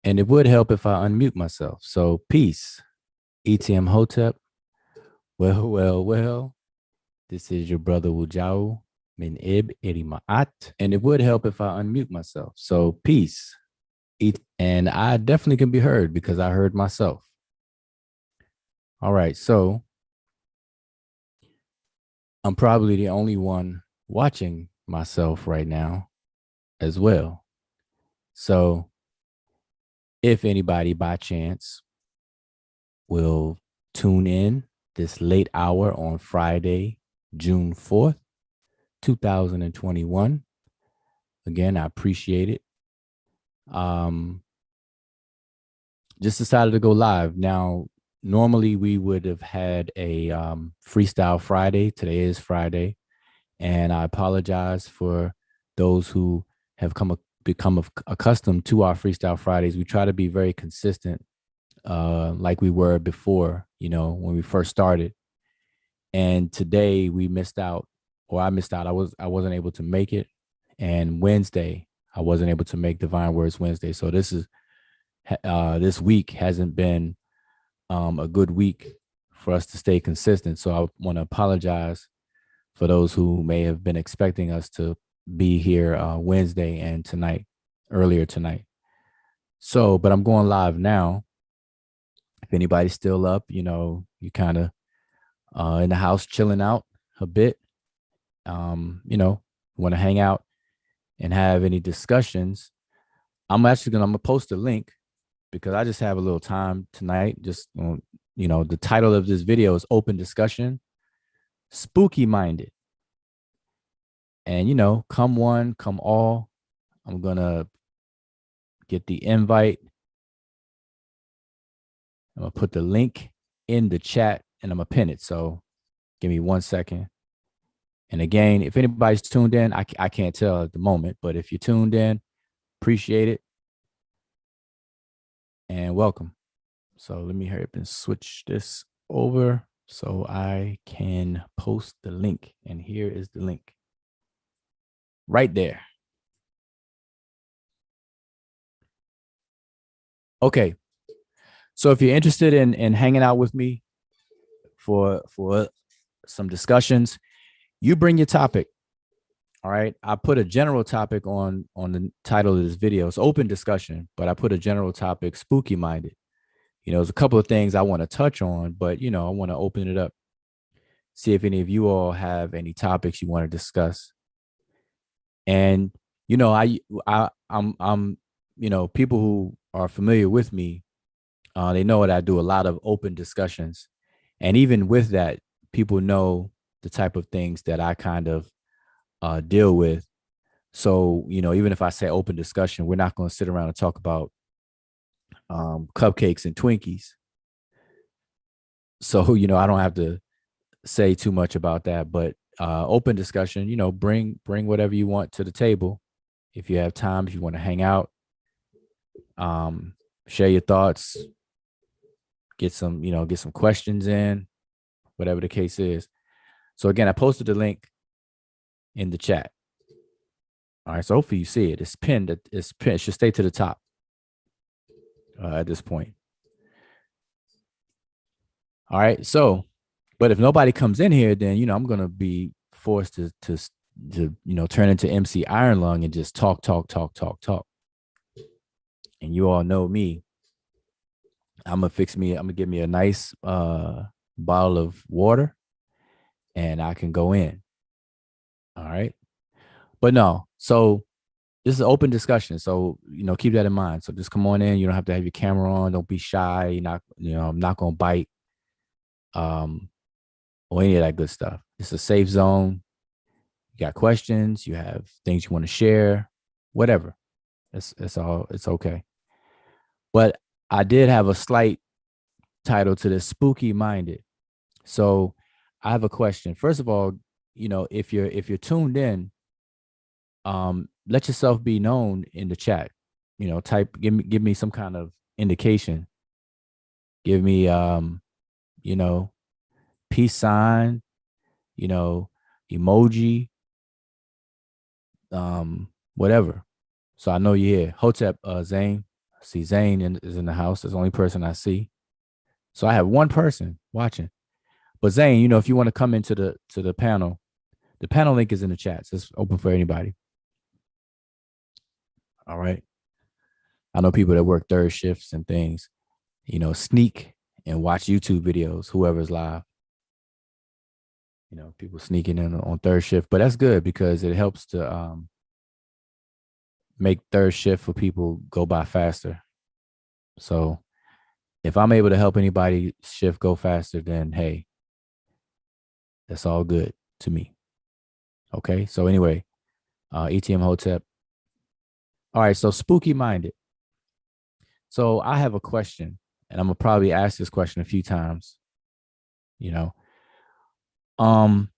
And it would help if I unmute myself. So peace, ETM Hotep. Well, well, well. This is your brother Wujau Min Ib Irimaat. And it would help if I unmute myself. So peace. And I definitely can be heard because I heard myself. All right. So I'm probably the only one watching myself right now as well. So if anybody by chance will tune in this late hour on Friday, June 4th, 2021. Again, I appreciate it. Just decided to go live. Now, normally we would have had a Freestyle Friday. Today is Friday. And I apologize for those who have become accustomed to our Freestyle Fridays. We try to be very consistent, like we were before, when we first started. And today we missed out, or I missed out. I wasn't able to make it. And Wednesday, I wasn't able to make Divine Words Wednesday. So this week hasn't been a good week for us to stay consistent. So I want to apologize for those who may have been expecting us to be here Wednesday and earlier tonight. So, but I'm going live now. If anybody's still up, you kind of in the house chilling out a bit, want to hang out and have any discussions, I'm gonna post a link because I just have a little time tonight. Just the title of this video is Open Discussion, Spooky Minded. And come one, come all. I'm gonna get the invite. I'm gonna put the link in the chat and I'm gonna pin it. So give me 1 second. And again, if anybody's tuned in, I can't tell at the moment, but if you're tuned in, appreciate it and welcome. So let me hurry up and switch this over so I can post the link. And here is the link right there. Okay. So if you're interested in hanging out with me for some discussions, you bring your topic. All right. I put a general topic on the title of this video. It's open discussion, but I put a general topic, spooky minded. There's a couple of things I want to touch on, but I want to open it up. See if any of you all have any topics you want to discuss. And I'm people who are familiar with me, they know that I do a lot of open discussions. And even with that, people know the type of things that I kind of deal with. So, even if I say open discussion, we're not going to sit around and talk about cupcakes and Twinkies. So, I don't have to say too much about that, but open discussion, bring whatever you want to the table. If you have time, if you want to hang out, share your thoughts, get some questions in, whatever the case is. So again, I posted the link in the chat. All right, so hopefully you see it. It's pinned. It should stay to the top at this point. All right, so, but if nobody comes in here, then I'm gonna be forced to turn into MC Iron Lung and just talk. And you all know me. I'm gonna give me a nice bottle of water, and I can go in. All right, but no. So this is an open discussion. So keep that in mind. So just come on in. You don't have to have your camera on. Don't be shy. I'm not gonna bite. Or any of that good stuff. It's a safe zone. You got questions, you have things you want to share, whatever. It's okay. But I did have a slight title to this, spooky minded. So I have a question. First of all, if you're tuned in, let yourself be known in the chat. Give me some kind of indication. Give me peace sign, emoji, whatever. So I know you're here. Hotep, Zane, See, Zane is in the house. That's the only person I see. So I have one person watching. But Zane, if you want to come into the panel, the panel link is in the chat. So it's open for anybody. All right. I know people that work third shifts and things, sneak and watch YouTube videos, whoever's live. People sneaking in on third shift, but that's good because it helps to make third shift for people go by faster. So if I'm able to help anybody shift go faster, then hey, that's all good to me. Okay. So anyway, ETM Hotep. All right. So spooky minded. So I have a question, and I'm gonna probably ask this question a few times. You know, um,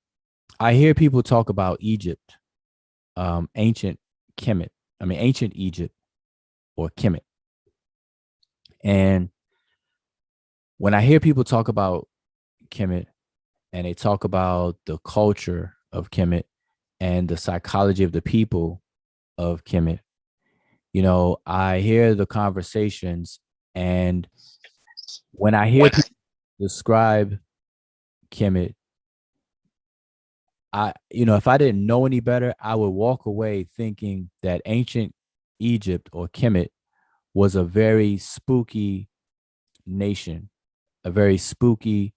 I hear people talk about Egypt, ancient Kemet. I mean, ancient Egypt or Kemet. And when I hear people talk about Kemet and they talk about the culture of Kemet and the psychology of the people of Kemet, I hear the conversations, and when I hear people describe Kemet, if I didn't know any better, I would walk away thinking that ancient Egypt or Kemet was a very spooky nation, a very spooky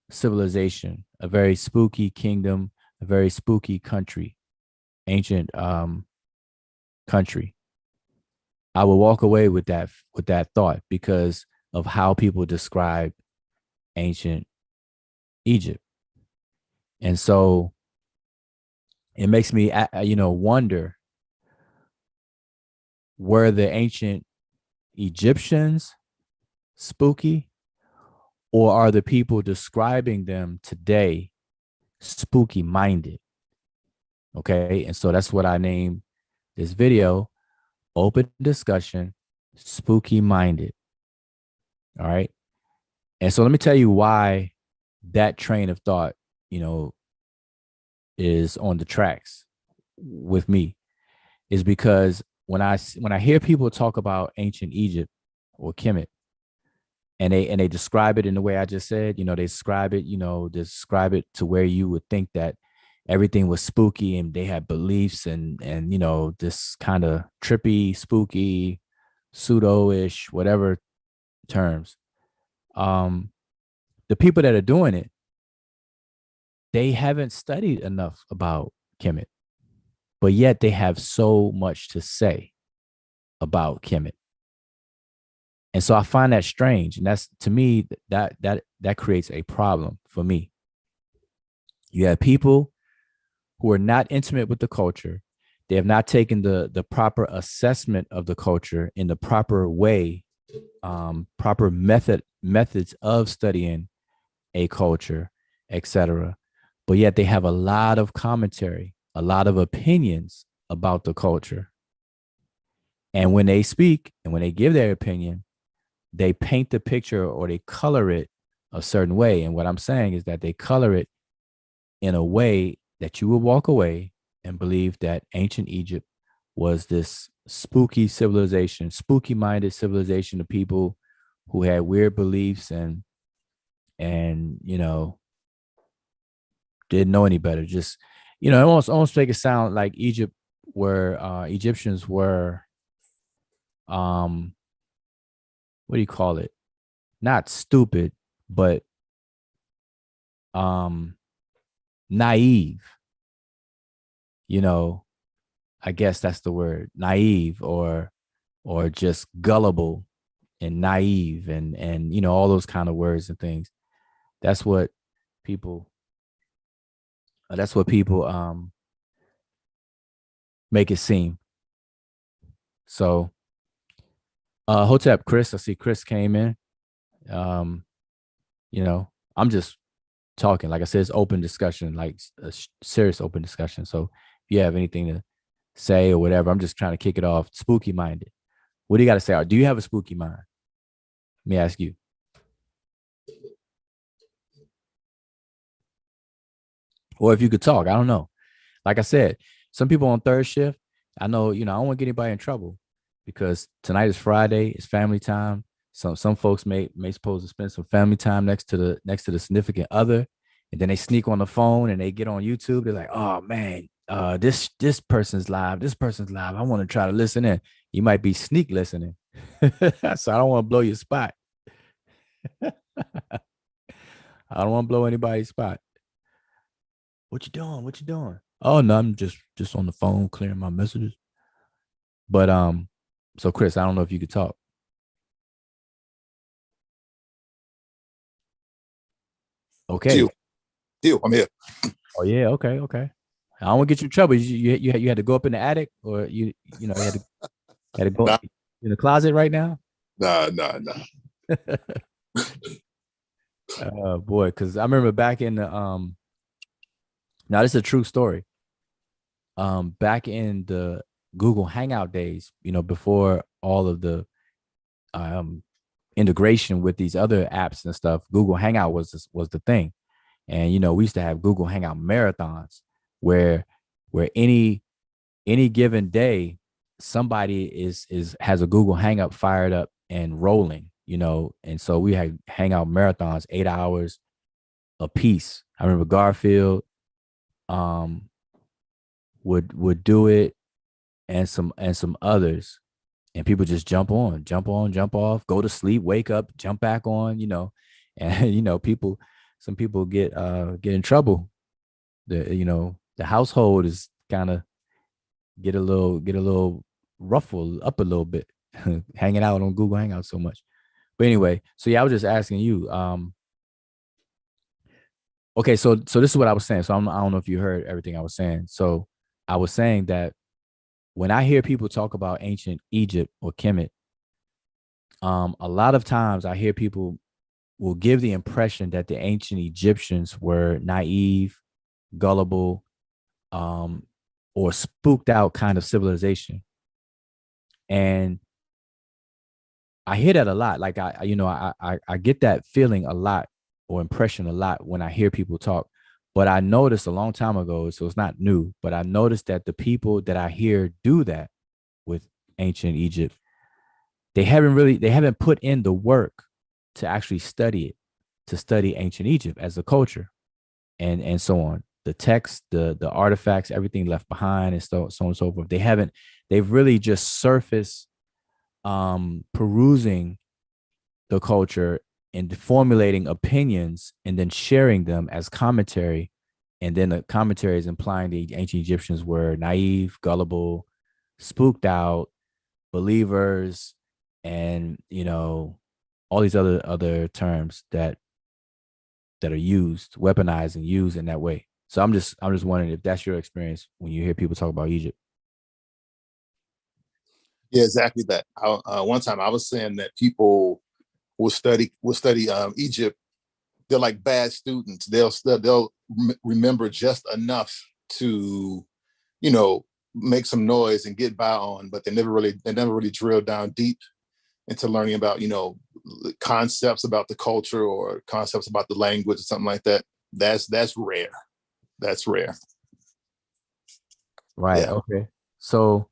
civilization, a very spooky kingdom, a very spooky country, ancient country. I would walk away with that thought because of how people describe ancient Egypt. And so it makes me wonder, were the ancient Egyptians spooky, or are the people describing them today spooky minded? Okay. And so that's what I named this video: open discussion, spooky minded. All right. And so let me tell you why that train of thought, is on the tracks with me, is because when I hear people talk about ancient Egypt or Kemet, and they describe it in the way I just said, they describe it to where you would think that everything was spooky and they had beliefs and this kind of trippy, spooky, pseudo-ish, whatever terms. The people that are doing it, they haven't studied enough about Kemet, but yet they have so much to say about Kemet. And so I find that strange. And that's, to me, that creates a problem for me. You have people who are not intimate with the culture. They have not taken the proper assessment of the culture in the proper way, proper methods of studying a culture, etc. But yet they have a lot of commentary, a lot of opinions about the culture. And when they speak and when they give their opinion, they paint the picture or they color it a certain way. And what I'm saying is that they color it in a way that you will walk away and believe that ancient Egypt was this spooky civilization, spooky minded civilization of people who had weird beliefs and didn't know any better. Just, almost make it sound like Egyptians were, what do you call it? Not stupid, but naive. I guess that's the word, naive, or just gullible and naive and all those kind of words and things. That's what people make it seem. So Hotep, Chris, I see Chris came in. Um, I'm just talking. Like I said, it's open discussion, like a serious open discussion. So if you have anything to say or whatever, I'm just trying to kick it off. Spooky minded. What do you got to say? Or do you have a spooky mind? Let me ask you. Or if you could talk, I don't know. Like I said, some people on third shift, I know, I don't want to get anybody in trouble. because tonight is Friday, it's family time. Some folks may supposed to spend some family time next to the significant other, and then they sneak on the phone and they get on YouTube. They're like, oh man, this person's live, this person's live. I want to try to listen in. You might be sneak listening. So I don't want to blow your spot. I don't want to blow anybody's spot. What you doing? What you doing? Oh no, I'm just on the phone clearing my messages. But so Chris, I don't know if you could talk. Okay. Deal, deal. I'm here. Oh yeah. Okay. Okay. I don't want to get you in trouble. You had to go up in the attic, or you had to go Nah, in the closet right now. nah. Oh boy, because I remember back in the now this is a true story. Back in the Google Hangout days, before all of the um integration with these other apps and stuff, Google Hangout was the thing. And we used to have Google Hangout marathons where any given day somebody is has a Google Hangout fired up and rolling, and so we had Hangout marathons, 8 hours a piece. I remember Garfield um would do it, and some others, and people just jump on, jump off, go to sleep, wake up, jump back on, and people, some people get in trouble. The household is kind of get a little ruffled up a little bit, hanging out on Google Hangouts so much. But anyway, so yeah, I was just asking you. Okay, so this is what I was saying. So I don't know if you heard everything I was saying. So I was saying that when I hear people talk about ancient Egypt or Kemet, a lot of times I hear people will give the impression that the ancient Egyptians were naive, gullible, um, or spooked out kind of civilization. And I hear that a lot. Like I get that feeling a lot, or impression a lot, when I hear people talk. But I noticed a long time ago, so it's not new, but I noticed that the people that I hear do that with ancient Egypt, they haven't put in the work to actually study it, to study ancient Egypt as a culture, and so on. The text, the artifacts, everything left behind, and so on and so forth. They've really just surfaced, perusing the culture and formulating opinions and then sharing them as commentary. And then the commentary is implying the ancient Egyptians were naive, gullible, spooked out, believers, and all these other terms that are used, weaponized and used in that way. So I'm just wondering if that's your experience when you hear people talk about Egypt. Yeah, exactly that. One time I was saying that people will study Egypt. They're like bad students. They'll remember just enough to you know make some noise and get by on, but they never really drill down deep into learning about concepts about the culture or concepts about the language or something like that. That's rare. That's rare. Right. Yeah. Okay. So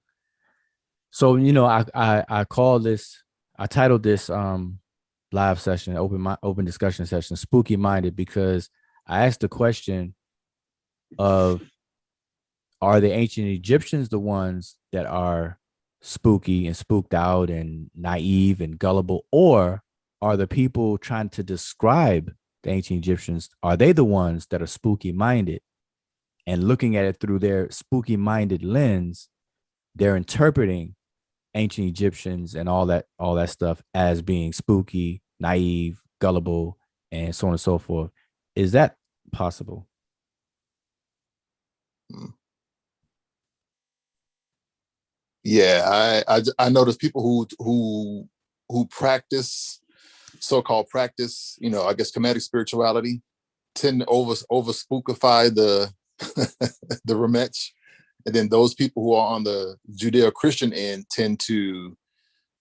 I call this, I titled this live session, open discussion session, spooky minded, because I asked the question of, are the ancient Egyptians the ones that are spooky and spooked out and naive and gullible, or are the people trying to describe the ancient Egyptians, are they the ones that are spooky minded, and looking at it through their spooky minded lens, they're interpreting ancient Egyptians and all that stuff as being spooky, naive, gullible, and so on and so forth. Is that possible? Mm. Yeah, I notice people who practice so-called practice, I guess Kemetic spirituality, tend to over spookify the the Remetch, and then those people who are on the Judeo-Christian end tend to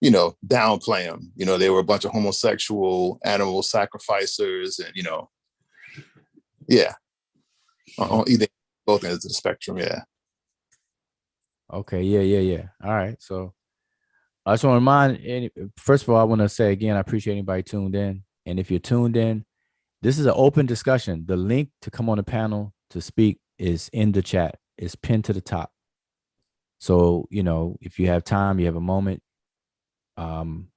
downplay them. They were a bunch of homosexual animal sacrificers, and yeah, Oh, on either both ends of the spectrum. Yeah. okay, yeah, yeah, yeah. All right. So I just want to remind, first of all, I want to say again, I appreciate anybody tuned in. And if you're tuned in, this is an open discussion. The link to come on the panel to speak is in the chat. It's pinned to the top. So, if you have time, you have a moment, um,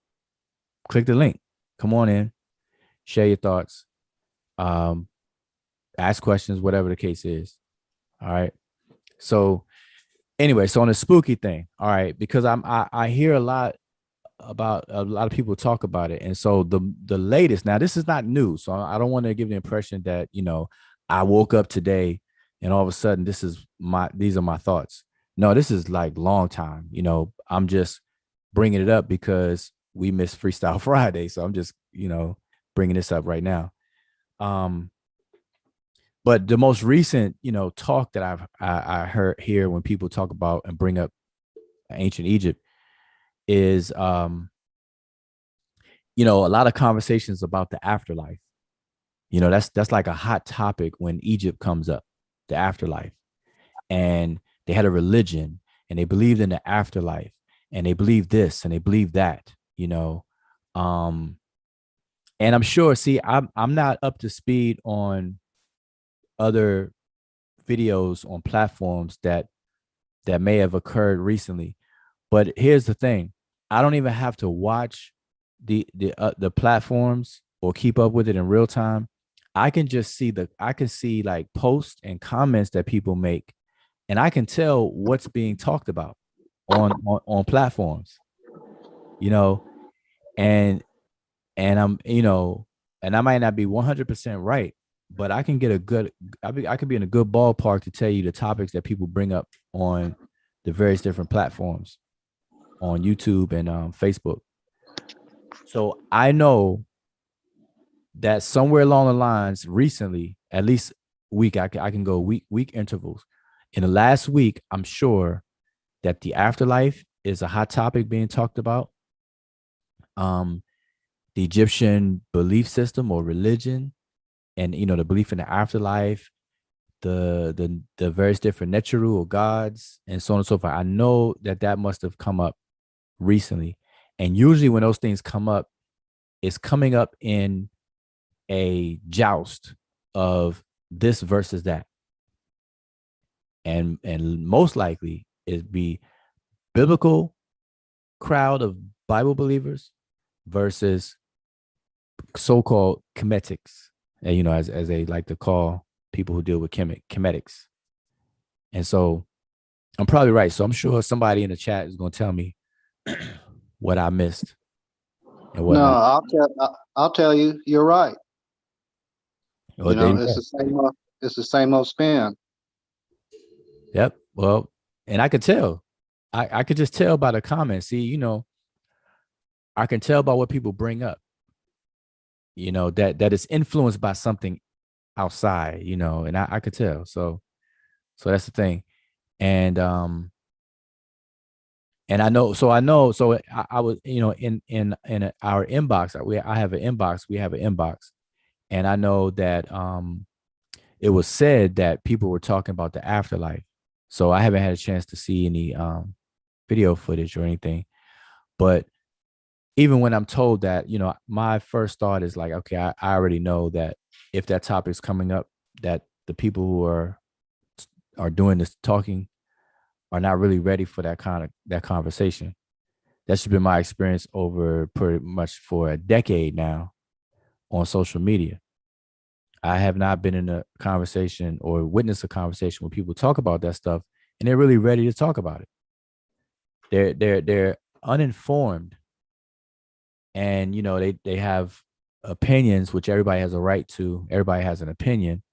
click the link. Come on in, share your thoughts, um, ask questions, whatever the case is. All right. So anyway, so on the spooky thing, all right, because I hear a lot of people talk about it. And so the latest, now this is not new. So I don't want to give the impression that, I woke up today and all of a sudden these are my thoughts. No, this is like long time. I'm just bringing it up because we missed Freestyle Friday. So I'm just, bringing this up right now. Um, but the most recent, talk that I heard here when people talk about and bring up ancient Egypt is a lot of conversations about the afterlife. That's like a hot topic when Egypt comes up, the afterlife. And they had a religion and they believed in the afterlife and they believed this and they believed that, um and I'm sure, see, I'm not up to speed on other videos on platforms that may have occurred recently. But here's the thing. I don't even have to watch the platforms or keep up with it in real time. I can see like posts and comments that people make, and I can tell what's being talked about on platforms, you know, and I'm, and I might not be 100% right, but I can get I could be in a good ballpark to tell you the topics that people bring up on the various different platforms on YouTube and Facebook. So I know that somewhere along the lines recently, at least I can go week intervals. In the last week, I'm sure that the afterlife is a hot topic being talked about. Um, the Egyptian belief system or religion, and the belief in the afterlife, the various different Netcher or gods, and so on and so forth. I know that must have come up recently, and usually when those things come up, it's coming up in a joust of this versus that, and most likely it'd be biblical crowd of Bible believers versus so-called chemetics, and as they like to call people who deal with chemetics. And so I'm probably right. So I'm sure somebody in the chat is going to tell me what I missed and No, whatnot. I'll tell you, you're right. Well, there you It's go. the same old spin. Yep. Well, and I could tell. I could just tell by the comments. See, I can tell by what people bring up. That is influenced by something outside. And I could tell. So that's the thing. And I was, in our inbox. I have an inbox. We have an inbox, and I know that it was said that people were talking about the afterlife. So I haven't had a chance to see any video footage or anything. But even when I'm told that, my first thought is like, okay, I already know that if that topic's coming up, that the people who are doing this talking are not really ready for that conversation. That's been my experience over pretty much for a decade now on social media. I have not been in a conversation or witnessed a conversation where people talk about that stuff and they're really ready to talk about it. They're uninformed, and they have opinions, which everybody has a right to. Everybody has an opinion,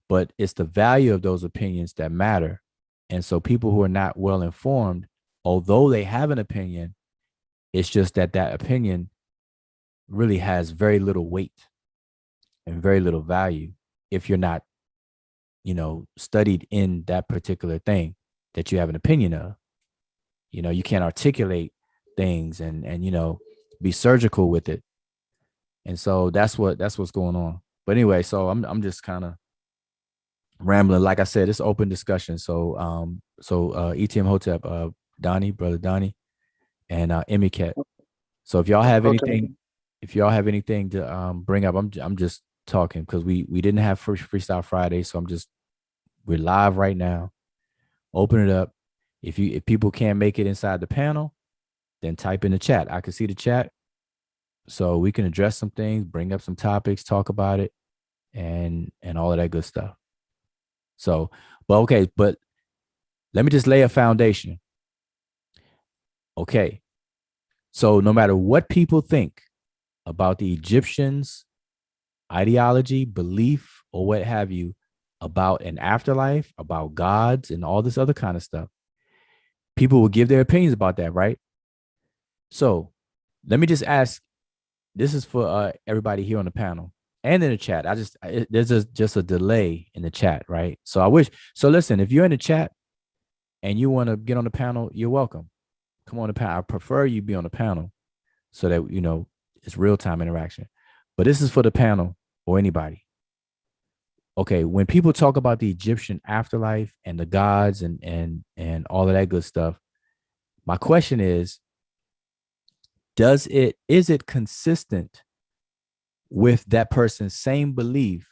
but it's the value of those opinions that matter. And so people who are not well informed, although they have an opinion, it's just that opinion really has very little weight and very little value if you're not, studied in that particular thing that you have an opinion of. You can't articulate things and be surgical with it. And so that's what's going on. But anyway, so I'm just kind of rambling. Like I said, it's open discussion. So ETM Hotep, Donnie, brother Donnie, and Emiket. So if y'all have Okay. anything to bring up, I'm just talking because we didn't have first Freestyle Friday, so we're live right now. Open it up. If people can't make it inside the panel, then type in the chat. I can see the chat, so we can address some things, bring up some topics, talk about it, and all of that good stuff. So, but let me just lay a foundation. Okay, so no matter what people think about the Egyptians' ideology, belief, or what have you, about an afterlife, about gods, and all this other kind of stuff, people will give their opinions about that, right? So let me just ask. This is for everybody here on the panel and in the chat. There's just a delay in the chat, right? So I wish. So listen, if you're in the chat and you want to get on the panel, you're welcome. Come on the panel. I prefer you be on the panel so that it's real time interaction. But this is for the panel or anybody. Okay, when people talk about the Egyptian afterlife and the gods and all of that good stuff, my question is it consistent with that person's same belief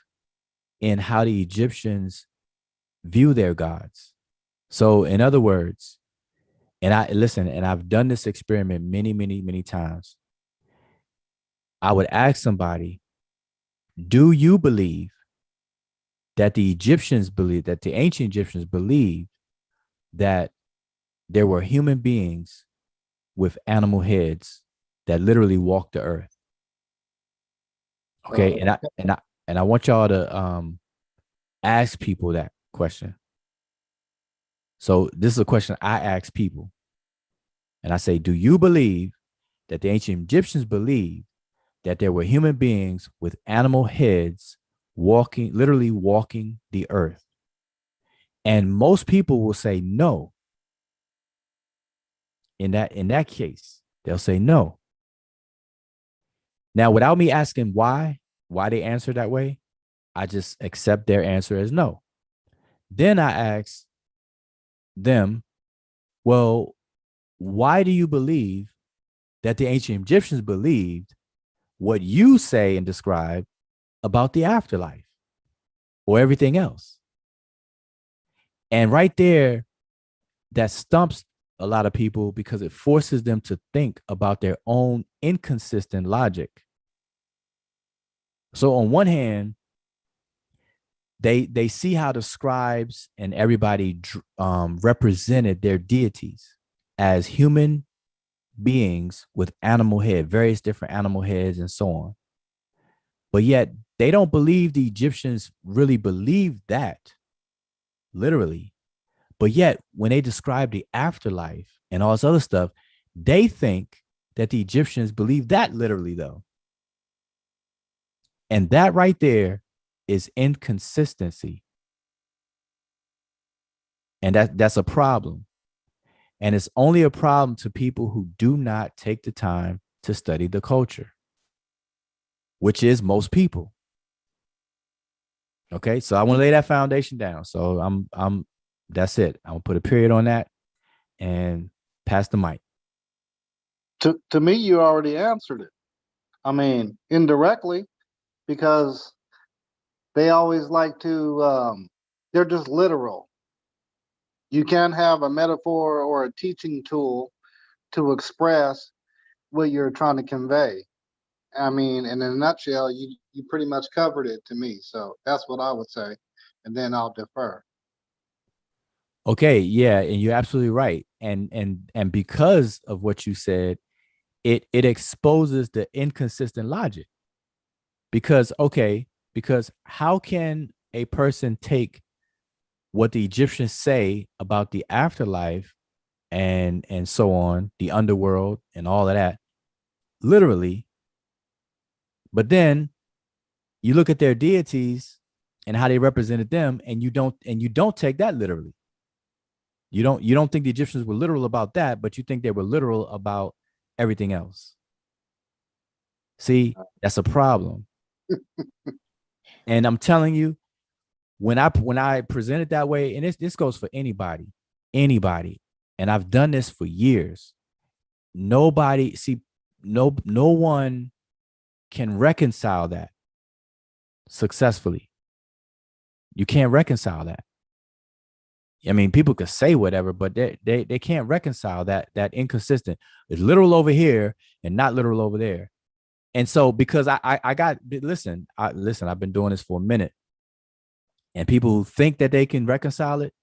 in how the Egyptians view their gods? So, in other words, and I've done this experiment many, many, many times. I would ask somebody, do you believe that the ancient Egyptians believed that there were human beings with animal heads that literally walked the earth? Okay. And I want y'all to ask people that question. So this is a question I ask people. And I say, do you believe that the ancient Egyptians believed that there were human beings with animal heads literally walking the earth? And most people will say no. In that case, they'll say no. Now, without me asking why they answer that way, I just accept their answer as no. Then I ask them, well, why do you believe that the ancient Egyptians believed what you say and describe about the afterlife or everything else? And right there, that stumps a lot of people because it forces them to think about their own inconsistent logic. So on one hand, they see how the scribes and everybody represented their deities as human beings with animal head, various different animal heads and so on. But yet they don't believe the Egyptians really believed that literally. But yet when they describe the afterlife and all this other stuff, they think that the Egyptians believe that literally though. And that right there is inconsistency. And that's a problem. And it's only a problem to people who do not take the time to study the culture, which is most people. Okay, so I want to lay that foundation down. So I'm that's it. I'm gonna put a period on that and pass the mic. To me, you already answered it. I mean, indirectly, because they always like to, they're just literal. You can't have a metaphor or a teaching tool to express what you're trying to convey. I mean, in a nutshell, you pretty much covered it to me. So that's what I would say. And then I'll defer. Okay, yeah, and you're absolutely right. And because of what you said, it exposes the inconsistent logic. Because how can a person take what the Egyptians say about the afterlife and so on, the underworld and all of that, literally, but then you look at their deities and how they represented them, and you don't take that literally. You don't think the Egyptians were literal about that, but you think they were literal about everything else. See, that's a problem. And I'm telling you, when I present it that way, and this goes for anybody, and I've done this for years. nobody see no one can reconcile that successfully. You can't reconcile that. I mean, people could say whatever, but they can't reconcile that inconsistent. It's literal over here and not literal over there. And so because I got listen, I've been doing this for a minute, and people who think that they can reconcile it,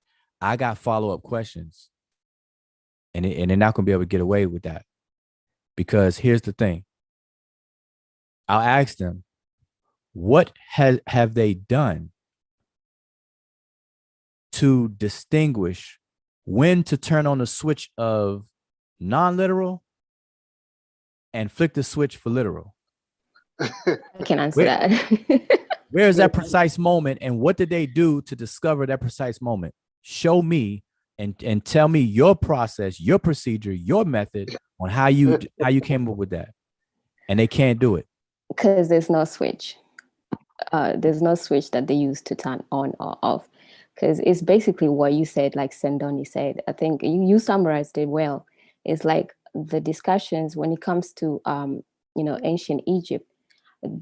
I got follow-up questions, and they're not gonna be able to get away with that, because here's the thing. I'll ask them, what have they done to distinguish when to turn on the switch of non-literal and flick the switch for literal? I can answer that. Where is that precise moment, and what did they do to discover that precise moment? Show me and tell me your process, your procedure, your method on how you came up with that. And they can't do it. Because there's no switch. There's no switch that they use to turn on or off. Because it's basically what you said, like Sendoni said. I think you summarized it well. It's like the discussions when it comes to ancient Egypt.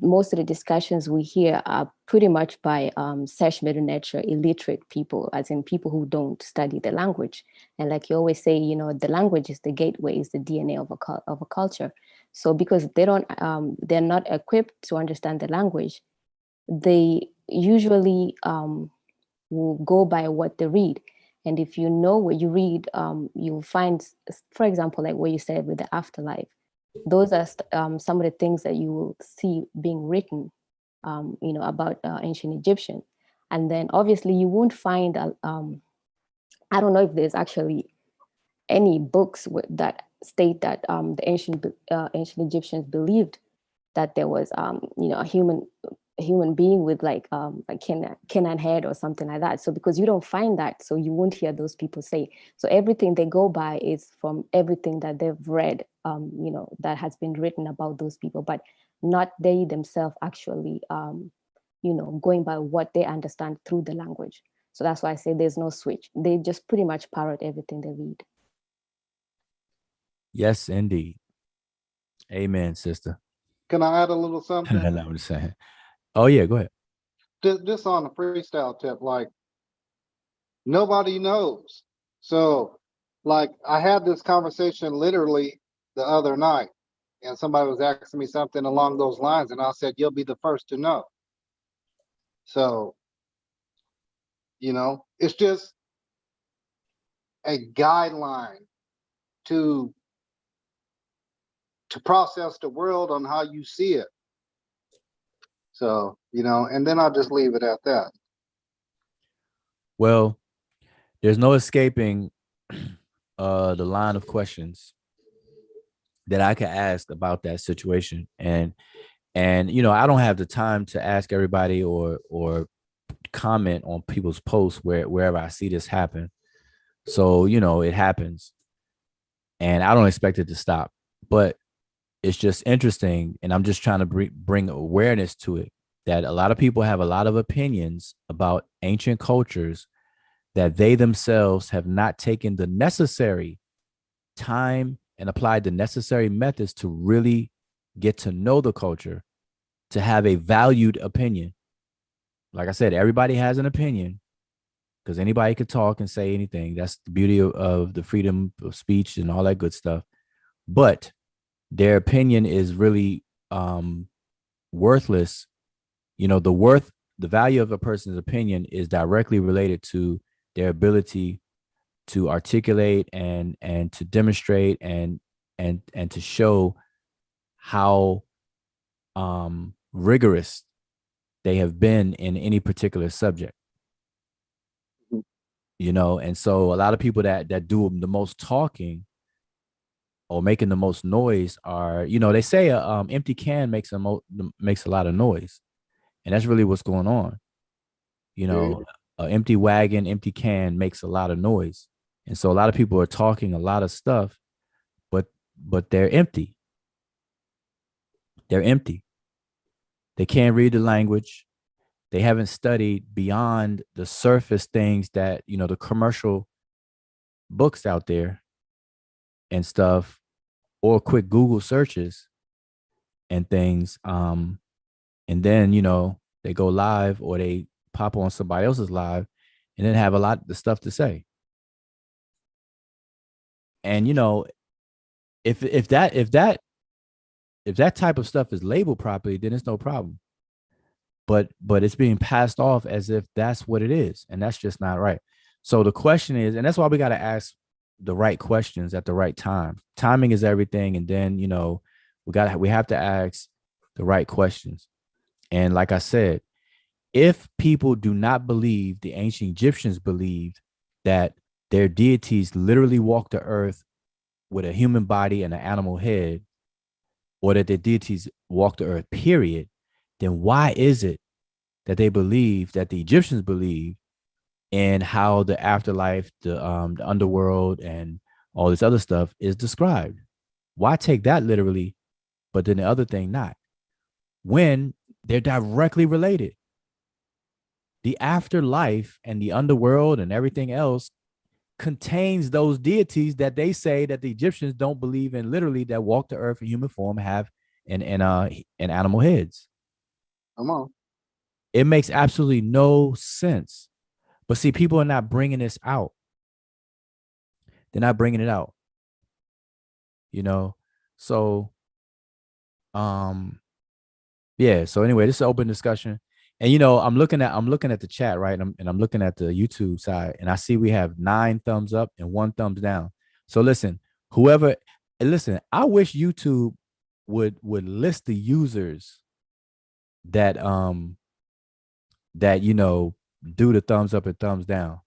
Most of the discussions we hear are pretty much by Sesh, Medew, Netcher, illiterate people, as in people who don't study the language. And like you always say, the language is the gateway, is the DNA of a culture. So because they're not equipped to understand the language, they usually will go by what they read. And if you know what you read, you'll find, for example, like what you said with the afterlife. Those are some of the things that you will see being written, about ancient Egyptian. And then obviously you won't find, I don't know if there's actually any books that state that the ancient Egyptians believed that there was, a human being with like canine head or something like that. So because you don't find that, so you won't hear those people say. So everything they go by is from everything that they've read, that has been written about those people, but not they themselves actually, going by what they understand through the language. So that's why I say there's no switch. They just pretty much parrot everything they read. Yes, indeed. Amen, sister. Can I add a little something? I'm just saying. Oh yeah, go ahead. Just on a freestyle tip, like nobody knows. So, like I had this conversation literally the other night, and somebody was asking me something along those lines, and I said, "You'll be the first to know." So, it's just a guideline to process the world on how you see it. So, and then I'll just leave it at that. Well, there's no escaping the line of questions that I could ask about that situation. And I don't have the time to ask everybody or comment on people's posts wherever I see this happen. So, it happens. And I don't expect it to stop. But it's just interesting, and I'm just trying to bring awareness to it, that a lot of people have a lot of opinions about ancient cultures that they themselves have not taken the necessary time and applied the necessary methods to really get to know the culture, to have a valued opinion. Like I said, everybody has an opinion because anybody could talk and say anything. That's the beauty of the freedom of speech and all that good stuff. But their opinion is really worthless. The value of a person's opinion is directly related to their ability to articulate and to demonstrate and to show how rigorous they have been in any particular subject. And so a lot of people that do the most talking or making the most noise are, they say a empty can makes a lot of noise, and that's really what's going on. An empty wagon, empty can makes a lot of noise, and so a lot of people are talking a lot of stuff, but they're empty. They're empty. They can't read the language. They haven't studied beyond the surface things that, the commercial books out there and stuff or quick Google searches and things. And then, they go live or they pop on somebody else's live and then have a lot of stuff to say. And, if that type of stuff is labeled properly, then it's no problem. But it's being passed off as if that's what it is, and that's just not right. So the question is, and that's why we got to ask the right questions at the right time. Timing is everything, and then we have to ask the right questions. And like I said, if people do not believe the ancient Egyptians believed that their deities literally walked the earth with a human body and an animal head, or that their deities walked the earth, period, then why is it that they believe, that the Egyptians believe in how the afterlife, the underworld, and all this other stuff is described? Why take that literally, but then the other thing not? When they're directly related. The afterlife and the underworld and everything else contains those deities that they say that the Egyptians don't believe in, literally, that walk the earth in human form, have and animal heads. Come on. It makes absolutely no sense. But see, people are not bringing this out. They're not bringing it out. So yeah. So anyway, this is an open discussion. And I'm looking at the chat, right? And I'm looking at the YouTube side, and I see we have 9 thumbs up and 1 thumbs down. So listen, I wish YouTube would list the users that do the thumbs up and thumbs down.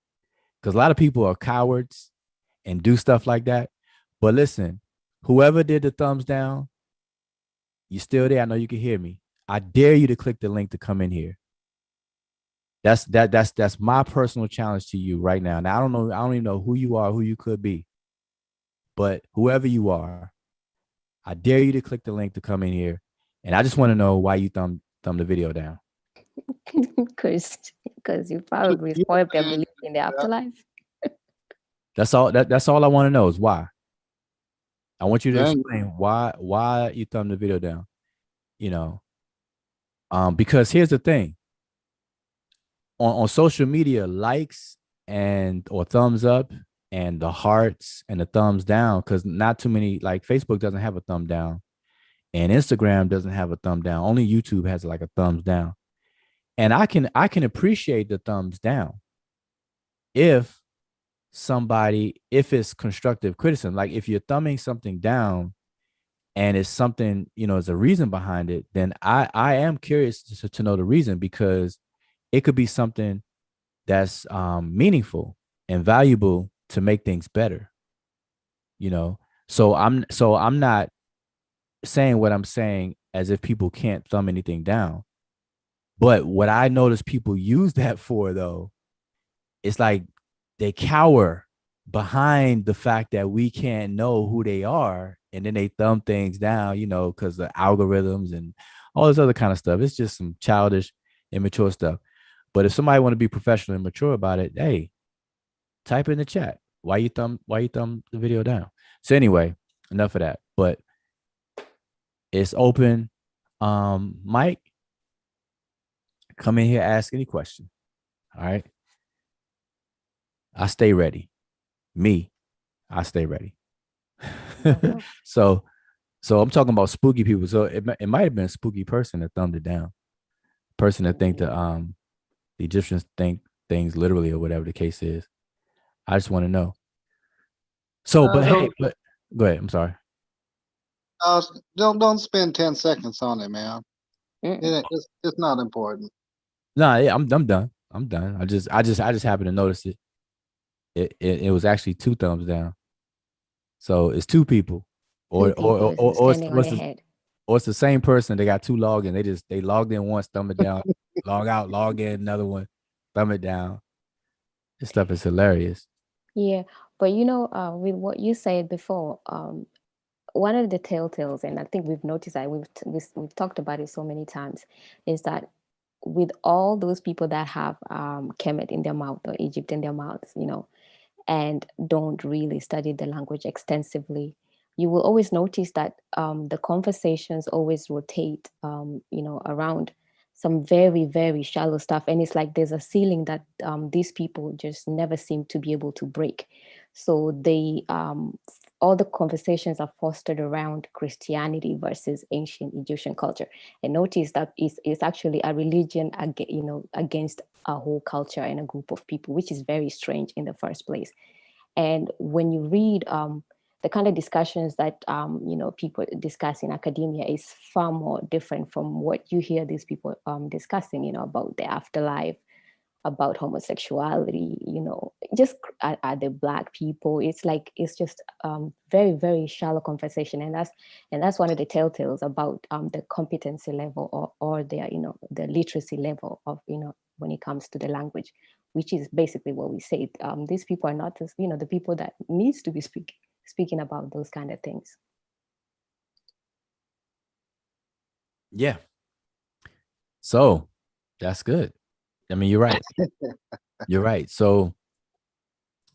Because a lot of people are cowards and do stuff like that. But listen, whoever did the thumbs down, you still there? I know you can hear me. I dare you to click the link to come in here. That's my personal challenge to you right now. Now I don't even know who you are, who you could be. But whoever you are, I dare you to click the link to come in here. And I just want to know why you thumb the video down. Because you probably spoiled their belief in the afterlife. That's all I want to know is why. I want you to explain why you thumb the video down. Because here's the thing. On social media, likes or thumbs up and the hearts and the thumbs down, because not too many, like Facebook doesn't have a thumb down and Instagram doesn't have a thumb down. Only YouTube has like a thumbs down. And I can appreciate the thumbs down if it's constructive criticism. Like if you're thumbing something down and it's something, there's a reason behind it, then I am curious to know the reason, because it could be something that's meaningful and valuable to make things better. So I'm not saying what I'm saying as if people can't thumb anything down. But what I notice people use that for, though, it's like they cower behind the fact that we can't know who they are, and then they thumb things down, because the algorithms and all this other kind of stuff. It's just some childish, immature stuff. But if somebody want to be professional and mature about it, hey, type in the chat why you thumb the video down. So anyway, enough of that. But it's open. Mike, come in here, ask any question. All right. I stay ready. I stay ready. So I'm talking about spooky people. So it might have been a spooky person that thumbed it down. Person that think the Egyptians think things literally, or whatever the case is. I just want to know. So, but go ahead. I'm sorry. Don't spend 10 seconds on it, man. It's not important. No, yeah, I'm done. I'm done. I just happened to notice it. It was actually 2 thumbs down. So it's 2 people, or it's the same person. They got 2 logins. They logged in once, thumb it down, log out, log in, another one, thumb it down. This stuff is hilarious. Yeah, but with what you said before, one of the telltales, and I think we've noticed that we've talked about it so many times, is that with all those people that have Kemet in their mouth or Egypt in their mouths, and don't really study the language extensively, you will always notice that the conversations always rotate, around some very, very shallow stuff. And it's like there's a ceiling that these people just never seem to be able to break. So all the conversations are fostered around Christianity versus ancient Egyptian culture. And notice that it's actually a religion, against a whole culture and a group of people, which is very strange in the first place. And when you read the kind of discussions that people discuss in academia is far more different from what you hear these people discussing, about the afterlife, about homosexuality, just are they Black people? It's just very, very shallow conversation, and that's one of the telltales about the competency level or their the literacy level of when it comes to the language, which is basically what we say. These people are not the people that needs to be speaking about those kind of things. Yeah. So that's good. I mean, you're right. You're right. So,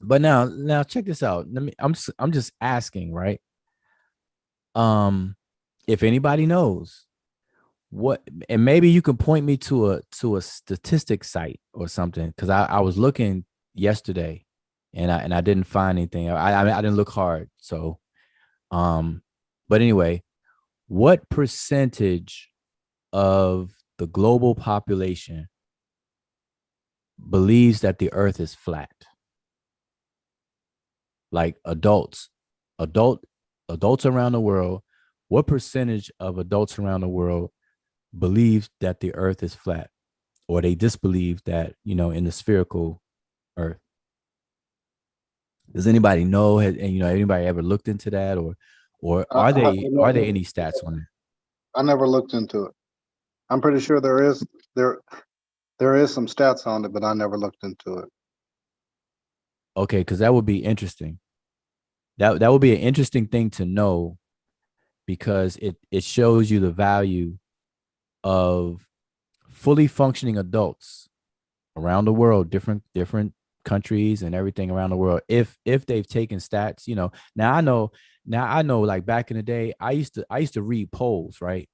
but now check this out. I'm just asking, right? If anybody knows what, and maybe you can point me to a statistic site or something, because I was looking yesterday, and I didn't find anything. I didn't look hard. So, but anyway, what percentage of the global population believes that the Earth is flat? Like adults around the world, what percentage of adults around the world believe that the Earth is flat, or they disbelieve that, in the spherical Earth? Does anybody know? Has anybody ever looked into that, or I, I, are there any stats on it? I never looked into it. I'm pretty sure there is some stats on it, but I never looked into it. Okay, because that would be interesting. That would be an interesting thing to know, because it shows you the value of fully functioning adults around the world, different countries and everything around the world. If they've taken stats, now I know like back in the day, I used to read polls, right?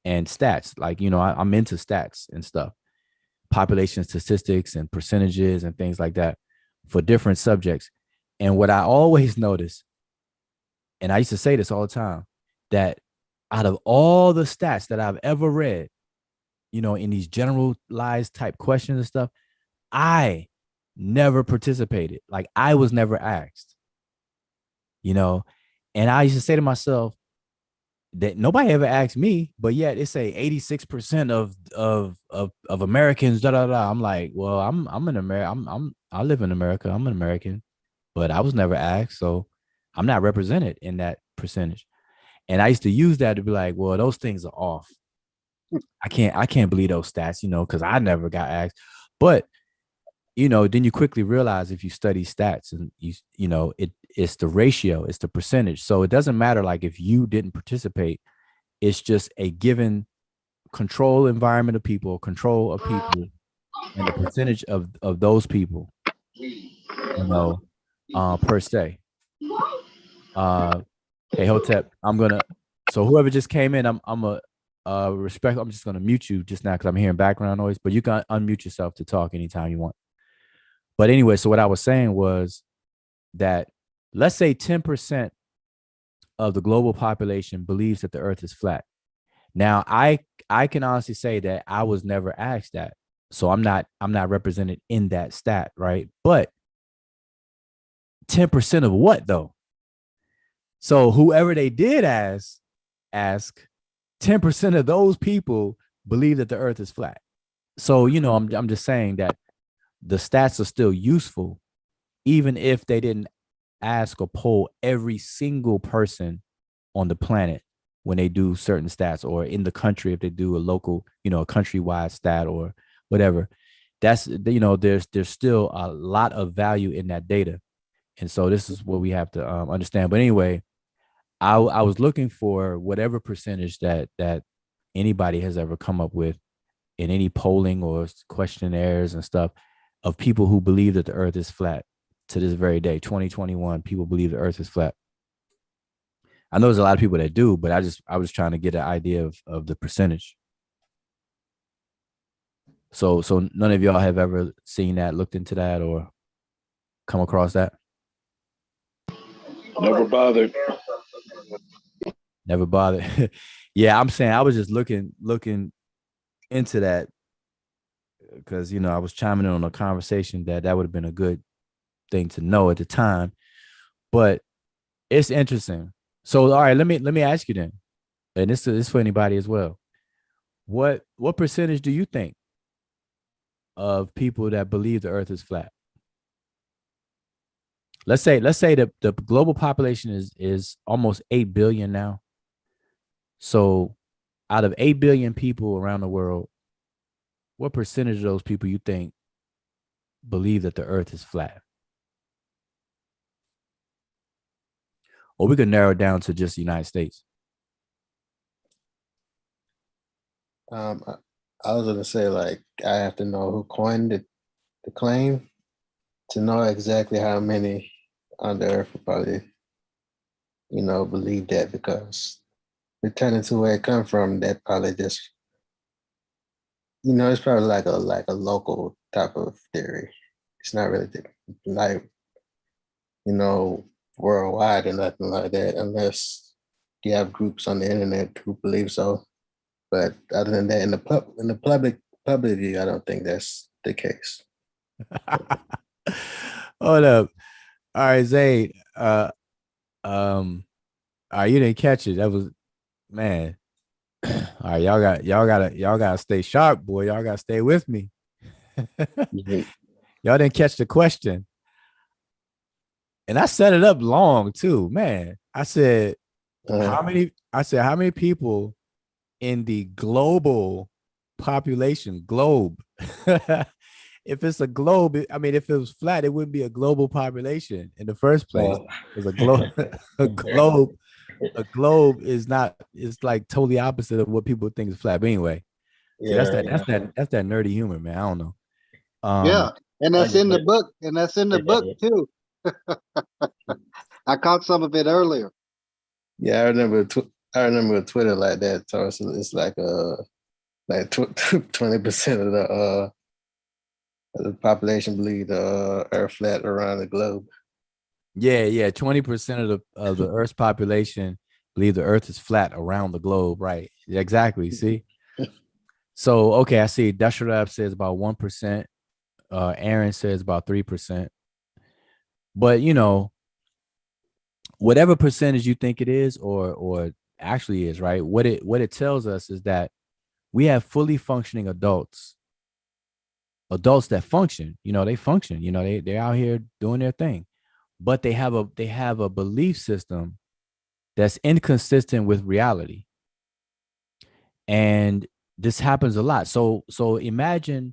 And stats, like, I'm into stats and stuff, population statistics and percentages and things like that for different subjects. And what I always notice, and I used to say this all the time, that out of all the stats that I've ever read, in these generalized type questions and stuff, I never participated. Like, I was never asked, and I used to say to myself that nobody ever asked me, but yet it say 86% of Americans, da da da. I'm like, well, I'm an American. I live in America. I'm an American, but I was never asked, so I'm not represented in that percentage. And I used to use that to be like, well, those things are off. I can't believe those stats, because I never got asked. But then you quickly realize, if you study stats, and it's the ratio, it's the percentage. So it doesn't matter like if you didn't participate, it's just a given control environment of people, and the percentage of those people, per se. Hey Hotep, so whoever just came in, I'm just gonna mute you just now because I'm hearing background noise, but you can unmute yourself to talk anytime you want. But anyway, so what I was saying was that, let's say 10% of the global population believes that the Earth is flat. Now, I can honestly say that I was never asked that, so I'm not represented in that stat, right? But 10% of what though? So whoever they did ask, 10% of those people believe that the Earth is flat. So I'm just saying that the stats are still useful, even if they didn't ask or poll every single person on the planet when they do certain stats, or in the country if they do a local, a countrywide stat or whatever. That's there's still a lot of value in that data, and so this is what we have to understand. But anyway, I was looking for whatever percentage that anybody has ever come up with in any polling or questionnaires and stuff, of people who believe that the Earth is flat to this very day, 2021. People believe the Earth is flat. I know there's a lot of people that do, but I was trying to get an idea of the percentage. So none of y'all have ever seen that, looked into that, or come across that? Never bothered. Never bothered. Yeah, I'm saying I was just looking into that because I was chiming in on a conversation that would have been a good thing to know at the time. But it's interesting. So all right, let me ask you then, and this is for anybody as well. What percentage do you think of people that believe the Earth is flat? Let's say the global population is almost 8 billion now. So out of 8 billion people around the world, what percentage of those people you think believe that the Earth is flat? Or we could narrow it down to just the United States. I was gonna say, like, I have to know who coined the claim to know exactly how many on the earth would probably, believe that, because returning to where it come from, that probably just, it's probably like a local type of theory. It's not really like, worldwide or nothing like that, unless you have groups on the internet who believe so. But other than that, in the public view, I don't think that's the case. Hold up. All right, Zayd. All right, you didn't catch it. That was man. All right, y'all gotta stay sharp, boy. Y'all gotta stay with me. Y'all didn't catch the question. And I set it up long too, man. I said, how many people in the global population, globe? If it's a globe, I mean, if it was flat, it wouldn't be a global population in the first place. Because a globe, a globe is not. It's like totally opposite of what people think is flat. But anyway, see, that's that nerdy humor, man. I don't know. Yeah, and that's in the book, too. I caught some of it earlier. Yeah, I remember. I remember Twitter like that. So it's like 20% of the population believe the Earth flat around the globe. Yeah. 20% of the Earth's population believe the Earth is flat around the globe. Right. Exactly. See. So okay, I see. Dasharab says about 1%. Aaron says about 3%. But whatever percentage you think it is, or actually is, right? What it tells us is that we have fully functioning adults that function. They function. They're out here doing their thing, but they have a belief system that's inconsistent with reality, and this happens a lot. So imagine,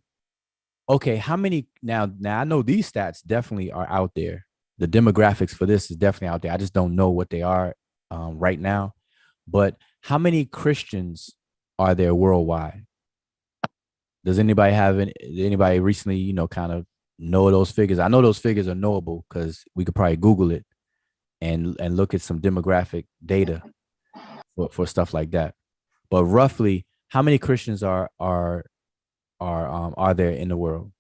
okay, how many now I know these stats definitely are out there. The demographics for this is definitely out there. I just don't know what they are right now. But how many Christians are there worldwide? Does anybody recently, kind of know those figures? I know those figures are knowable because we could probably Google it and look at some demographic data for stuff like that. But roughly, how many Christians are there in the world?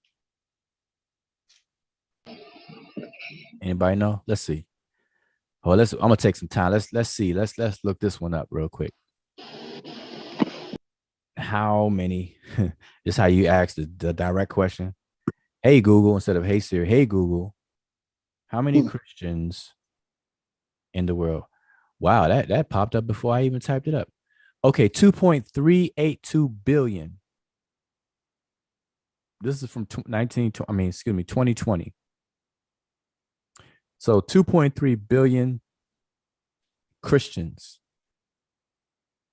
Anybody know? Let's see. Oh, I'm gonna take some time. Let's see. Let's look this one up real quick. How many? This is how you ask the direct question. Hey Google, instead of hey Siri. Hey Google, how many Christians in the world? Wow, that popped up before I even typed it up. Okay, 2.382 billion. This is from 2020. So 2.3 billion Christians.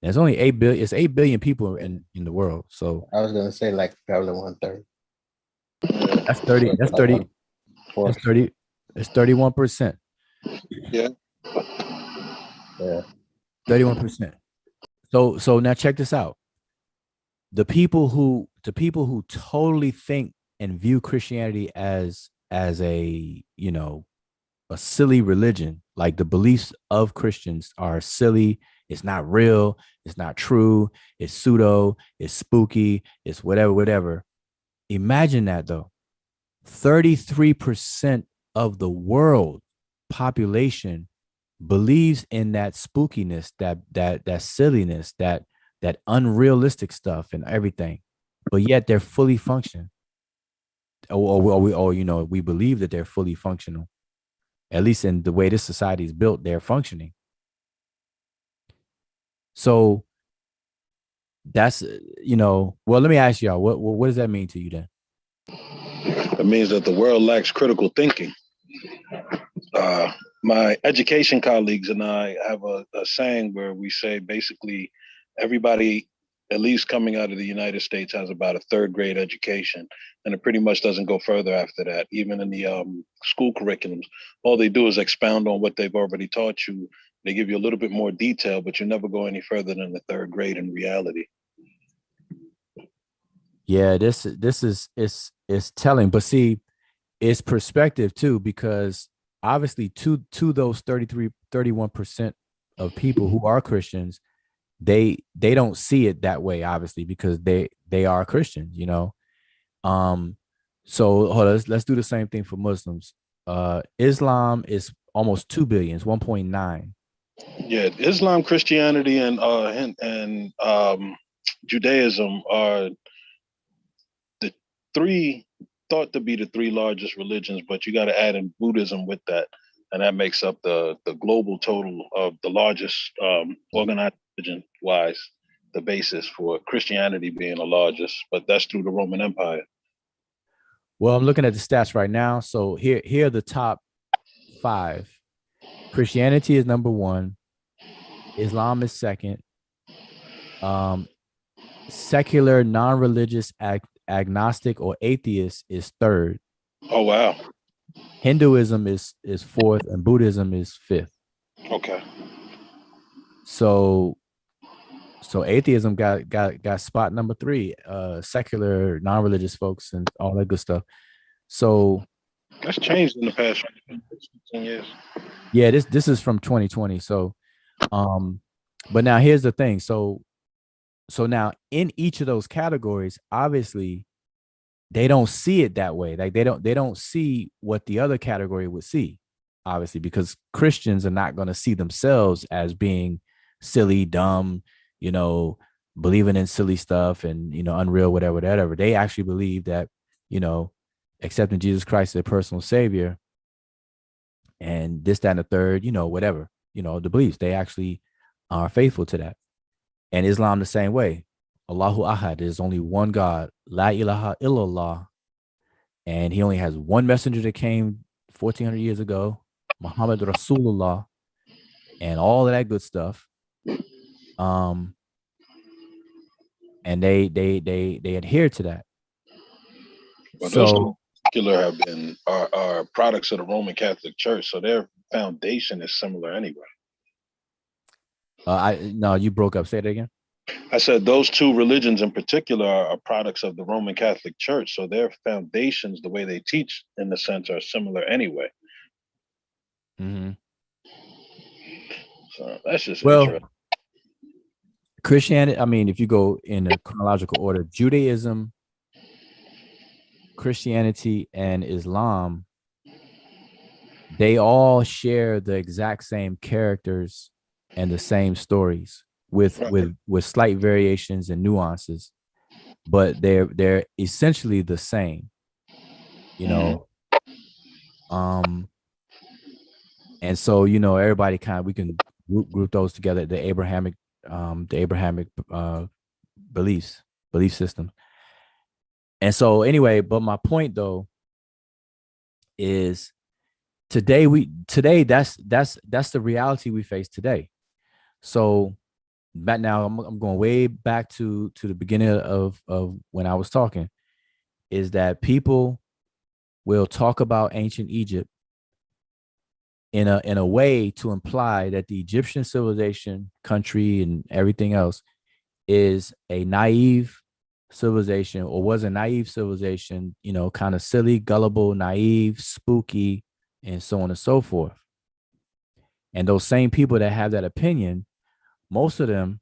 There's only 8 billion. It's 8 billion people in the world. So I was gonna say like probably 1/3. That's 30. That's 30. That's 30. It's 31%. Yeah. Yeah. 31%. So now check this out. The people who totally think and view Christianity as a a silly religion, like the beliefs of Christians are silly. It's not real. It's not true. It's pseudo. It's spooky. It's whatever, whatever. Imagine that though. 33% of the world population believes in that spookiness, that silliness, that unrealistic stuff and everything, but yet they're fully functioning. Or we believe that they're fully functional. At least in the way this society is built, they're functioning. So that's well, let me ask y'all, what does that mean to you then? It means that the world lacks critical thinking. My education colleagues and I have a saying where we say basically everybody, at least coming out of the United States, has about a third grade education, and it pretty much doesn't go further after that. Even in the school curriculums, all they do is expound on what they've already taught you. They give you a little bit more detail, but you never go any further than the third grade in reality. Yeah, this is telling, but see, it's perspective too, because obviously to those 31% of people who are Christians, they don't see it that way, obviously, because they are Christians, so hold on, let's do the same thing for Muslims. Islam is almost 2 billion, it's 1.9. Yeah, Islam, Christianity, and Judaism are the three thought to be the three largest religions, but you got to add in Buddhism with that, and that makes up the global total of the largest organized religion wise, the basis for Christianity being the largest, but that's through the Roman Empire. Well, I'm looking at the stats right now. So here are the top 5. Christianity is number 1. Islam is second. Secular, non-religious, agnostic, or atheist is third. Oh wow. Hinduism is fourth, and Buddhism is fifth. Okay. So atheism got spot number 3. Secular, non-religious folks, and all that good stuff. So that's changed in the past 15 years. Yeah, this is from 2020. So, but now here's the thing. So now in each of those categories, obviously, they don't see it that way. Like they don't see what the other category would see, obviously, because Christians are not going to see themselves as being silly, dumb, believing in silly stuff and unreal, whatever. They actually believe that, accepting Jesus Christ as their personal savior and this, that, and the third, whatever, the beliefs, they actually are faithful to that. And Islam the same way. Allahu Ahad, there's only one God, La ilaha illallah. And he only has one messenger that came 1400 years ago, Muhammad Rasulullah, and all of that good stuff. And they adhere to that. Well, those particular have been are products of the Roman Catholic Church, so their foundation is similar anyway. No, you broke up. Say it again. I said those two religions in particular are products of the Roman Catholic Church, so their foundations, the way they teach, in a sense, are similar anyway. Mm-hmm. So that's just interesting. Christianity, I mean, if you go in a chronological order, Judaism, Christianity, and Islam, they all share the exact same characters and the same stories with slight variations and nuances, but they're essentially the same, and so everybody we can group those together, the Abrahamic belief system. And so anyway, but my point though is today that's the reality we face today. So back now, I'm going way back to the beginning of when I was talking, is that people will talk about ancient Egypt in a way to imply that the Egyptian civilization, country, and everything else is a naive civilization, or was a naive civilization, kind of silly, gullible, naive, spooky, and so on and so forth. And those same people that have that opinion, most of them,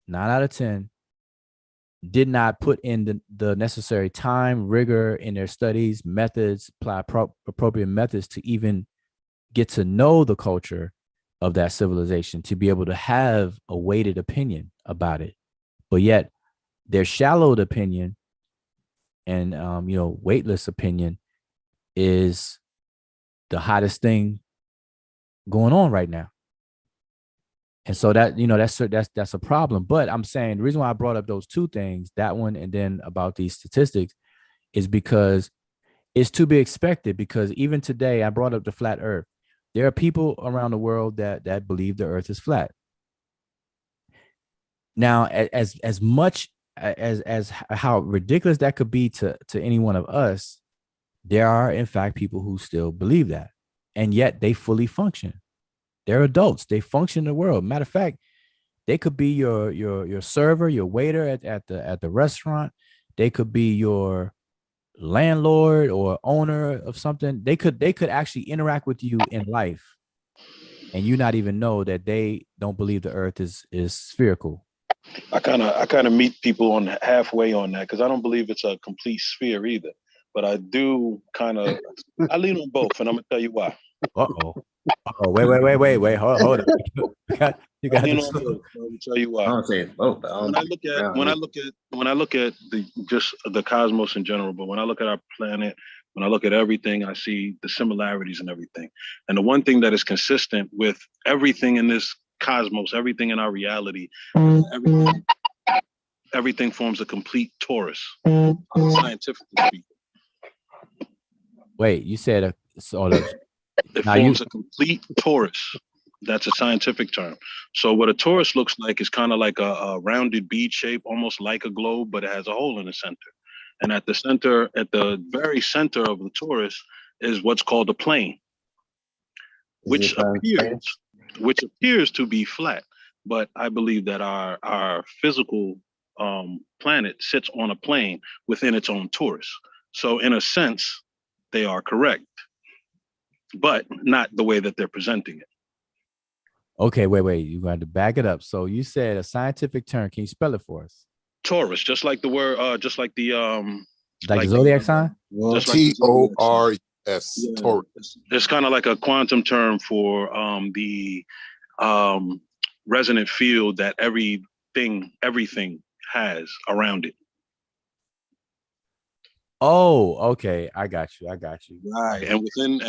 9 out of 10, did not put in the necessary time, rigor in their studies, methods, apply appropriate methods to even get to know the culture of that civilization, to be able to have a weighted opinion about it. But yet their shallowed opinion and weightless opinion is the hottest thing going on right now. And so that, that's a problem. But I'm saying the reason why I brought up those two things, that one and then about these statistics, is because it's to be expected. Because even today, I brought up the flat earth. There are people around the world that believe the earth is flat. Now, as much as how ridiculous that could be to any one of us, there are in fact people who still believe that, and yet they fully function. They're adults. They function in the world. Matter of fact, they could be your server, your waiter at the restaurant. They could be your landlord or owner of something. They could actually interact with you in life, and you not even know that they don't believe the earth is spherical. I kind of meet people on halfway on that, because I don't believe it's a complete sphere either. But I do I lean on both, and I'm gonna tell you why. Uh-oh. Oh, wait. Hold on. You got lean to on both. Let me tell you I why. don't say both. When I look at the cosmos in general, but when I look at our planet, when I look at everything, I see the similarities and everything. And the one thing that is consistent with everything in this cosmos, everything in our reality, everything forms a complete torus, scientifically speaking. Wait, you said a sort of. It forms a complete torus. That's a scientific term. So what a torus looks like is kind of like a rounded bead shape, almost like a globe, but it has a hole in the center. And at the very center of the torus is what's called a plane, which appears to be flat. But I believe that our physical planet sits on a plane within its own torus. So in a sense, they are correct, but not the way that they're presenting it. Okay, wait. You got to back it up. So you said a scientific term. Can you spell it for us? Torus, just like the word, like the zodiac sign? Torus. Yeah. It's kind of like a quantum term for the resonant field that everything has around it. Oh, okay. I got you. Right. And within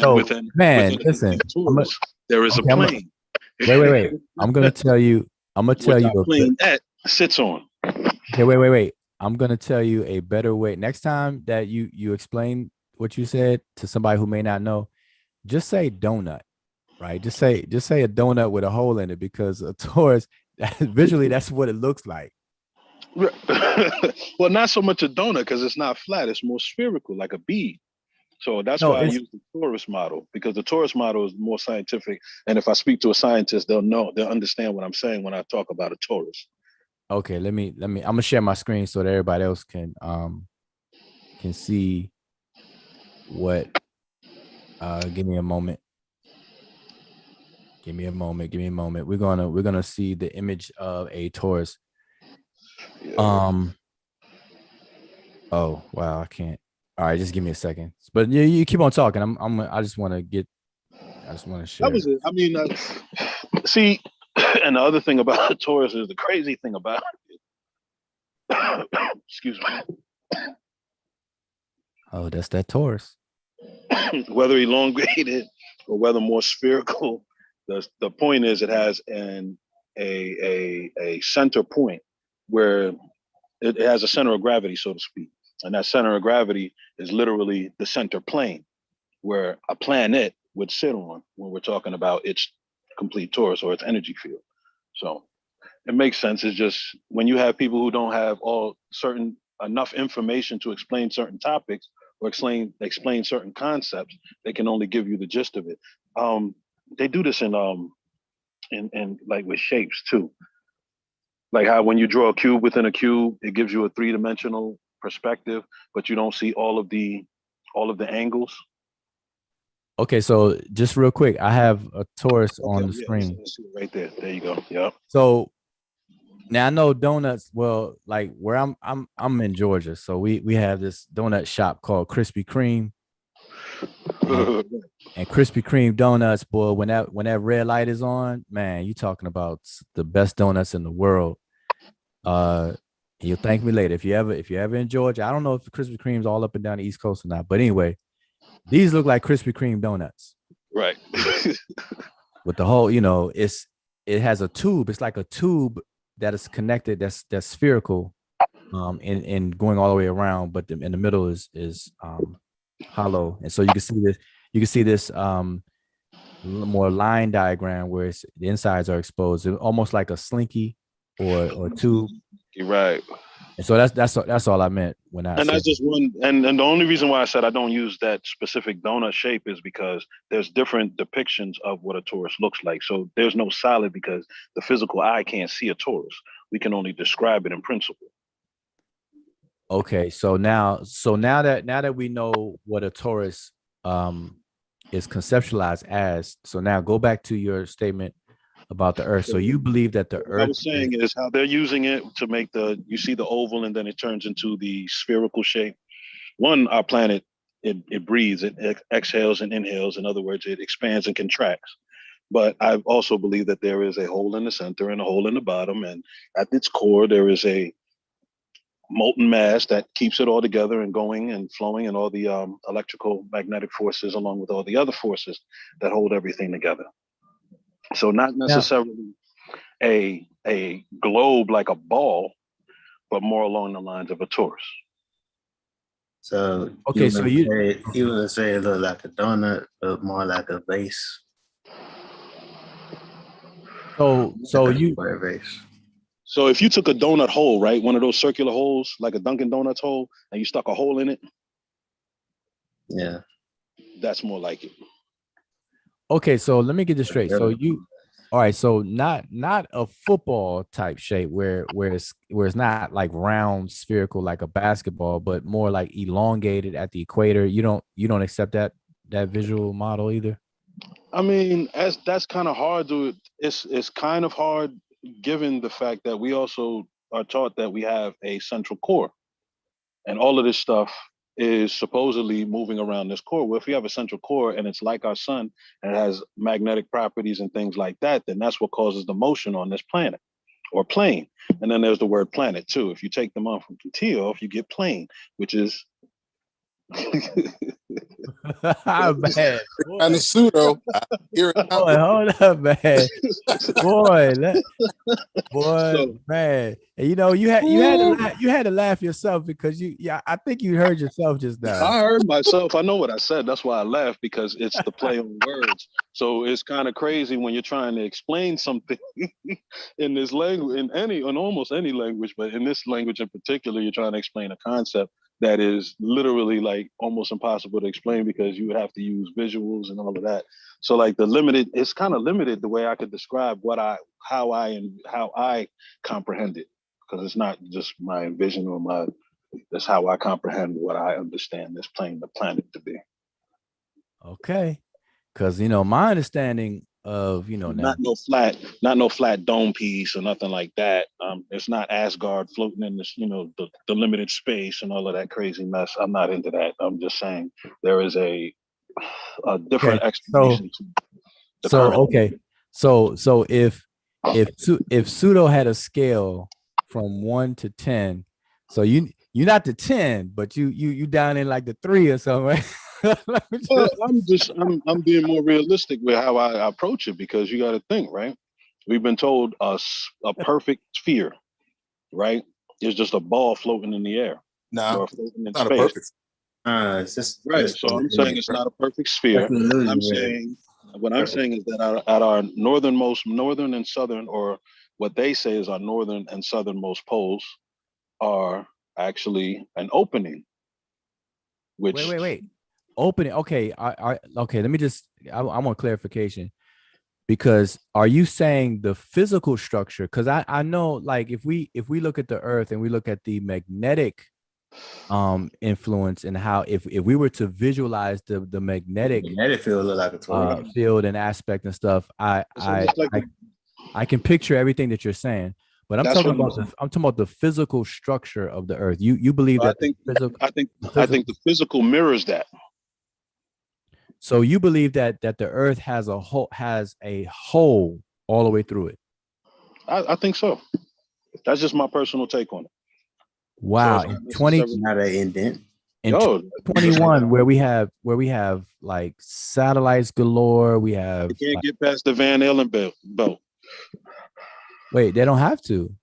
listen, torus, there is a plane. Wait. I'm gonna tell you a plane that sits on. Okay, wait. I'm gonna tell you a better way. Next time that you explain what you said to somebody who may not know, just say donut, right? Just say a donut with a hole in it, because a torus, visually, that's what it looks like. Well, not so much a donut, because it's not flat. It's more spherical, like a bead. So that's why I use the torus model, because the torus model is more scientific. And if I speak to a scientist, they'll understand what I'm saying when I talk about a torus. Okay, let me. I'm gonna share my screen so that everybody else can see what. Give me a moment. We're gonna see the image of a torus. Yeah. Oh wow, I can't. All right, just give me a second. But you keep on talking. I just want to share. That was it. I mean, see, and the other thing about the torus is, the crazy thing about it. Excuse me. Oh, that's that torus. Whether elongated or whether more spherical, the point is it has a center point where it has a center of gravity, so to speak. And that center of gravity is literally the center plane where a planet would sit on when we're talking about its complete torus or its energy field. So it makes sense. It's just when you have people who don't have enough information to explain certain topics or explain certain concepts, they can only give you the gist of it. They do this in like with shapes too. Like how when you draw a cube within a cube, it gives you a 3-dimensional perspective, but you don't see all of the angles. Okay, so just real quick, I have a Taurus Okay, on the yeah, screen. see it right there. There you go. Yep. So now I know donuts. Well, like where I'm in Georgia, so we have this donut shop called Krispy Kreme, and and Krispy Kreme donuts, boy. When that red light is on, man, you talking about the best donuts in the world. Uh, you'll thank me later if you're ever in Georgia. I don't know if Krispy Kreme's all up and down the East Coast or not, but anyway, these look like Krispy Kreme donuts Right. with the whole. It has a tube. It's like a tube that is connected. That's spherical, and going all the way around, but in the middle is hollow, and so you can see this more line diagram where the insides are exposed, almost like a slinky or tube. You're right. And so that's all I meant when I And said. that's just one. And the only reason why I said I don't use that specific donut shape is because there's different depictions of what a torus looks like. So there's no solid because the physical eye can't see a torus. We can only describe it in principle. Okay, so now that we know what a torus is conceptualized as, so now go back to your statement about the Earth. So you believe that the What I Earth was saying is how they're using it to make you see the oval and then it turns into the spherical shape. One, our planet, it breathes, it exhales and inhales. In other words, it expands and contracts. But I also believe that there is a hole in the center and a hole in the bottom. And at its core, there is a molten mass that keeps it all together and going and flowing, and all the electrical magnetic forces along with all the other forces that hold everything together. So not now. necessarily a globe like a ball, but more along the lines of a torus. So Okay, so you would say it look like a donut, but more like a vase. so Like a you square vase. So if you took a donut hole, right, one of those circular holes, like a Dunkin' Donuts hole, and you stuck a hole in it, Yeah. that's more like it. Okay, so let me get this straight. So Really? all right, so not a football type shape where it's not like round spherical like a basketball, but more like elongated at the equator. You don't accept that visual model either. I mean, as that's kind of hard to. It's kind of hard given the fact that we also are taught that we have a central core, and all of this stuff is supposedly moving around this core. Well, if we have a central core and it's like our sun and it has magnetic properties and things like that, then that's what causes the motion on this planet or plane. And then there's the word planet too. If you take the month from T off, you get plane, which is Man, And the pseudo, I hear it boy, now. hold up, man. Boy, boy, so man. And you had to laugh yourself because I think you heard yourself just now. I heard myself. I know what I said. That's why I laugh, because it's the play on words. So it's kind of crazy when you're trying to explain something in this language, in almost any language, but in this language in particular, you're trying to explain a concept that is literally like almost impossible to explain because you would have to use visuals and all of that. So like it's kind of limited the way I could describe how I comprehend it, because it's not just my vision or that's how I comprehend what I understand this plane, the planet, to be. Okay. Because my understanding of now. Not no flat dome piece or nothing like that. It's not Asgard floating in this, the limited space and all of that crazy mess. I'm not into that. I'm just saying there is a Okay. different explanation to the current. Okay. So if pseudo had a scale from 1 to 10, so you're not the 10, but you down in like the 3 or something, right? Well, I'm being more realistic with how I approach it, because you got to think, right? We've been told a perfect sphere, right? It's just a ball floating in the air Nah, or floating in not a space. perfect. It's just Right. So I'm saying it's not a perfect sphere. That's an illusion, What I'm saying is that at our northern and southern, or what they say is our northern and southernmost poles, are actually an opening, which Wait. Opening. Okay. Okay. Let me I want clarification, because are you saying the physical structure? Because I know, like, if we look at the Earth and we look at the magnetic influence and how if we were to visualize the magnetic Magnetic field look like a Taurus. field and aspect and stuff, I can picture everything that you're saying, but I'm talking about the physical structure of the earth. You believe that I think the physical mirrors that. So you believe that the earth has a hole all the way through it. I think so. That's just my personal take on it. Wow. So in 20 not an indent. In 2021, where we have like satellites galore, we have you can't get past the Van Allen belt. Wait, they don't have to.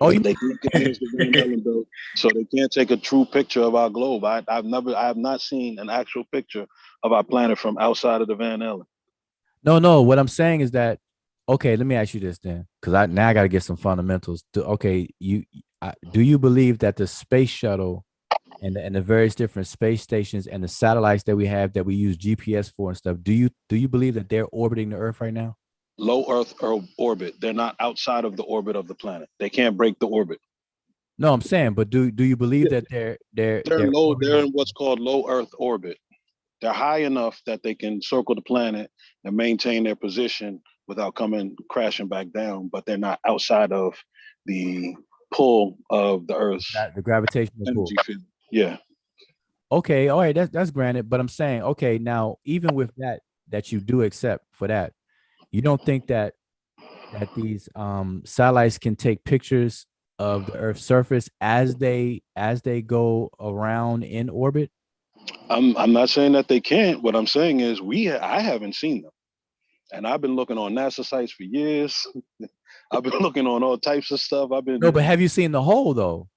Oh, they can't get past the Van Allen belt, so they can't take a true picture of our globe. I have not seen an actual picture of our planet from outside of the Van Allen. No. What I'm saying is that, okay, let me ask you this then, because I got to get some fundamentals. Do you believe that the space shuttle and the various different space stations and the satellites that we have that we use GPS for and stuff, do you believe that they're orbiting the Earth right now? Low Earth orbit. They're not outside of the orbit of the planet. They can't break the orbit. No, I'm saying, but do you believe that they're low? They're in what's called low Earth orbit. They're high enough that they can circle the planet and maintain their position without coming crashing back down, but they're not outside of the pull of the Earth's the gravitational energy pull. field. Yeah. Okay, all right, that's granted, but I'm saying, okay, now even with that you do accept for that, you don't think that these satellites can take pictures of the Earth's surface as they go around in orbit? I'm not saying that they can't. What I'm saying is I haven't seen them. And I've been looking on NASA sites for years. I've been looking on all types of stuff. No, but have you seen the hole though?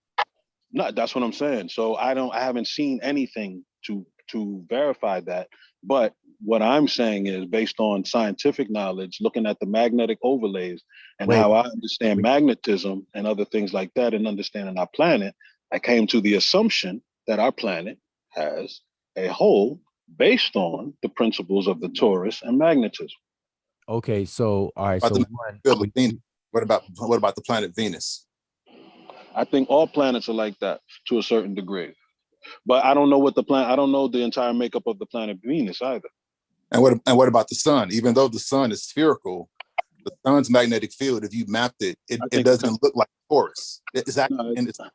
No, that's what I'm saying. So I haven't seen anything to verify that. But what I'm saying is based on scientific knowledge, looking at the magnetic overlays and how I understand magnetism and other things like that, and understanding our planet, I came to the assumption that our planet has a hole based on the principles of the torus and magnetism. Okay, so all right. What about the planet Venus? I think all planets are like that to a certain degree, but I don't know I don't know the entire makeup of the planet Venus either. And what about the sun? Even though the sun is spherical, the sun's magnetic field, if you mapped it, it doesn't look like torus. It's not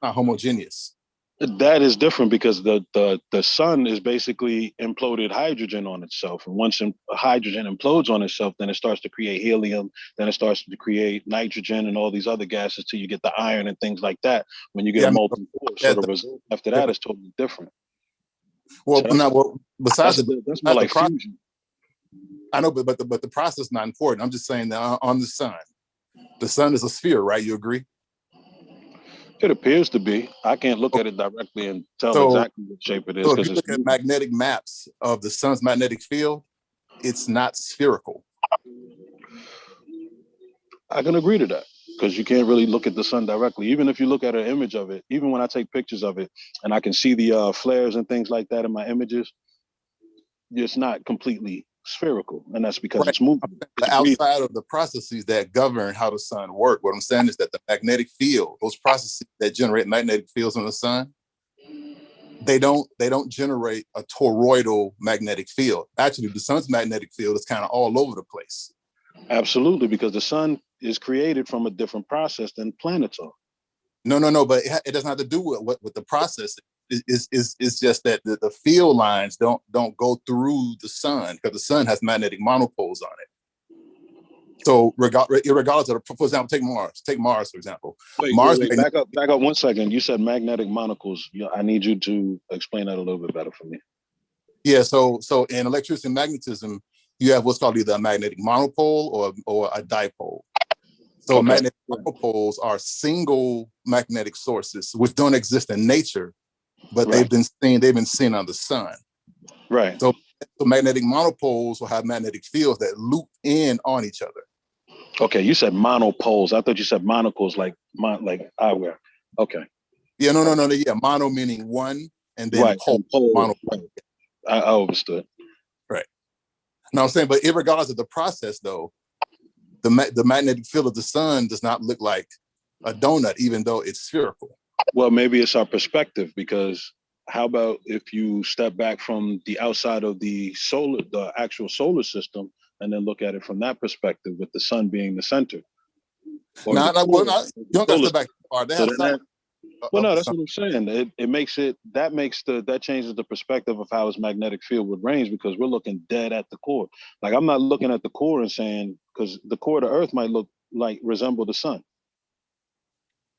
homogeneous. That is different because the sun is basically imploded hydrogen on itself. And once hydrogen implodes on itself, then it starts to create helium, then it starts to create nitrogen and all these other gases till you get the iron and things like that when you get a molten core. So the result after that is totally different. Well, besides that's more like fusion. I know, but the process is not important. I'm just saying that on the sun is a sphere, right? You agree? It appears to be. I can't look at it directly and tell exactly what shape it is. So if you look at magnetic maps of the sun's magnetic field, it's not spherical. I can agree to that because you can't really look at the sun directly. Even if you look at an image of it, even when I take pictures of it and I can see the flares and things like that in my images, it's not completely spherical, and that's because it's moving. Outside of the processes that govern how the sun works, what I'm saying is that the magnetic field, those processes that generate magnetic fields on the sun, they don't generate a toroidal magnetic field. Actually, the sun's magnetic field is kind of all over the place. Absolutely, because the sun is created from a different process than planets are. No, but it doesn't have to do with the process. It's just that the field lines don't go through the sun because the sun has magnetic monopoles on it. So regardless of, for example, take Mars, for example. Wait, back up 1 second. You said magnetic monopoles. I need you to explain that a little bit better for me. Yeah, so in electricity and magnetism, you have what's called either a magnetic monopole or a dipole. So magnetic monopoles are single magnetic sources which don't exist in nature, but they've been seen on the sun. Right. So magnetic monopoles will have magnetic fields that loop in on each other. Okay, you said monopoles. I thought you said monocles, like eyewear. Okay. Yeah, no. Yeah, mono meaning one, and then pole. Right. I understood. Right. No, I'm saying, but regardless of the process, though, the magnetic field of the sun does not look like a donut, even though it's spherical. Well, maybe it's our perspective, because how about if you step back from the outside of the actual solar system, and then look at it from that perspective, with the sun being the center, or No, the no, well, core no, of you the don't got to solar step back system. too far. They So have then that, satellites well, of no, the that's sun. what I'm saying. That changes the perspective of how its magnetic field would range, because we're looking dead at the core. Like, I'm not looking at the core and saying, because the core of the Earth might resemble the sun.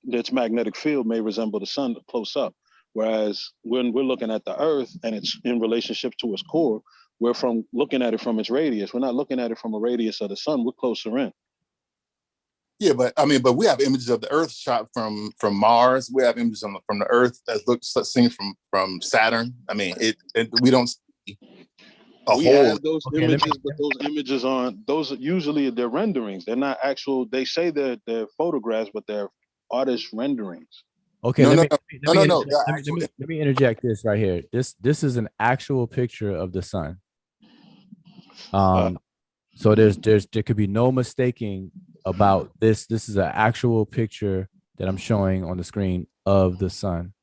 Its magnetic field may resemble the sun close up. Whereas when we're looking at the Earth and it's in relationship to its core, we're looking at it from its radius. We're not looking at it from a radius of the sun. We're closer in. Yeah, but I mean, but we have images of the Earth shot from Mars. We have images from the Earth that looks seen from Saturn. I mean, we don't see a We whole. have those Okay, images, but those images aren't. Those usually they're renderings. They're not actual. They say they're photographs, but they're artist renderings. Okay, No, let no, me no, let no, me no, no. interject, They're let me let actual. me let me interject this right here. This is an actual picture of the sun. So there could be no mistaking about this. This is an actual picture that I'm showing on the screen of the sun.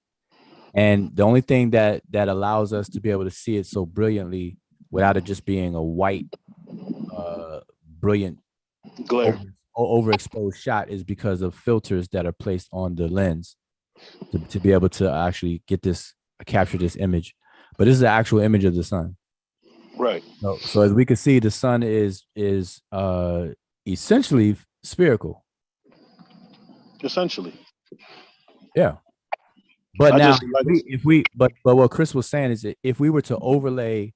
And the only thing that allows us to be able to see it so brilliantly without it just being a white, brilliant, Glare. overexposed shot is because of filters that are placed on the lens to be able to actually capture this image. But this is the actual image of the sun. Right. So as we can see, the sun is essentially spherical. Essentially. Yeah. But I now, just like. but what Chris was saying is that if we were to overlay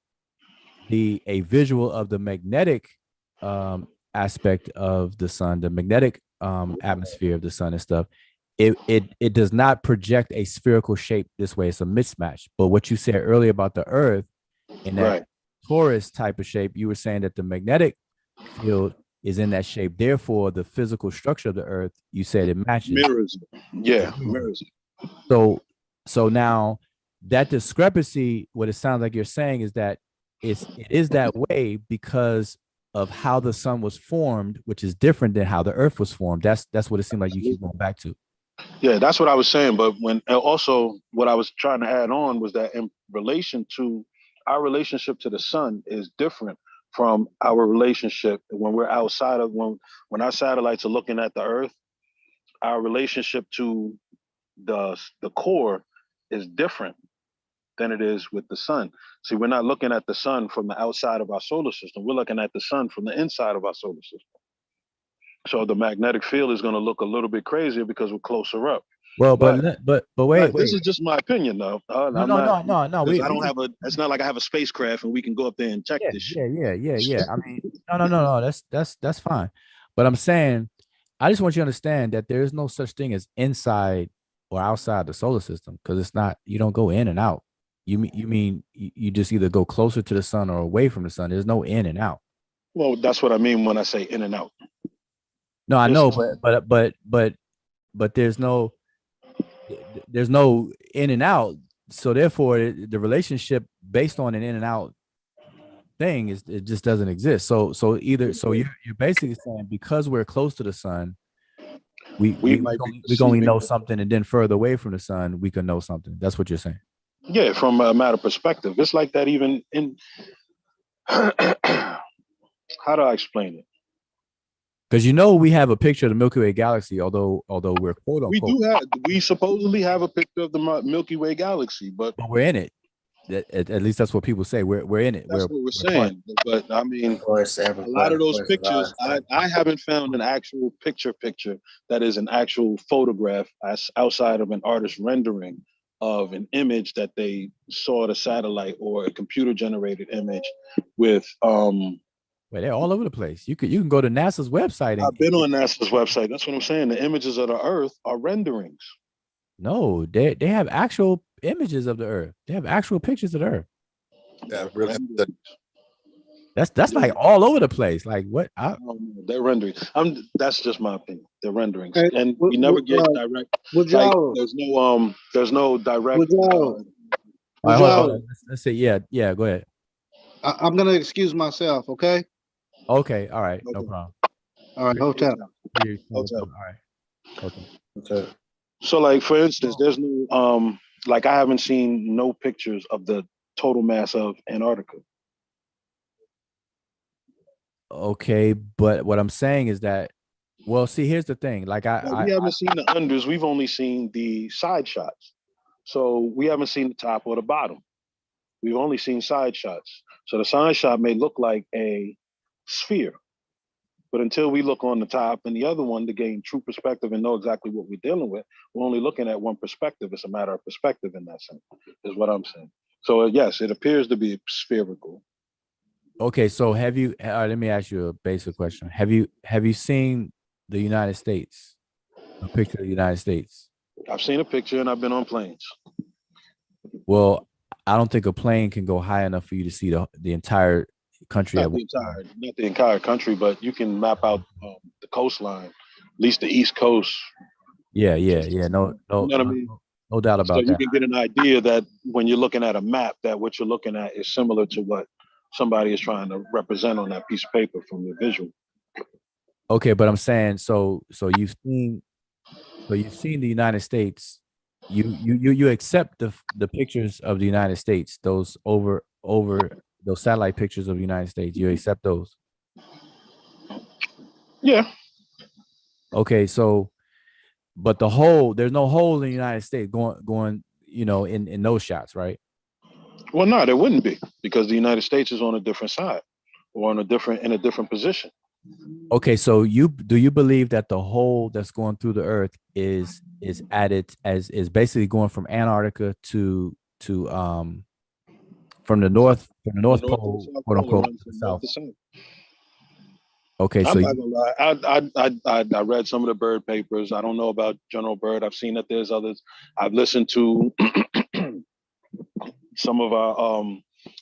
a visual of the magnetic aspect of the sun, the magnetic atmosphere of the sun and stuff, it does not project a spherical shape this way. It's a mismatch. But what you said earlier about the Earth in that Right. torus type of shape, you were saying that the magnetic field is in that shape. Therefore, the physical structure of the Earth, you said it matches. Mirrors. Yeah, mirrors. So now that discrepancy, what it sounds like you're saying is that it is that way because of how the sun was formed, which is different than how the Earth was formed. That's what it seemed like you keep going back to. Yeah, that's what I was saying. But also what I was trying to add on was that in relation to our relationship to the sun is different from our relationship when we're outside of when our satellites are looking at the Earth. Our relationship to the core is different than it is with the sun. See, we're not looking at the sun from the outside of our solar system. We're looking at the sun from the inside of our solar system. So the magnetic field is going to look a little bit crazier because we're closer up. Well, But wait. this is just my opinion, though. I'm No. not. We I don't can, have a. It's not like I have a spacecraft and we can go up there and check this shit. yeah. I mean, no. That's fine. But I'm saying, I just want you to understand that there is no such thing as inside or outside the solar system because it's not. You don't go in and out. You just either go closer to the sun or away from the sun. There's no in and out. Well, that's what I mean when I say in and out. No, I know, It's- but there's no in and out. So therefore, the relationship based on an in and out thing is it just doesn't exist. So you're basically saying because we're close to the sun, we might be we can only perceiving. know something, and then further away from the sun, we can know something. That's what you're saying. Yeah, from a matter perspective, it's like that. Even in how do I explain it? Because we have a picture of the Milky Way galaxy, although we're quote unquote We supposedly have a picture of the Milky Way galaxy, but we're in it. At least that's what people say. We're in it. that's what we're saying. But I mean, Of course, a lot of those pictures, I haven't found an actual picture that is an actual photograph outside of an artist rendering of an image that they saw the satellite or a computer generated image with Well, they're all over the place. You can go to NASA's website I've been on NASA's website. That's what I'm saying. The images of the Earth are renderings. no, they have actual images of the Earth. They have actual pictures of the Earth. Yeah, really. That's like all over the place. Like what? They're renderings. That's just my opinion. They're renderings, Hey, and we never get direct. Would Like y'all? there's no direct. Would y'all? All Would right, hold y'all? on. Let's say yeah. Go ahead. I'm gonna excuse myself. Okay. Okay, all right, no Okay. problem. All right. Hotel. All right, Hotel. okay. Okay. So, like for instance, there's no like I haven't seen no pictures of the total mass of Antarctica. Okay, but what I'm saying is that, well, see, here's the thing. Like Like we haven't seen the unders, we've only seen the side shots. So we haven't seen the top or the bottom. We've only seen side shots. So the side shot may look like a sphere, but until we look on the top and the other one to gain true perspective and know exactly what we're dealing with, we're only looking at one perspective. It's a matter of perspective in that sense, is what I'm saying. So yes, it appears to be spherical. Okay, so have you? Let me ask you a basic question. Have you seen the United States? A picture of the United States? I've seen a picture and I've been on planes. Well, I don't think a plane can go high enough for you to see the entire country at one time. Not the entire country, but you can map out the coastline, at least the East Coast. Yeah. No, You know what I mean? no doubt So about you that. can get an idea that when you're looking at a map, that what you're looking at is similar to what somebody is trying to represent on that piece of paper from the visual. Okay, but I'm saying, so you've seen the United States. You accept the pictures of the United States, those over those satellite pictures of the United States. You accept those. Yeah. Okay, so but the hole, there's no hole in the United States going, in those shots, right? Well, no, there wouldn't be because the United States is on a different side or in a different position. Okay, so do you believe that the hole that's going through the earth is added as is basically going from Antarctica to from the north pole, quote unquote, to the south. Okay, I'm so not gonna lie. I read some of the bird papers. I don't know about General Bird. I've seen that there's others. I've listened to some of our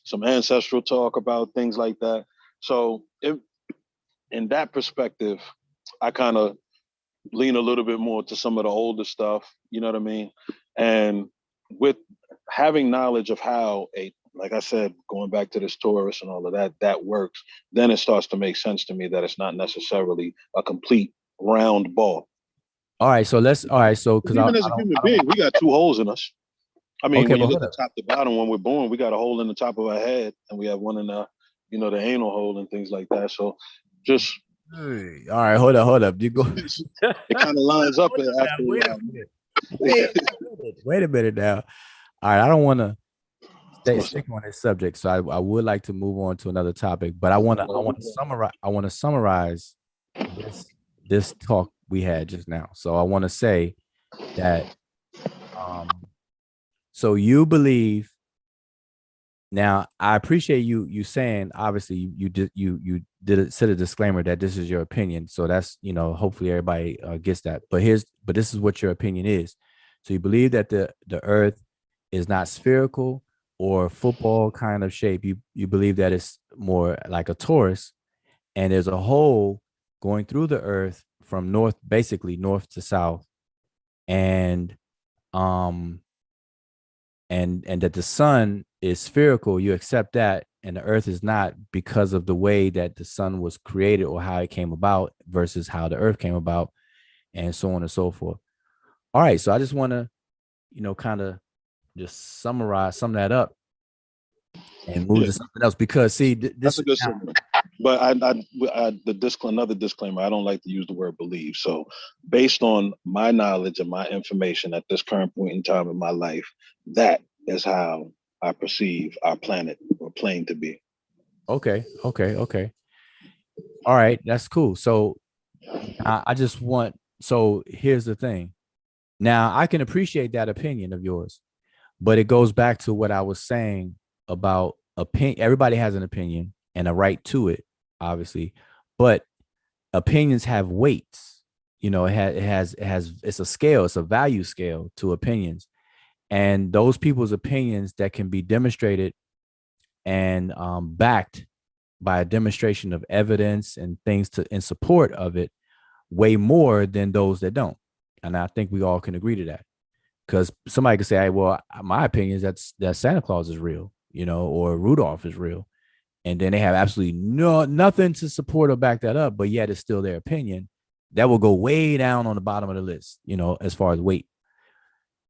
some ancestral talk about things like that. So in that perspective, I kind of lean a little bit more to some of the older stuff. You know what I mean? And with having knowledge of how like I said, going back to this Taurus and all of that, that works, then it starts to make sense to me that it's not necessarily a complete round ball. all right, so because even as a human being, we got two holes in us. I mean, okay, when you look at top to bottom, when we're born, we got a hole in the top of our head, and we have one in the, the anal hole and things like that. So, just all right, hold up. You go. it kind of lines up after a while. Wait a minute now. All right, I don't want to stick on this subject, so I would like to move on to another topic, but I want to summarize this talk we had just now. So I want to say that so you believe. Now, I appreciate you saying, obviously you did set a disclaimer that this is your opinion. So that's, hopefully everybody gets that. But this is what your opinion is. So you believe that the earth is not spherical or football kind of shape. You believe that it's more like a torus, and there's a hole going through the earth from basically north to south. And and that the sun is spherical, you accept that, and the earth is not, because of the way that the sun was created or how it came about versus how the earth came about, and so on and so forth. All right, so I just want to, kind of just sum that up and move to something else, because see, that's a good summary. But another disclaimer, I don't like to use the word believe. So based on my knowledge and my information at this current point in time in my life, that is how I perceive our planet or plane to be. Okay. All right, that's cool. So I just so here's the thing. Now, I can appreciate that opinion of yours, but it goes back to what I was saying about opinion. Everybody has an opinion and a right to it, obviously, but opinions have weights. It's a scale, it's a value scale to opinions, and those people's opinions that can be demonstrated and backed by a demonstration of evidence and things in support of it weigh more than those that don't. And I think we all can agree to that. Because somebody could say, hey, well, my opinion is that Santa Claus is real, or Rudolph is real. And then they have absolutely nothing to support or back that up, but yet it's still their opinion. That will go way down on the bottom of the list, as far as weight.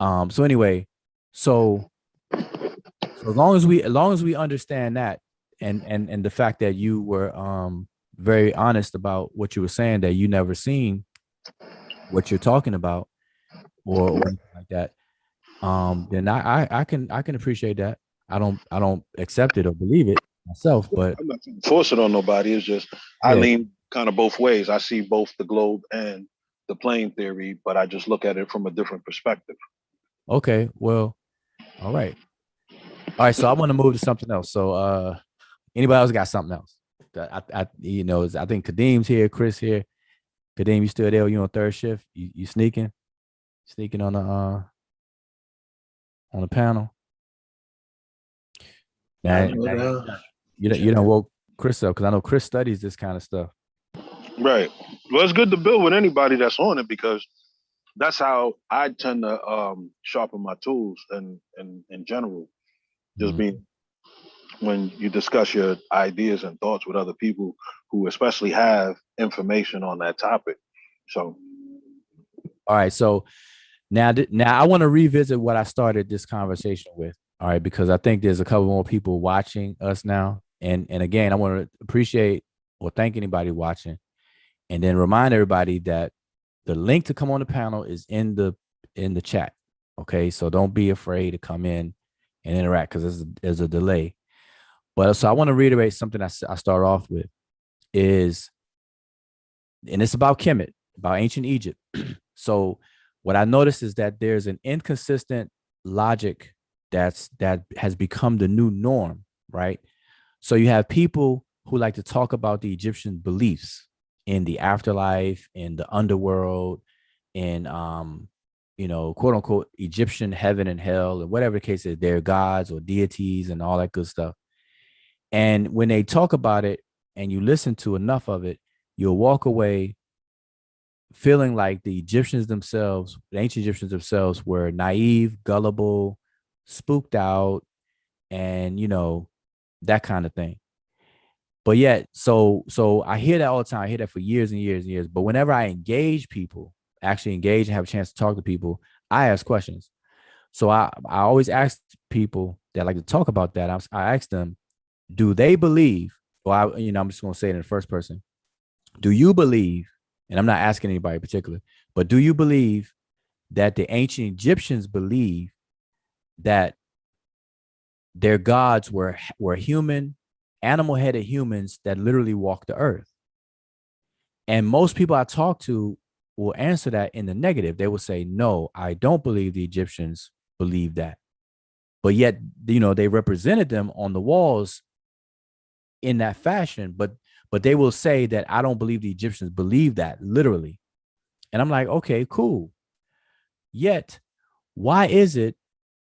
So anyway, so as long as we understand that, and the fact that you were very honest about what you were saying, that you never seen what you're talking about, or anything like that, then I can appreciate that. I don't accept it or believe it myself, but I'm not trying to force it on nobody. It's just I yeah, lean kind of both ways. I see both the globe and the plane theory, but I just look at it from a different perspective. okay, well, all right, all right. So I want to move to something else. So anybody else got something else? I think Kadeem's here, Chris here. Kadeem, you still there? You on third shift? You sneaking on the panel? Yeah, Now, hold on. you don't woke Chris up, because I know Chris studies this kind of stuff. Right. Well, it's good to build with anybody that's on it because that's how I tend to sharpen my tools and in general. Just Mhm. being when you discuss your ideas and thoughts with other people who especially have information on that topic. So All right, so now I want to revisit what I started this conversation with. All right, because I think there's a couple more people watching us now, and again, I want to appreciate or thank anybody watching, and then remind everybody that the link to come on the panel is in the chat. Okay, so don't be afraid to come in and interact, because there's a delay. But so I want to reiterate something I start off with is, and it's about Kemet, about ancient Egypt. So what I noticed is that there's an inconsistent logic that has become the new norm, right? So you have people who like to talk about the Egyptian beliefs in the afterlife, in the underworld, in quote unquote Egyptian heaven and hell, and whatever the case is, they're gods or deities and all that good stuff. And when they talk about it and you listen to enough of it, you'll walk away feeling like the Egyptians themselves, the ancient Egyptians themselves, were naive, gullible, spooked out, and that kind of thing. But yet, so I hear that all the time. I hear that for years and years and years. But whenever I engage people, actually engage and have a chance to talk to people, I ask questions. So I always ask people that like to talk about that. I ask them, do they believe? Well, I'm just going to say it in the first person. Do you believe? And I'm not asking anybody in particular, but do you believe that the ancient Egyptians believe that their gods were human, animal-headed humans that literally walked the earth? And most people I talk to will answer that in the negative. They will say, no, I don't believe the Egyptians believe that. But yet, they represented them on the walls in that fashion. But they will say that I don't believe the Egyptians believe that literally. And I'm like, okay, cool. Yet, why is it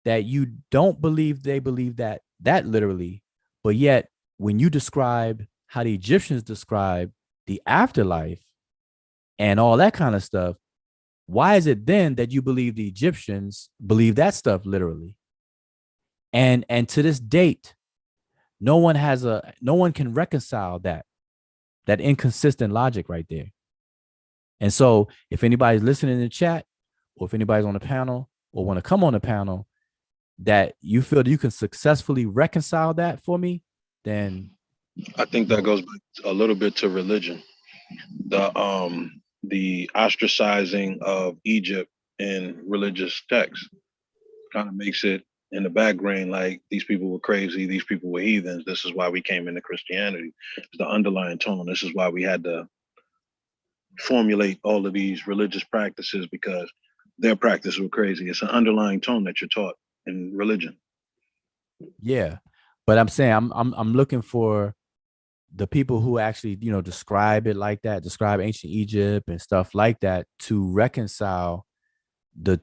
that you don't believe they believe that literally, but yet when you describe how the Egyptians describe the afterlife and all that kind of stuff, why is it then that you believe the Egyptians believe that stuff literally? And to this date, no one can reconcile that inconsistent logic right there. And so if anybody's listening in the chat, or if anybody's on the panel or want to come on the panel, that you feel that you can successfully reconcile that for me, then I think that goes back a little bit to religion. The ostracizing of Egypt in religious texts kind of makes it in the background like these people were crazy, these people were heathens. This is why we came into Christianity. It's the underlying tone. This is why we had to formulate all of these religious practices because their practices were crazy. It's an underlying tone that you're taught in religion. yeah. But I'm saying I'm looking for the people who actually describe it like that, describe ancient Egypt and stuff like that, to reconcile the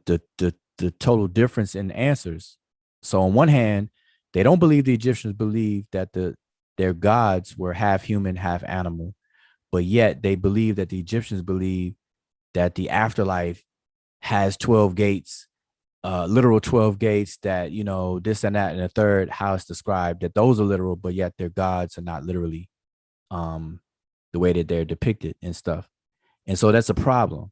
total difference in answers. So on one hand, they don't believe the Egyptians believe that their gods were half human, half animal, but yet they believe that the Egyptians believe that the afterlife has 12 gates, literal 12 gates, that this and that and the third, how it's described, that those are literal, but yet their gods are not literally the way that they're depicted and stuff. And so that's a problem.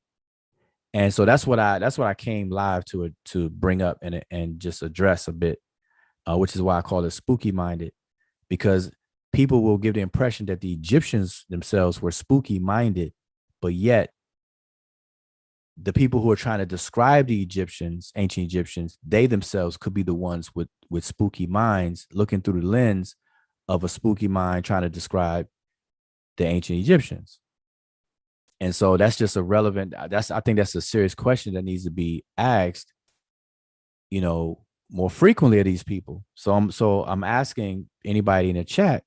And so that's what I came live to bring up and just address a bit, which is why I call it spooky minded, because people will give the impression that the Egyptians themselves were spooky minded, but yet the people who are trying to describe the Egyptians, ancient Egyptians, they themselves could be the ones with spooky minds looking through the lens of a spooky mind trying to describe the ancient Egyptians. And so that's just a relevant, I think that's a serious question that needs to be asked, more frequently of these people. So I'm asking anybody in the chat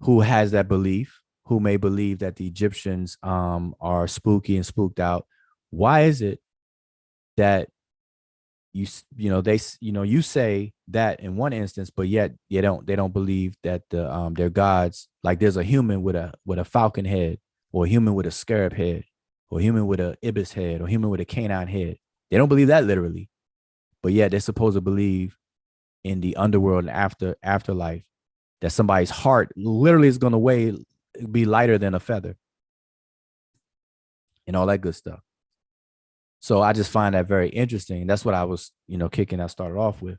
who has that belief, who may believe that the Egyptians are spooky and spooked out. Why is it that you say that in one instance, but yet they don't believe that their gods, like there's a human with a falcon head, or a human with a scarab head, or a human with a ibis head, or a human with a canine head. They don't believe that literally, but yet they're supposed to believe in the underworld and afterlife, that somebody's heart literally is going to be lighter than a feather and all that good stuff. So I just find that very interesting. That's what I was, I started off with.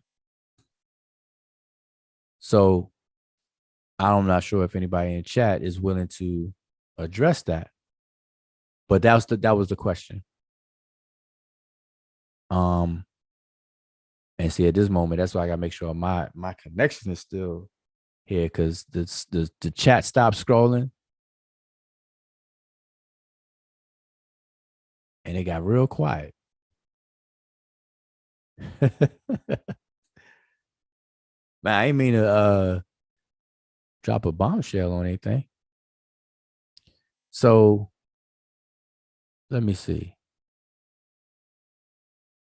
So I'm not sure if anybody in chat is willing to address that, but that was the question. And see, at this moment, that's why I gotta make sure my connection is still here, because the chat stopped scrolling and it got real quiet. Man, I ain't mean to drop a bombshell on anything. So let me see.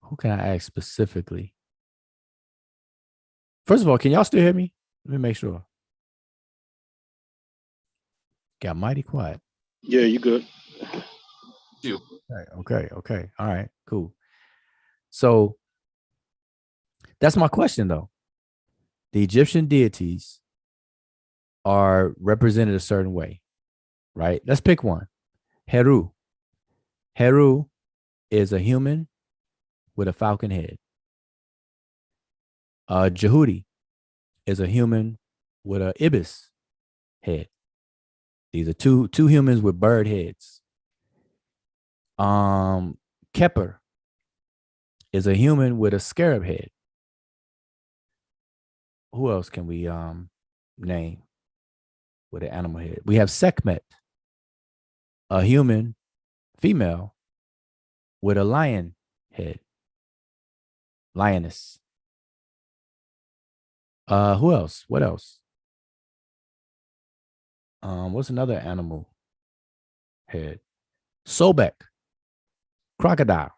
Who can I ask specifically? First of all, can y'all still hear me? Let me make sure. Got mighty quiet. Yeah, you good. Okay. All right, cool. So that's my question, though. The Egyptian deities are represented a certain way, right? Let's pick one. Heru. Heru is a human with a falcon head. Jehudi is a human with an ibis head. These are two humans with bird heads. Kepper is a human with a scarab head. Who else can we name with an animal head? We have Sekhmet, a human female with a lion head. Lioness. Who else? What else? What's another animal head? Sobek. Crocodile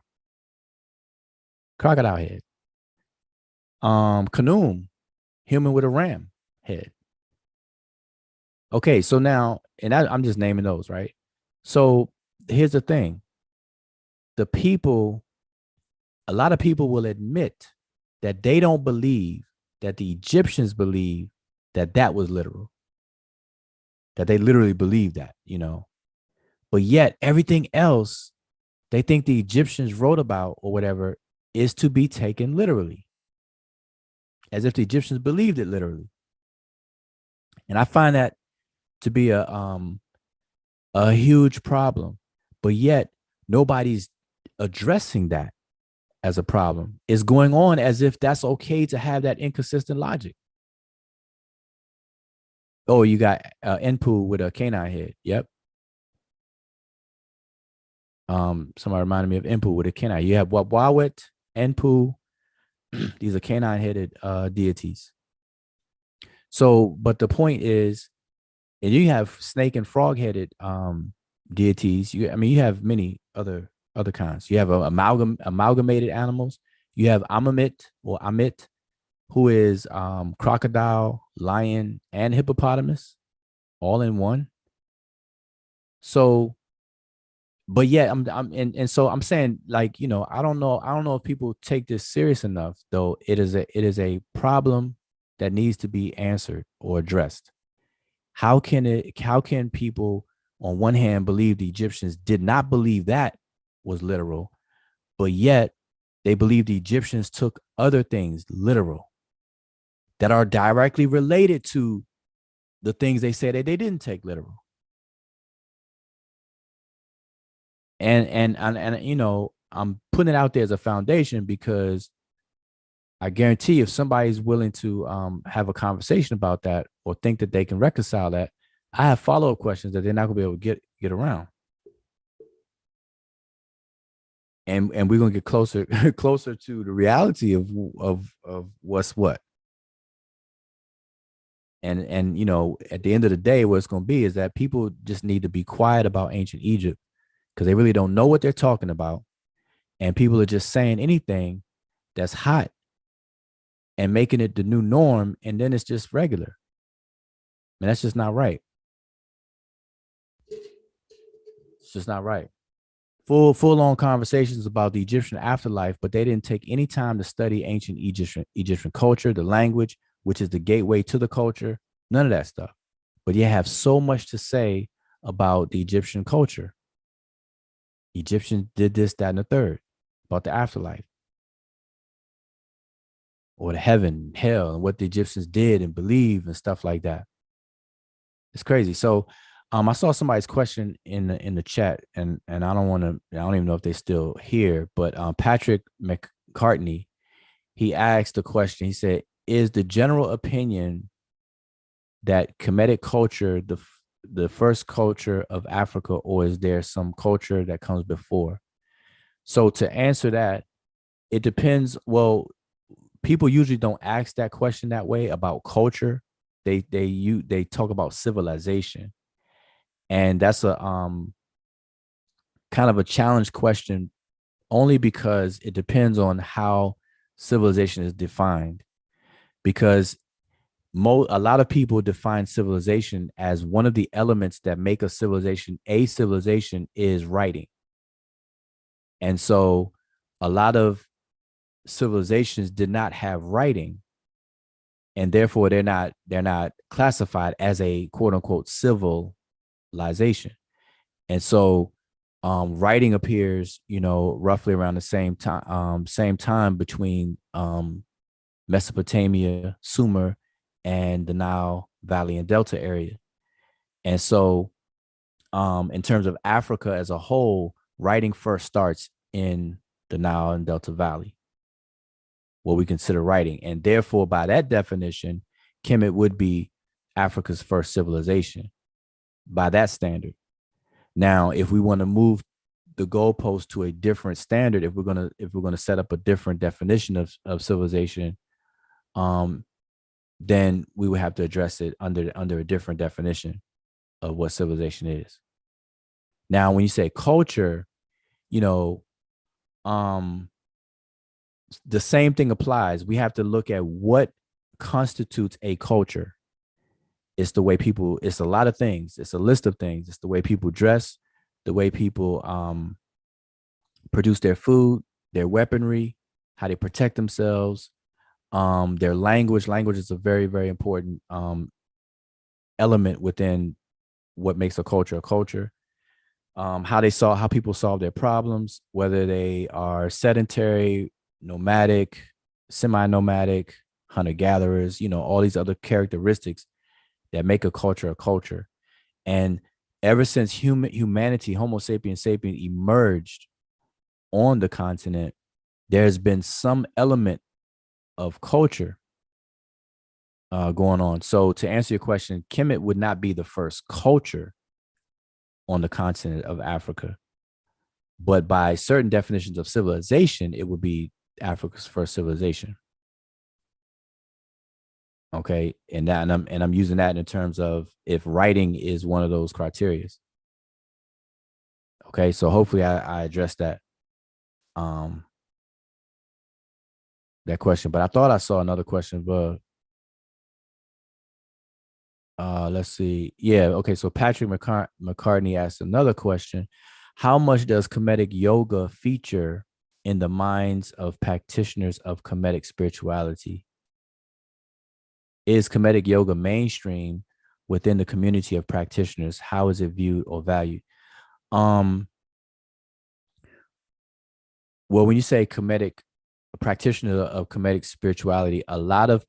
head. Khnum, human with a ram head. Okay, so now, and I'm just naming those, right? So here's the thing. A lot of people will admit that they don't believe that the Egyptians believe that was literal, that they literally believe that, but yet everything else they think the Egyptians wrote about or whatever is to be taken literally, as if the Egyptians believed it literally. And I find that to be a huge problem, but yet nobody's addressing that as a problem. It's going on as if that's okay to have that inconsistent logic. Oh, you got Enpu with a canine head. Yep. Somebody reminded me of Enpu with a canine. You have Wawet, Enpu. These are canine-headed deities. So, but the point is, and you have snake and frog-headed deities. You have many other kinds. You have amalgamated animals. You have Amit, who is crocodile, lion, and hippopotamus, all in one. So, but yeah, so I'm saying, like, I don't know if people take this serious enough, though. It is a problem that needs to be answered or addressed. How can people on one hand believe the Egyptians did not believe that was literal, but yet they believe the Egyptians took other things literal that are directly related to the things they say that they didn't take literal. And you know, I'm putting it out there as a foundation because I guarantee if somebody's willing to have a conversation about that or think that they can reconcile that, I have follow-up questions that they're not gonna be able to get around. And we're gonna get closer closer to the reality of what's what. And you know, at the end of the day, what it's gonna be is that people just need to be quiet about ancient Egypt because they really don't know what they're talking about. And people are just saying anything that's hot and making it the new norm, and then it's just regular. And that's just not right. It's just not right. Full on conversations about the Egyptian afterlife, but they didn't take any time to study ancient Egyptian culture, the language, which is the gateway to the culture. None of that stuff. But you have so much to say about the Egyptian culture. Egyptians did this, that, and the third about the afterlife, or the heaven, hell, and what the Egyptians did and believe and stuff like that. It's crazy. So I saw somebody's question in the chat, and I don't even know if they're still here, but Patrick McCartney, he asked the question. He said, is the general opinion that Kemetic culture the first culture of Africa, or is there some culture that comes before? So to answer that, it depends. Well, people usually don't ask that question that way about culture. They talk about civilization, and that's a kind of a challenge question, only because it depends on how civilization is defined. Because a lot of people define civilization as one of the elements that make a civilization is writing. And so a lot of civilizations did not have writing, and therefore they're not classified as a quote unquote civilization. And so writing appears, you know, roughly around the same time between Mesopotamia, Sumer, and the Nile Valley and Delta area. And so in terms of Africa as a whole, writing first starts in the Nile and Delta Valley, what we consider writing. And therefore, by that definition, Kemet would be Africa's first civilization by that standard. Now, if we want to move the goalpost to a different standard, if we're gonna set up a different definition of civilization, then we would have to address it under a different definition of what civilization is. Now, when you say culture, you know, the same thing applies. We have to look at what constitutes a culture. It's the way people, it's a lot of things. It's a list of things. It's the way people dress, the way people produce their food, their weaponry, how they protect themselves, their language. Language is a very, very important element within what makes a culture. How people solve their problems, whether they are sedentary, nomadic, semi-nomadic, hunter-gatherers, you know, all these other characteristics that make a culture. And ever since humanity, Homo sapiens sapiens, emerged on the continent, there's been some element of culture going on. So to answer your question, Kemet would not be the first culture on the continent of Africa, but by certain definitions of civilization, it would be Africa's first civilization. Okay, and I'm using that in terms of if writing is one of those criteria. Okay, so hopefully I addressed that that question. But I thought I saw another question, but let's see. Yeah, okay. So Patrick McCartney asked another question: how much does Kemetic yoga feature in the minds of practitioners of Kemetic spirituality? Is Kemetic yoga mainstream within the community of practitioners? How is it viewed or valued? Well, when you say Kemetic, a practitioner of Kemetic spirituality, a lot of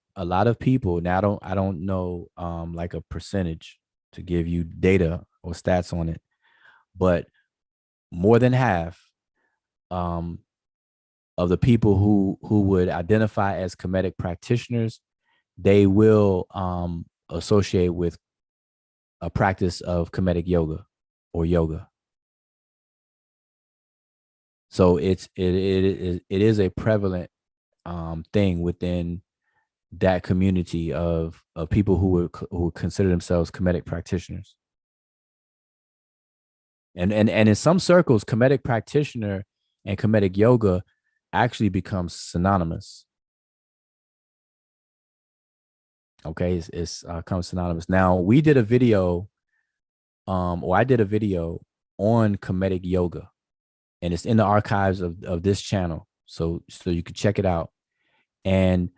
people. Now, I don't know like a percentage to give you data or stats on it, but more than half um of the people who would identify as Kemetic practitioners, they will associate with a practice of Kemetic yoga or yoga. So it is a prevalent thing within that community of people who consider themselves Kemetic practitioners. And in some circles, Kemetic practitioner and Kemetic yoga actually becomes synonymous. Okay, it's comes synonymous. Now we did a video, or I did a video on Kemetic yoga, and it's in the archives of this channel, so you can check it out. And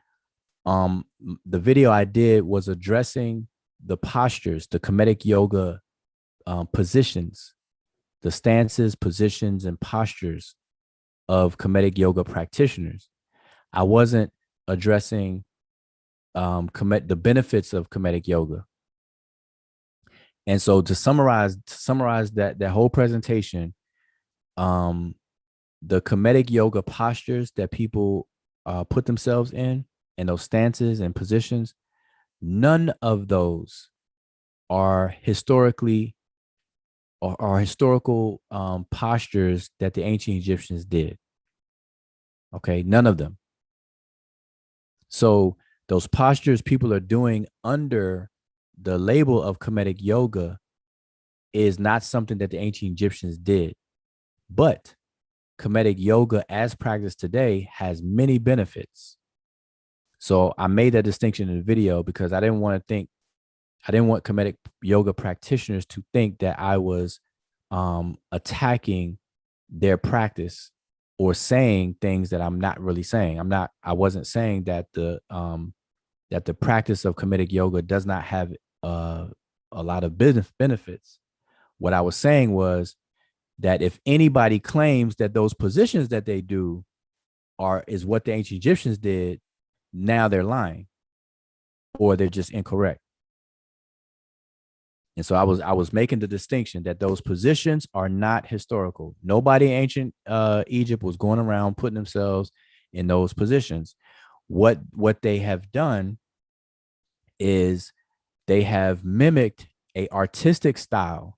the video I did was addressing the postures, the Kemetic yoga positions, the stances, positions, and postures of Kemetic yoga practitioners. I wasn't addressing the benefits of Kemetic yoga. And so to summarize that whole presentation, the Kemetic yoga postures that people put themselves in, and those stances and positions, none of those are historical postures that the ancient Egyptians did. Okay, none of them. So those postures people are doing under the label of Kemetic yoga is not something that the ancient Egyptians did. But Kemetic yoga as practiced today has many benefits. So I made that distinction in the video because I didn't want Kemetic yoga practitioners to think that I was attacking their practice or saying things that I'm not really saying. I wasn't saying that the practice of Kemetic yoga does not have a lot of benefits. What I was saying was that if anybody claims that those positions that they do is what the ancient Egyptians did, now they're lying or they're just incorrect. And so I was making the distinction that those positions are not historical. Nobody in ancient Egypt was going around putting themselves in those positions. What they have done is they have mimicked a artistic style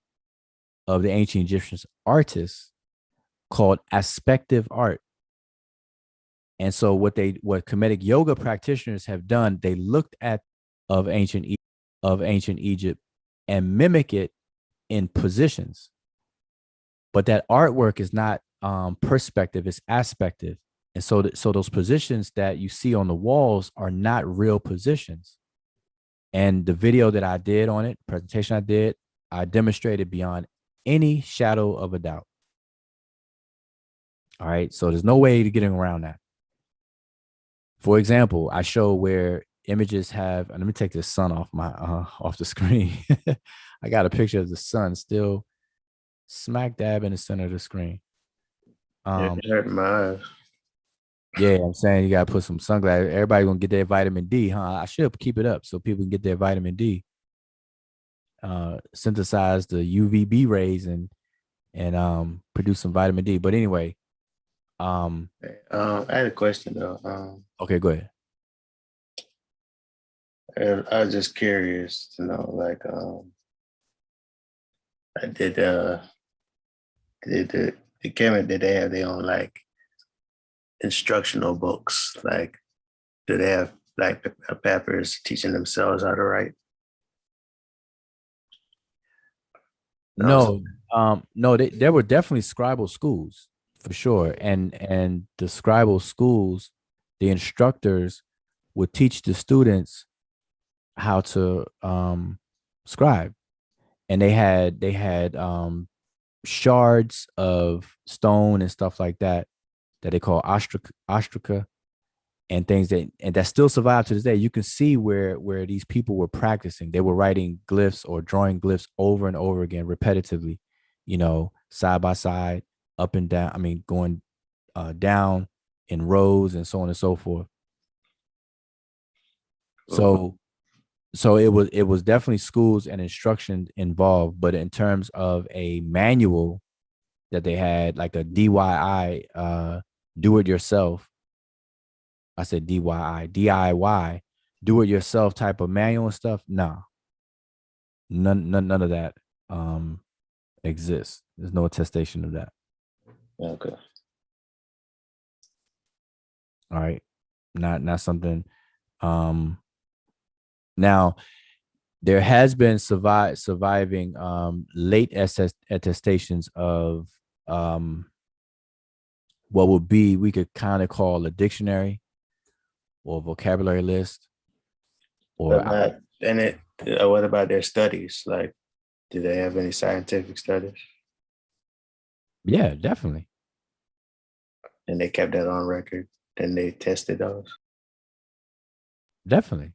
of the ancient Egyptians artists called aspective art. And so what Kemetic yoga practitioners have done, they looked at of ancient Egypt and mimic it in positions. But that artwork is not perspective, it's aspective. And so those positions that you see on the walls are not real positions. And the video that I did on it, presentation I did, I demonstrated beyond any shadow of a doubt. All right. So there's no way to getting around that. For example, I show where images have, and let me take this sun off the screen. I got a picture of the sun still smack dab in the center of the screen. It hurt my eyes. Yeah, I'm saying you gotta put some sunglasses. Everybody gonna get their vitamin D, huh? I should keep it up so people can get their vitamin D. Synthesize the UVB rays and produce some vitamin D. But anyway, I had a question though. Okay, go ahead. I was just curious to know, like, did the Kemet, did they have their own like instructional books? Like, do they have like papers teaching themselves how to write? No, there were definitely scribal schools for sure, and the scribal schools, the instructors would teach the students how to scribe, and they had shards of stone and stuff like that they call ostraca, and things that still survive to this day. You can see where these people were practicing. They were writing glyphs or drawing glyphs over and over again repetitively, side by side, up and down. I mean, going down in rows and so on and so forth. So it was definitely schools and instruction involved, but in terms of a manual that they had, like a DIY, do it yourself. I said DIY, do it yourself type of manual and stuff. Nah, none of that exists. There's no attestation of that. Okay. All right, not something. Now there has been surviving late attestations of what would be, we could kind of call a dictionary or vocabulary list, or But not, and it. What about their studies? Like, do they have any scientific studies? yeah, definitely. And they kept that on record. And they tested those. Definitely.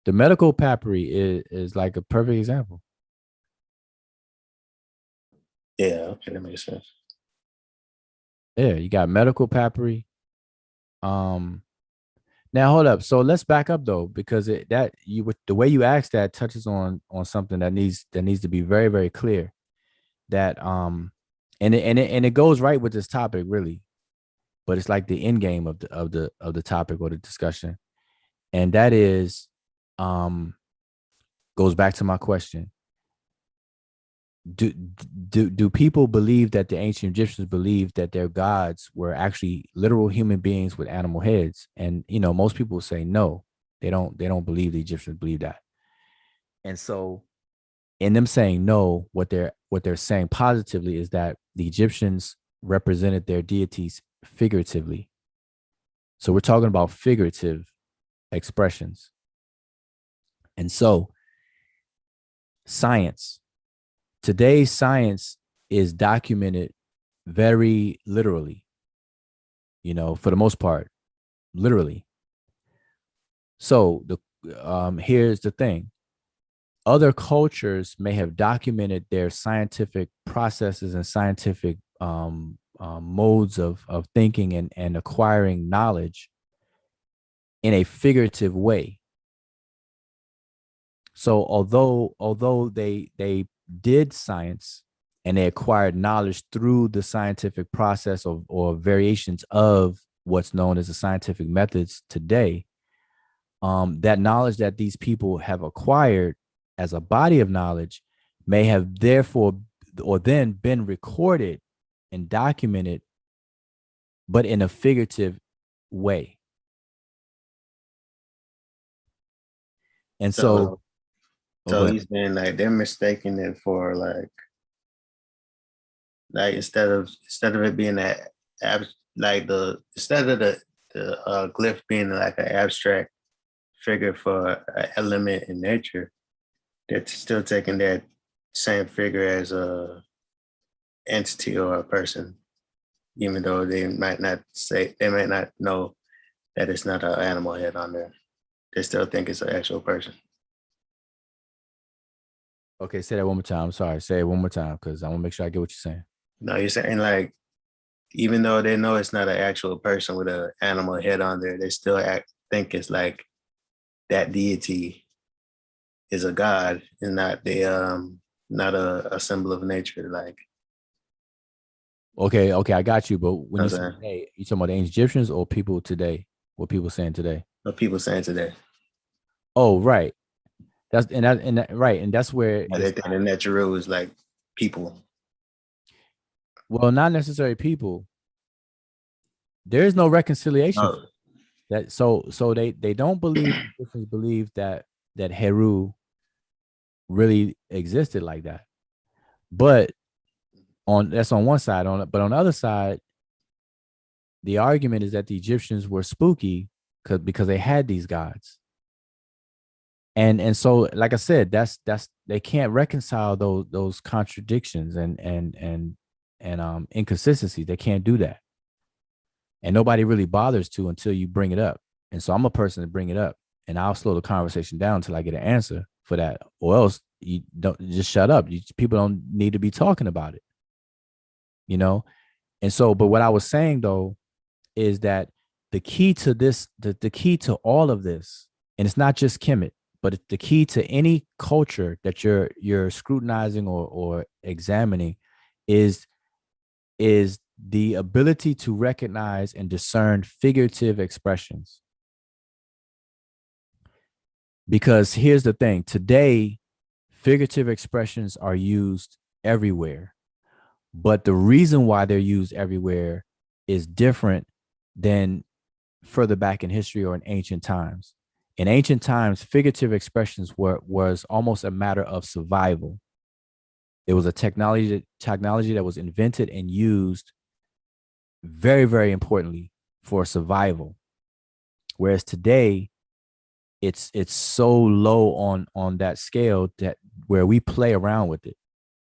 The medical papyri is like a perfect example. Yeah, okay, that makes sense. Yeah, you got medical papyri. Now hold up. So let's back up though, because the way you asked that touches on something that needs to be very, very clear. That and it goes right with this topic, really, but it's like the end game of the topic or the discussion, and that is goes back to my question. Do people believe that the ancient Egyptians believed that their gods were actually literal human beings with animal heads? And most people say no, they don't believe the Egyptians believe that. And so in them saying no, what they're saying positively is that the Egyptians represented their deities figuratively. So we're talking about figurative expressions. And so today's science is documented very literally, for the most part, literally. So here's the thing. Other cultures may have documented their scientific processes and scientific modes of thinking and acquiring knowledge in a figurative way. So although they did science and they acquired knowledge through the scientific process or variations of what's known as the scientific methods today, that knowledge that these people have acquired as a body of knowledge may have therefore or then been recorded and documented, but in a figurative way. And so he's been like, they're mistaking it for like instead of it being that instead of the glyph being like an abstract figure for an element in nature, they're still taking that same figure as a entity or a person, even though they might not know that it's not an animal head on there. They still think it's an actual person. Okay, say that one more time. I'm sorry. Say it one more time because I want to make sure I get what you're saying. No, you're saying like, even though they know it's not an actual person with an animal head on there, they still think it's like that deity is a god and not a symbol of nature. Like, okay, I got you. But when you say, hey, you talking about the ancient Egyptians or people today? What people saying today? What people saying today? Oh, right. Right, and that's where they think the Netcher is like people. Well, not necessarily people. There is no reconciliation. Oh. That so they don't believe that Heru really existed like that. But that's on one side. But on the other side, the argument is that the Egyptians were spooky because they had these gods. And so, like I said, that's they can't reconcile those contradictions and inconsistencies. They can't do that. And nobody really bothers to until you bring it up. And so I'm a person to bring it up, and I'll slow the conversation down until I get an answer for that, or else you don't just shut up. People don't need to be talking about it, And so, but what I was saying though is that the key to this, the key to all of this, and it's not just Kemet, but the key to any culture that you're scrutinizing or examining is the ability to recognize and discern figurative expressions. Because here's the thing, today, figurative expressions are used everywhere. But the reason why they're used everywhere is different than further back in history or in ancient times. In ancient times, figurative expressions was almost a matter of survival. It was a technology that was invented and used very, very importantly for survival. Whereas today, it's so low on that scale that where we play around with it.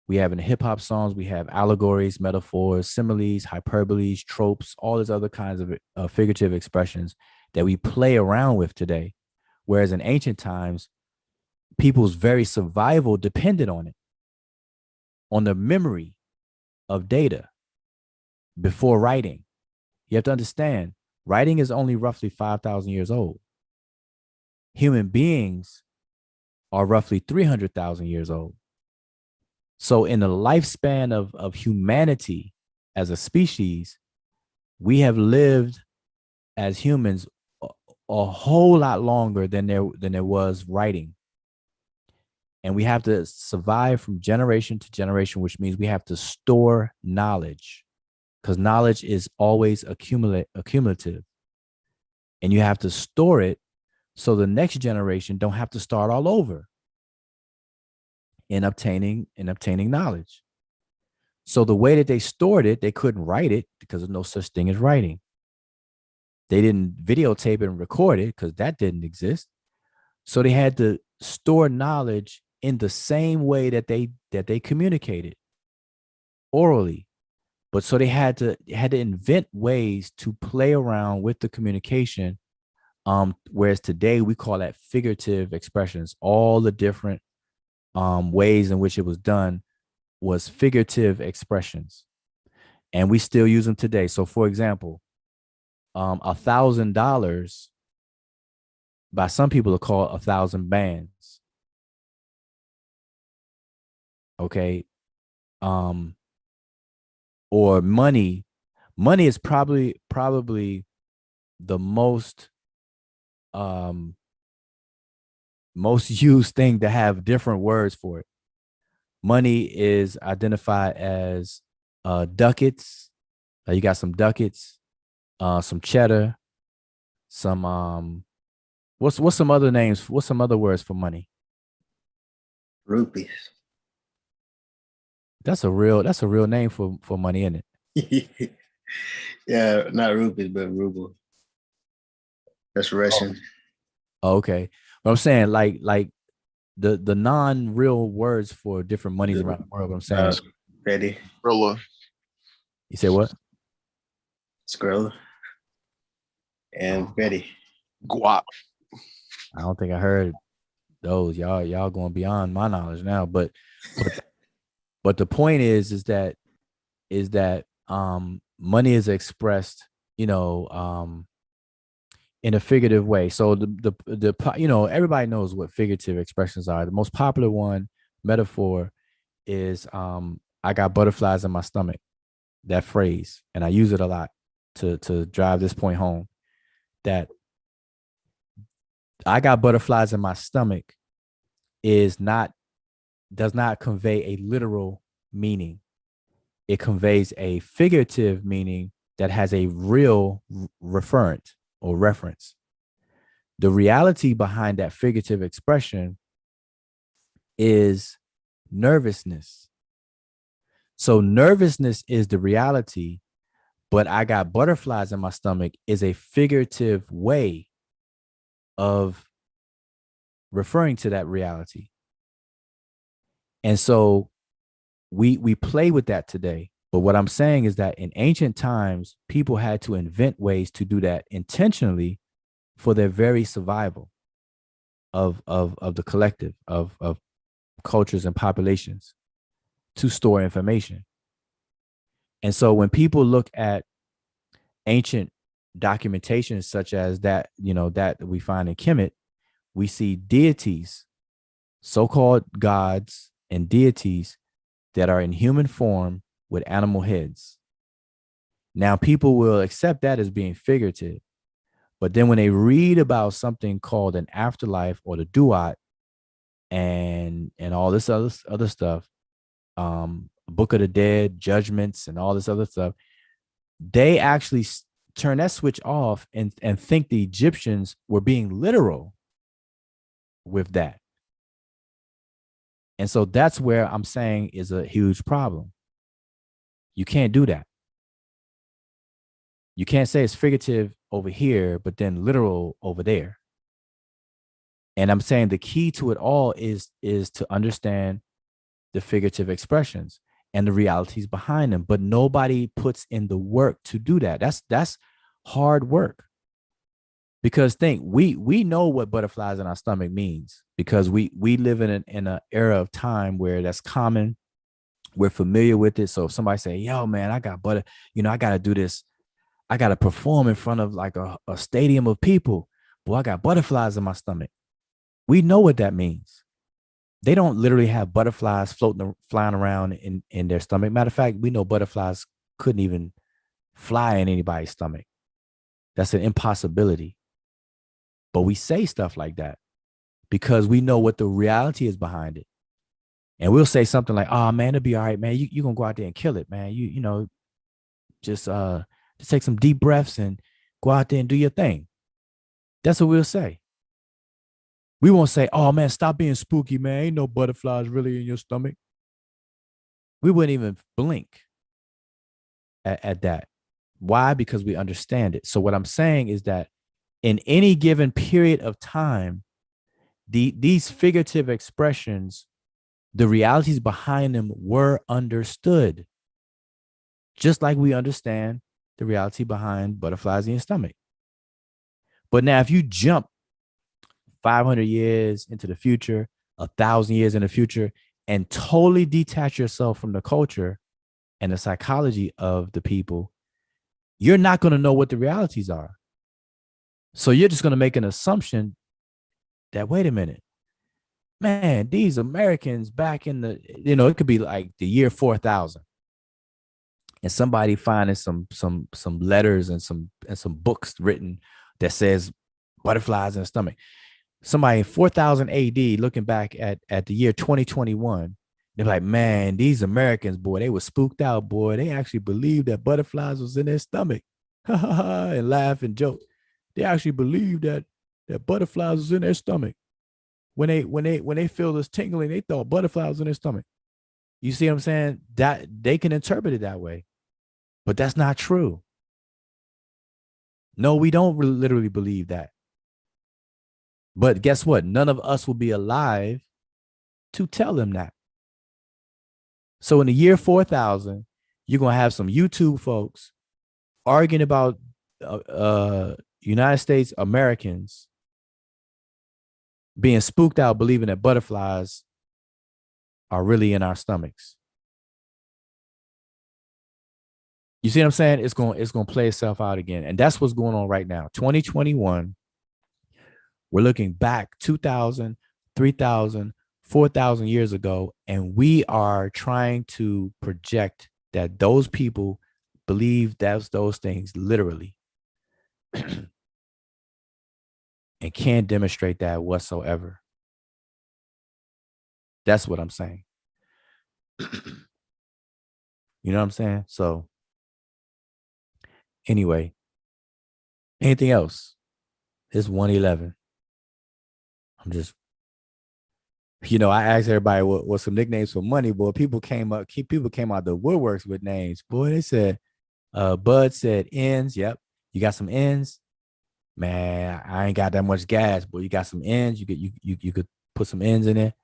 We have in hip hop songs, we have allegories, metaphors, similes, hyperboles, tropes, all these other kinds of figurative expressions that we play around with today. Whereas in ancient times, people's very survival depended on it, on the memory of data before writing. You have to understand, writing is only roughly 5,000 years old. Human beings are roughly 300,000 years old. So in the lifespan of humanity as a species, we have lived as humans a whole lot longer than there was writing. And we have to survive from generation to generation, which means we have to store knowledge, because knowledge is always accumulative. And you have to store it so the next generation don't have to start all over in obtaining knowledge. So the way that they stored it, they couldn't write it because there's no such thing as writing. They didn't videotape it and record it because that didn't exist. So they had to store knowledge in the same way that they communicated orally. But so they had to invent ways to play around with the communication. Whereas today we call that figurative expressions. All the different ways in which it was done was figurative expressions, and we still use them today. So, for example, $1,000 by some people are called 1,000 bands. Okay, or money. Money is probably the most used thing to have different words for it. Money is identified as ducats. You got some ducats, some cheddar, some what's some other names? What's some other words for money? Rupees. That's a real name for money, isn't it? Yeah, not rupees, but ruble. That's Russian. Oh, okay. But I'm saying like the non-real words for different monies around the world. But I'm saying Ready. Skrilla. You say what? Skrilla. And Betty. Guap. I don't think I heard those. Y'all going beyond my knowledge now. But the point is that money is expressed, in a figurative way. So the everybody knows what figurative expressions are. The most popular one metaphor is I got butterflies in my stomach. That phrase, and I use it a lot to drive this point home, that I got butterflies in my stomach does not convey a literal meaning. It conveys a figurative meaning that has a real referent or reference. The reality behind that figurative expression is nervousness. So nervousness is the reality, but I got butterflies in my stomach is a figurative way of referring to that reality. And so we play with that today. But what I'm saying is that in ancient times, people had to invent ways to do that intentionally for their very survival of the collective, of cultures and populations, to store information. And so when people look at ancient documentation such as that, that we find in Kemet, we see deities, so-called gods and deities that are in human form with animal heads. Now, people will accept that as being figurative, but then when they read about something called an afterlife or the duat and all this other stuff, Book of the Dead, judgments, and all this other stuff, they actually turn that switch off and think the Egyptians were being literal with that. And so that's where I'm saying is a huge problem. You can't do that. You can't say it's figurative over here, but then literal over there. And I'm saying the key to it all is to understand the figurative expressions and the realities behind them. But nobody puts in the work to do that. That's hard work. Because we know what butterflies in our stomach means, because we live in an era of time where that's common. We're familiar with it. So if somebody say, yo, man, I got I got to do this. I got to perform in front of like a stadium of people. Boy, I got butterflies in my stomach. We know what that means. They don't literally have butterflies flying around in their stomach. Matter of fact, we know butterflies couldn't even fly in anybody's stomach. That's an impossibility. But we say stuff like that because we know what the reality is behind it. And we'll say something like, oh, man, it'll be all right, man. You're going to go out there and kill it, man. Just take some deep breaths and go out there and do your thing. That's what we'll say. We won't say, oh, man, stop being spooky, man. Ain't no butterflies really in your stomach. We wouldn't even blink at that. Why? Because we understand it. So what I'm saying is that in any given period of time, these figurative expressions, the realities behind them were understood. Just like we understand the reality behind butterflies in your stomach. But now if you jump 500 years into the future, 1,000 years in the future, and totally detach yourself from the culture and the psychology of the people, you're not going to know what the realities are. So you're just going to make an assumption that, wait a minute, man, these Americans back in the, it could be like the year 4000. And somebody finding some letters and some books written that says butterflies in the stomach. Somebody in 4000 AD looking back at the year 2021, they're like, man, these Americans, boy, they were spooked out, boy. They actually believed that butterflies was in their stomach. And laugh and joke. They actually believed that butterflies was in their stomach. When they feel this tingling, they thought butterflies was in their stomach. You see what I'm saying? That they can interpret it that way. But that's not true. No, we don't literally believe that. But guess what? None of us will be alive to tell them that. So in the year 4000, you're going to have some YouTube folks arguing about United States Americans being spooked out, believing that butterflies are really in our stomachs. You see what I'm saying? It's going to play itself out again. And that's what's going on right now. 2021, we're looking back 2,000, 3,000, 4,000 years ago, and we are trying to project that those people believe those things literally and can't demonstrate that whatsoever. That's what I'm saying. You know what I'm saying? So anyway, anything else? It's 1:11. I'm just, I asked everybody what some nicknames for money, boy. People came out the woodworks with names. Boy, they said, Bud said ends. Yep. You got some ends? Man, I ain't got that much gas, but you got some ends. You could put some ends in there.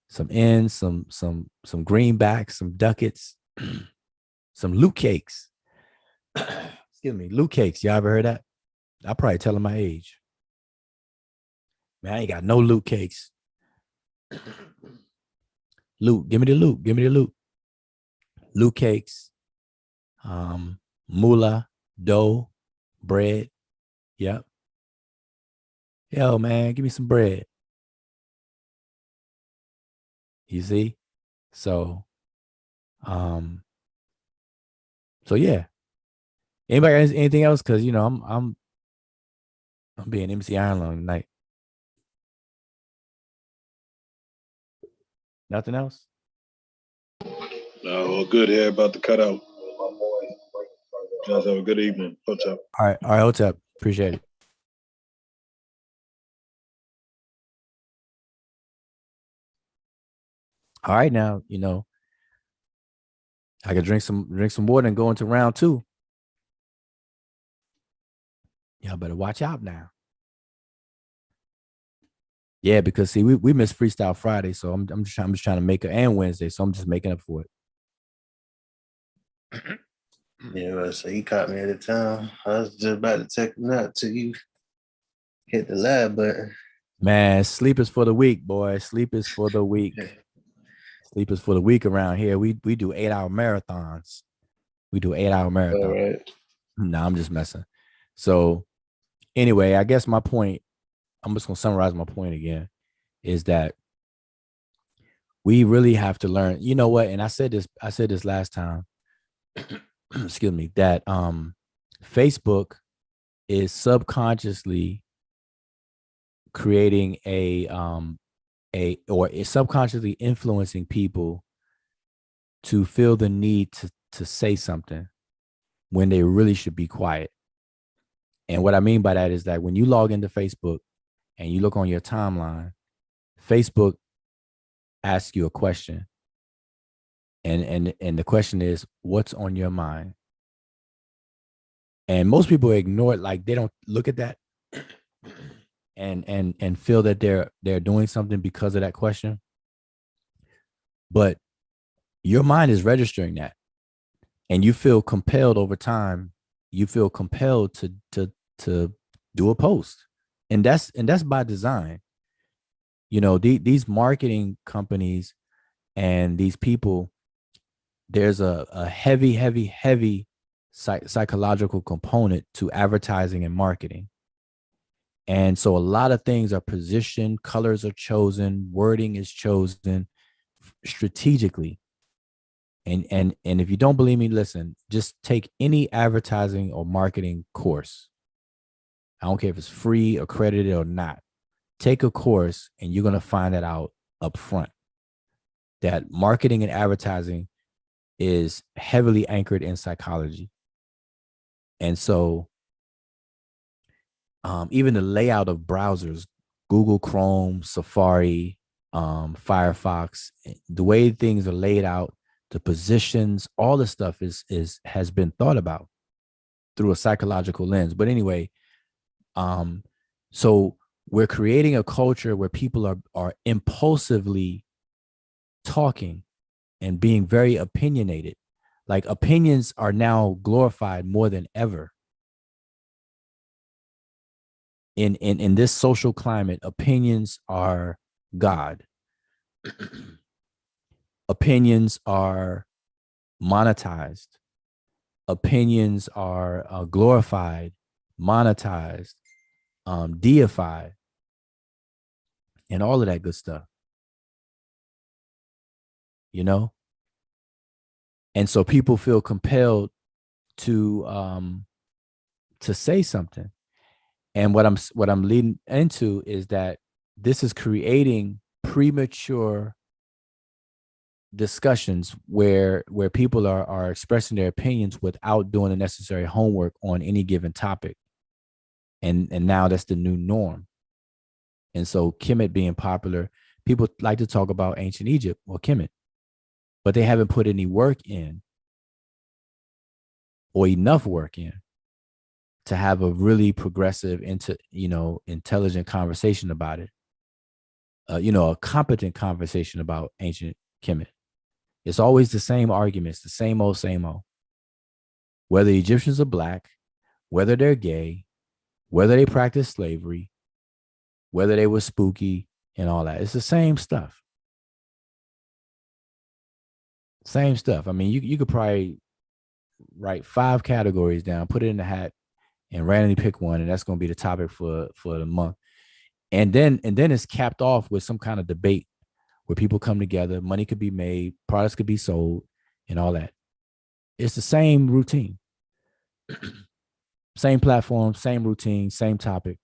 Some ends, some greenbacks, some ducats, some loot cakes. Excuse me, loot cakes. Y'all ever heard that? I'll probably tell them my age. Man, I ain't got no loot cakes. Loot, give me the loot. Give me the loot. Loot cakes, moolah, dough, bread. Yep. Yo, man, give me some bread. You see? So, um, so yeah. Anybody got anything else? Because I'm being MC Ironlung tonight. Nothing else? No, all good here. About to cut out. Guys, have a good evening. What's up? All right, what's up? Appreciate it. All right, now, I could drink some water and go into round 2. Y'all better watch out now. Yeah, because see, we missed Freestyle Friday, so I'm just trying to make it, and Wednesday, so I'm just making up for it. Yeah, so he caught me at the time. I was just about to take a nap till you hit the lab button. Man, sleep is for the weak, boy. Sleep is for the weak. Sleep is for the weak around here. We do 8-hour marathons. We do 8-hour marathons. All right. No, I'm just messing. So anyway, I guess my point, I'm just gonna summarize my point again, is that we really have to learn. You know what? And I said this last time. Excuse me, that Facebook is subconsciously creating or is subconsciously influencing people to feel the need to say something when they really should be quiet. And what I mean by that is that when you log into Facebook and you look on your timeline, Facebook asks you a question. And the question is, what's on your mind? And most people ignore it, like they don't look at that and feel that they're doing something because of that question. But your mind is registering that. And you feel compelled over time. You feel compelled to do a post. And that's by design. These marketing companies and these people, there's a heavy psychological component to advertising and marketing. And so a lot of things are positioned, colors are chosen, wording is chosen strategically. And if you don't believe me, listen, just take any advertising or marketing course. I don't care if it's free, accredited or not. Take a course and you're going to find that out up front. That marketing and advertising is heavily anchored in psychology. And so even the layout of browsers, Google Chrome, Safari, Firefox, the way things are laid out, the positions, all this stuff has been thought about through a psychological lens. But anyway, so we're creating a culture where people are impulsively talking and being very opinionated. Like opinions are now glorified more than ever. In this social climate, opinions are God. Opinions are monetized. Opinions are glorified, monetized, deified, and all of that good stuff. And so people feel compelled to say something. And what I'm leading into is that this is creating premature discussions where people are expressing their opinions without doing the necessary homework on any given topic. And now that's the new norm. And so Kemet being popular, people like to talk about ancient Egypt or Kemet, but they haven't put any work in or enough work in to have a really progressive, intelligent conversation about it. A competent conversation about ancient Kemet. It's always the same arguments, the same old, whether Egyptians are black, whether they're gay, whether they practice slavery, whether they were spooky and all that. It's the same stuff. Same stuff. I mean, you could probably write 5 categories down, put it in the hat, and randomly pick one, and that's going to be the topic for the month. And then it's capped off with some kind of debate where people come together, money could be made, products could be sold, and all that. It's the same routine, same platform, same routine, same topic,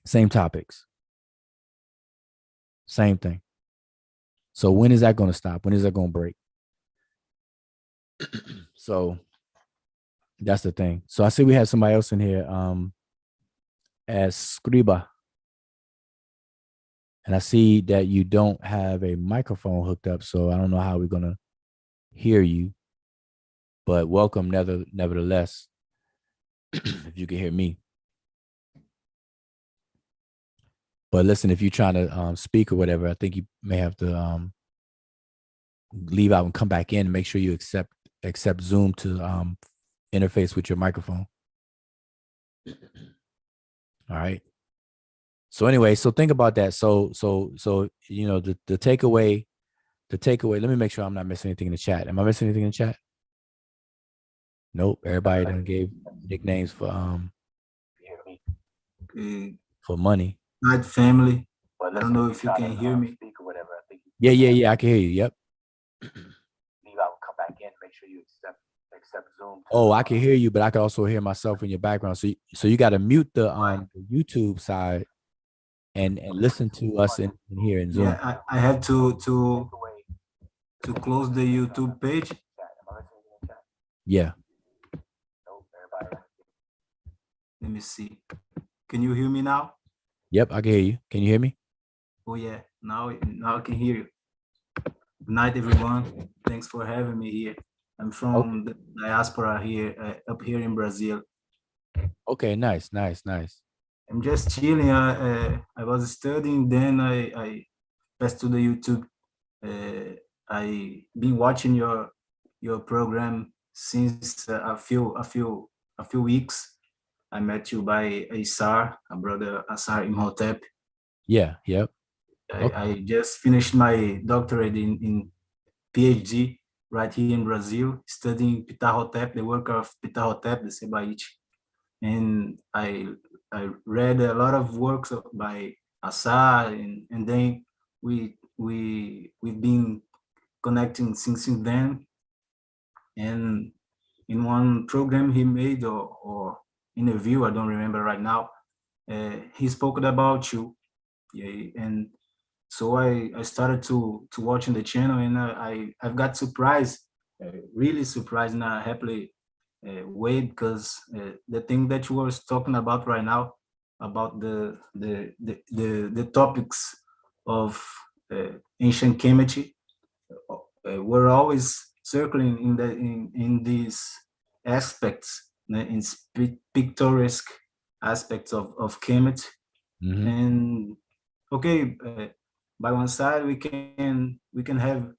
same topics, same thing. So when is that going to stop? When is that going to break? So that's the thing. So I see we have somebody else in here, as Scriba. And I see that you don't have a microphone hooked up, so I don't know how we're going to hear you. But welcome, nevertheless, if you can hear me. But listen, if you're trying to speak or whatever, I think you may have to leave out and come back in and make sure you accept Zoom to interface with your microphone. All right. So anyway, so think about that. So you know, the takeaway, let me make sure I'm not missing anything in the chat. Am I missing anything in the chat? Nope. Everybody done gave nicknames for money. Night family. I don't know if you can hear me. Yeah, I can hear you. Yep. Leave out, come back in, make sure you accept Zoom. Oh, I can hear you, but I can also hear myself in your background. So you got to mute the YouTube side and listen to us in here in Zoom. Yeah, I have to close the YouTube page. Yeah. Let me see. Can you hear me now? Yep, I can hear you. Can you hear me? Oh yeah, now I can hear you. Good night, everyone. Thanks for having me here. I'm from the diaspora here, up here in Brazil. Okay, nice. I'm just chilling. I was studying, then I passed to the YouTube. I been watching your program since a few weeks. I met you by Asar, a brother Asar Imhotep. Yeah, yep. I just finished my doctorate in PhD right here in Brazil, studying Ptahhotep, the work of Ptahhotep, the Sebaite. And I read a lot of works by Asar, and then we've been connecting since then. And in one program he made or interview, I don't remember right now, he spoke about you. Yeah, and so I started to watching the channel, and I've got surprised, really surprised in a happily way, because the thing that you were talking about right now about the topics of ancient Kemet were always circling in these aspects, in picturesque aspects of Kemet. Mm-hmm. And okay, by one side we can have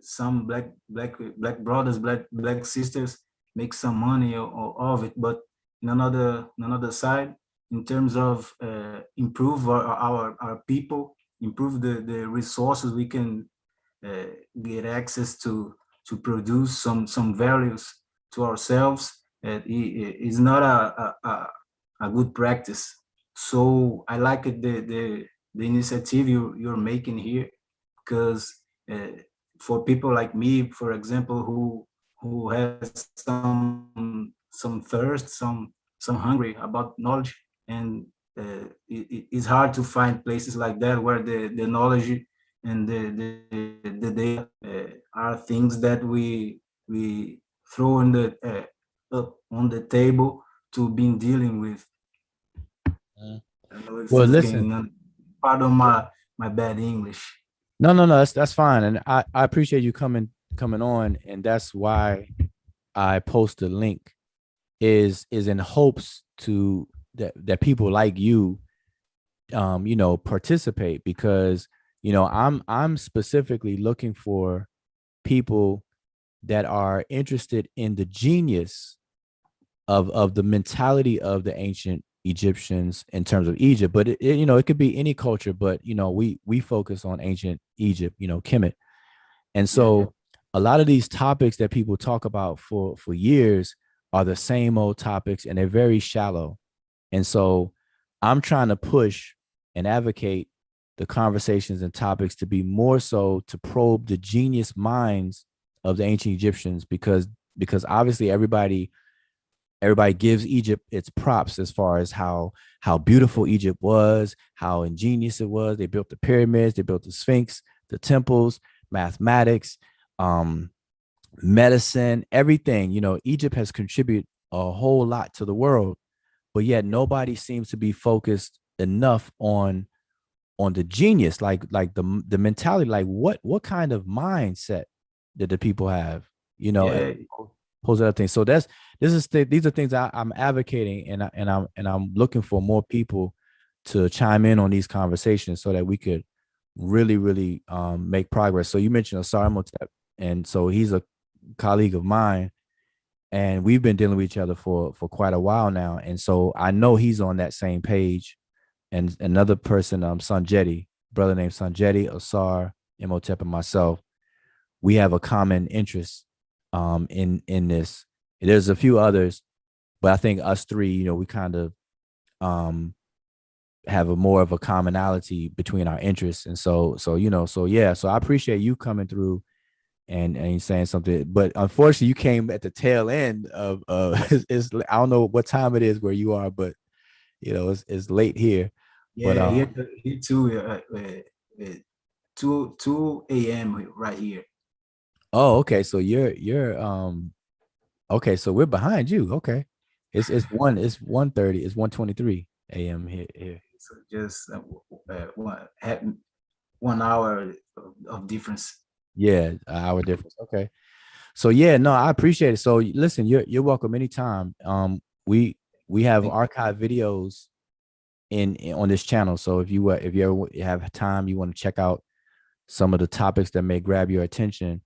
some black brothers, black sisters make some money of it, but in another side, in terms of improve our people, improve the resources we can get access to produce some values to ourselves, is not a good practice. So I like it, the initiative you're making here, because for people like me, for example, who has some thirst, some hungry about knowledge, and it's hard to find places like that where the knowledge and the data are things that we throw in the up on the table to be dealing with. Well, listen. Pardon my bad English. No, that's fine, and I appreciate you coming on, and that's why I post the link is in hopes to that people like you, you know, participate, because you know I'm specifically looking for people that are interested in the genius of the mentality of the ancient Egyptians in terms of Egypt, but it you know, it could be any culture, but you know, we focus on ancient Egypt, you know, Kemet. And so a lot of these topics that people talk about for years are the same old topics and they're very shallow. And so I'm trying to push and advocate the conversations and topics to be more so to probe the genius minds of the ancient Egyptians, because obviously everybody gives Egypt its props as far as how beautiful Egypt was, how ingenious it was. They built the pyramids, they built the Sphinx, the temples, mathematics, medicine, everything. You know, Egypt has contributed a whole lot to the world, but yet nobody seems to be focused enough on the genius, like the mentality, like what kind of mindset did the people have, you know, Yeah, pose other things. So these are things I'm advocating, and I'm looking for more people to chime in on these conversations so that we could really make progress. So you mentioned Asar Motep, and so he's a colleague of mine, and we've been dealing with each other for quite a while now, and so I know he's on that same page. And another person, Sanjeti, brother named Sanjeti, Asar, Imhotep, and myself, we have a common interest in this. There's a few others, but I think us three, you know, we kind of have a more of a commonality between our interests. And so you know, so yeah, so I appreciate you coming through and saying something. But unfortunately, you came at the tail end of it's I don't know what time it is where you are, but you know, it's late here. But yeah, here too. 2 a.m. right here. oh, okay. So you're okay, so we're behind you. Okay. It's 1:30, it's 1:23 a.m. here. So just 1 hour of difference. Yeah, an hour difference. Okay. So yeah, no, I appreciate it. So listen, you're welcome anytime. We have archive videos on this channel. So if you ever have time, you want to check out some of the topics that may grab your attention,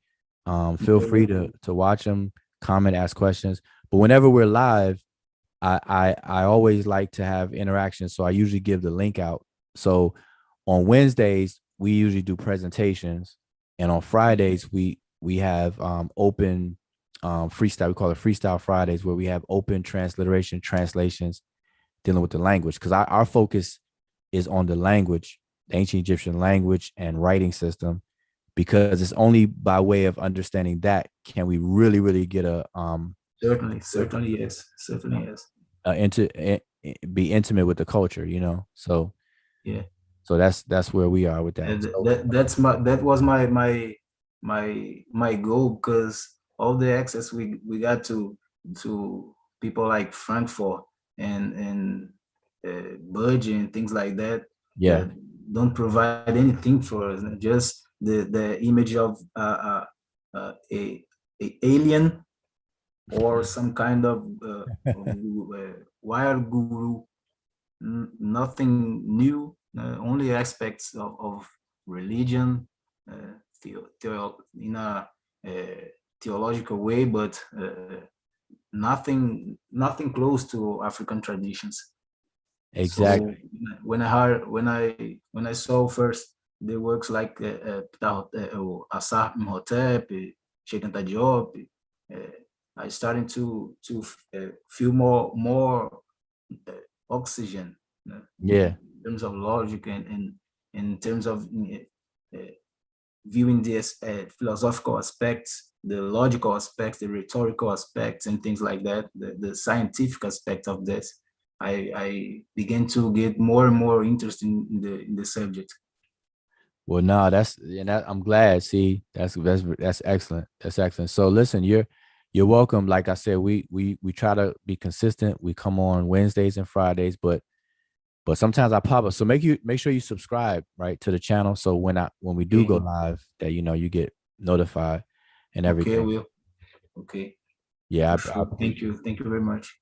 feel free to watch them, comment, ask questions. But whenever we're live, I always like to have interaction. So I usually give the link out. So on Wednesdays, we usually do presentations. And on Fridays, we have open freestyle. We call it Freestyle Fridays, where we have open transliteration translations dealing with the language. Because our focus is on the language, the ancient Egyptian language and writing system, because it's only by way of understanding that can we really get a Certainly yes. Be intimate with the culture, you know. So Yeah, so that's where we are with that. and So, that was my goal, because all the access we got to people like Frankfurt and Budgie and things like that, yeah, that don't provide anything for us, just the image of a alien or some kind of wire guru. Nothing new, only aspects of religion, in a theological way, but nothing close to African traditions. exactly. So when I heard, when I saw first the works like Asaf Imhotep, Sheikh Anta Diop, I started to feel more oxygen, Yeah, in terms of logic and in terms of viewing this philosophical aspects, the logical aspects, the rhetorical aspects, and things like that, the scientific aspect of this. I began to get more and more interested in the subject. well, no, I'm glad. See, that's excellent. That's excellent. So listen, you're welcome. Like I said, we try to be consistent. We come on Wednesdays and Fridays, but sometimes I pop up. So make sure you subscribe, right, to the channel. So when we do go live, that you know you get notified and Okay, everything. Will. Okay. Yeah, Sure. Thank you. Thank you very much.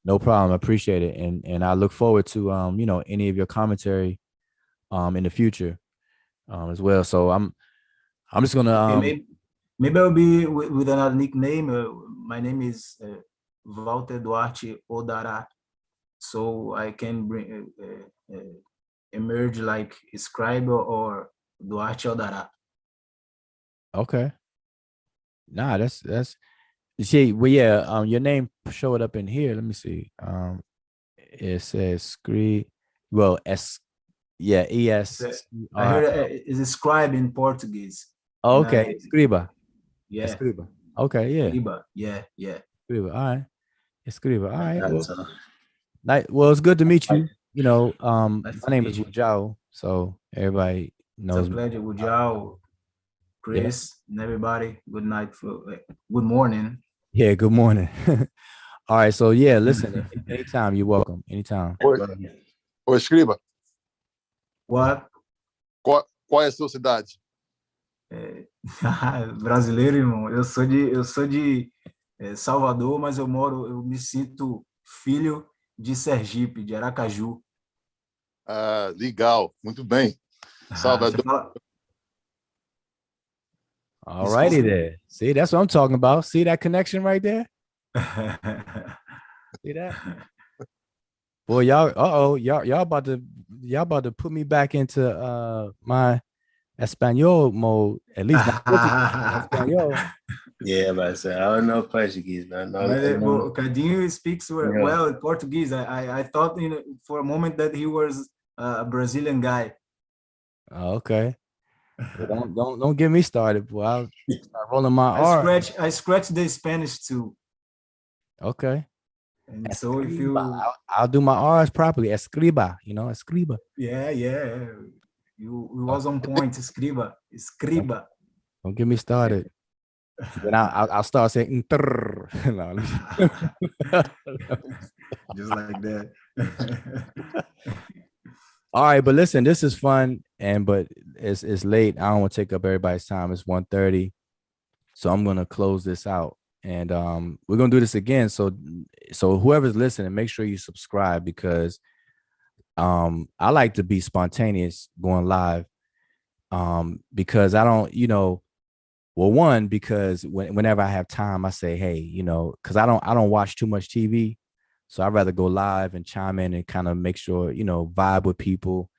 no problem. I appreciate it, and I look forward to you know, any of your commentary in the future as well. So I'm just gonna Okay, maybe I'll be with another nickname. My name is Walter Duarte Odara, so I can bring emerge like scribe or Duarte Odara. okay. Nah, that's See, well, yeah, your name showed up in here. Let me see. It says scree. Well, S. Yeah, It's I heard ESCR. it's a scribe in Portuguese, Oh, and okay, I escriba. yeah, Escriba. Okay, yeah, scriba, yeah. escriba. All right, escriba. All right. Well, So, well, it's good to meet like, you. Nice My to name is meet you. Wujao, so everybody It's a knows me. pleasure with y'all, Yeah, Chris, and everybody. Good night for good morning. yeah. Good morning. All right, so yeah, listen. Anytime you're welcome. Anytime. Ô, escriba, What? qual é a sua cidade? É, brasileiro, irmão. Eu sou de Salvador, mas eu me sinto filho de Sergipe, de Aracaju. Ah, legal, muito bem. Você Salvador. fala? All righty Desculpa. there. See, that's what I'm talking about. See that connection right there? See that? Boy, y'all about to put me back into my Espanol mode, at least my Portuguese Espanol. yeah, but I said I don't know Portuguese, man. Mas I know, o Cadinho speaks you know, well Portuguese. I thought for a moment that he was a Brazilian guy. Oh, okay. Well, don't get me started, boy. I'll start rolling my R. I scratch the Spanish too. Okay. And so if Escriba. you I'll do my R's properly. Escriba, escriba. yeah, you was on point. Escriba. Don't get me started. Then I'll start saying no, Just like that. all right, but listen, this is fun, but it's late. I don't want to take up everybody's time. It's 1:30, so I'm gonna close this out, and we're gonna do this again. So whoever's listening, make sure you subscribe because I like to be spontaneous going live, because I don't, well, one, because whenever I have time, I say, hey, because I don't watch too much TV. So I'd rather go live and chime in and kind of make sure, vibe with people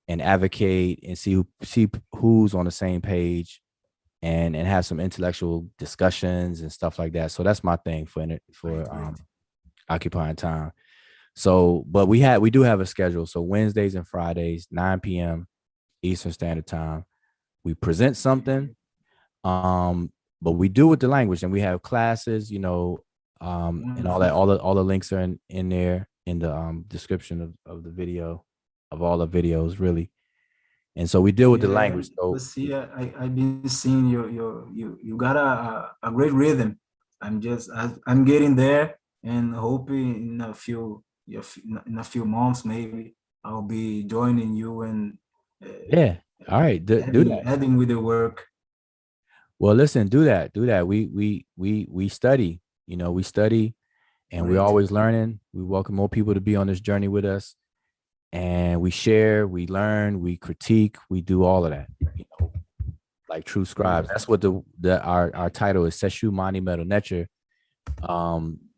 and advocate and see who's on the same page and have some intellectual discussions and stuff like that. So that's my thing for Great. occupying time. So, but we do have a schedule. So Wednesdays and Fridays, 9 p.m. Eastern Standard Time, we present something. But we do with the language, and we have classes, and all that. All the links are in there in the description of the video, of all the videos, really. And so we deal with the language. So Let's see. I've been seeing you got a great rhythm. I'm getting there, and hoping in a few months maybe I'll be joining you and yeah, all right, do that. adding with the work. Well, listen, do that. We study. We study, and we're Great. always learning. We welcome more people to be on this journey with us, and we share, we learn, we critique, we do all of that. Like true scribes. That's what our title is: Seshu Mani Metal Netcher,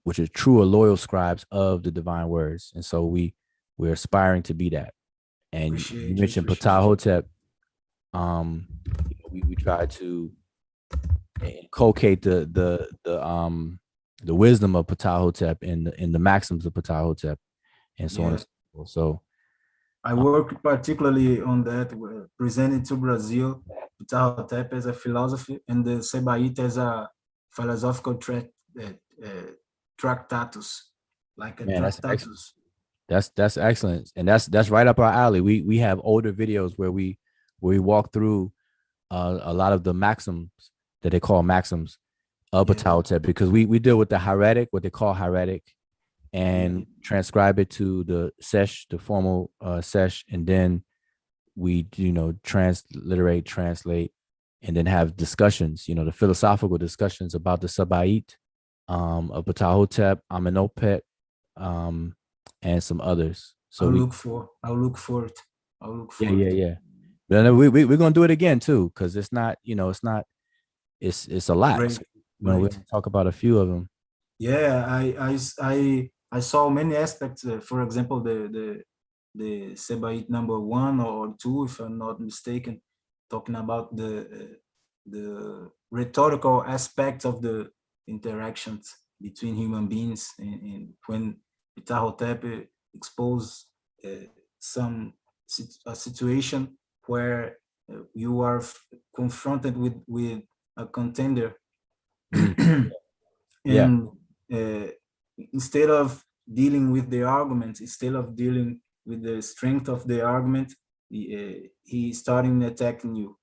which is true or loyal scribes of the divine words. And so we're aspiring to be that. And you mentioned Ptah-hotep. We try to inculcate the wisdom of Ptah-hotep in the maxims of Ptah-hotep, and so on and so forth. So I work particularly on that, presenting to Brazil Ptah-hotep as a philosophy and the Sebaite as a philosophical tractatus, like a tractatus. That's excellent, and that's right up our alley. We have older videos where we walk through a lot of the maxims that they call maxims of Ptah-hotep, because we deal with the hieratic, what they call hieratic, and transcribe it to the Sesh, the formal Sesh, and then we transliterate, translate, and then have discussions, the philosophical discussions about the Sabaite of Ptah-hotep, Amenhotep, and some others. So I'll look for it. Yeah. But we're gonna do it again too, because it's not, it's a lot. Great. So, we're gonna talk about a few of them. Yeah, I saw many aspects. For example, the Sebaite number 1 or 2, if I'm not mistaken, talking about the rhetorical aspects of the interactions between human beings, and when Ptahhotep expose a situation where you are confronted with a contender, Yeah. and instead of dealing with the argument, instead of dealing with the strength of the argument, he starting attacking you.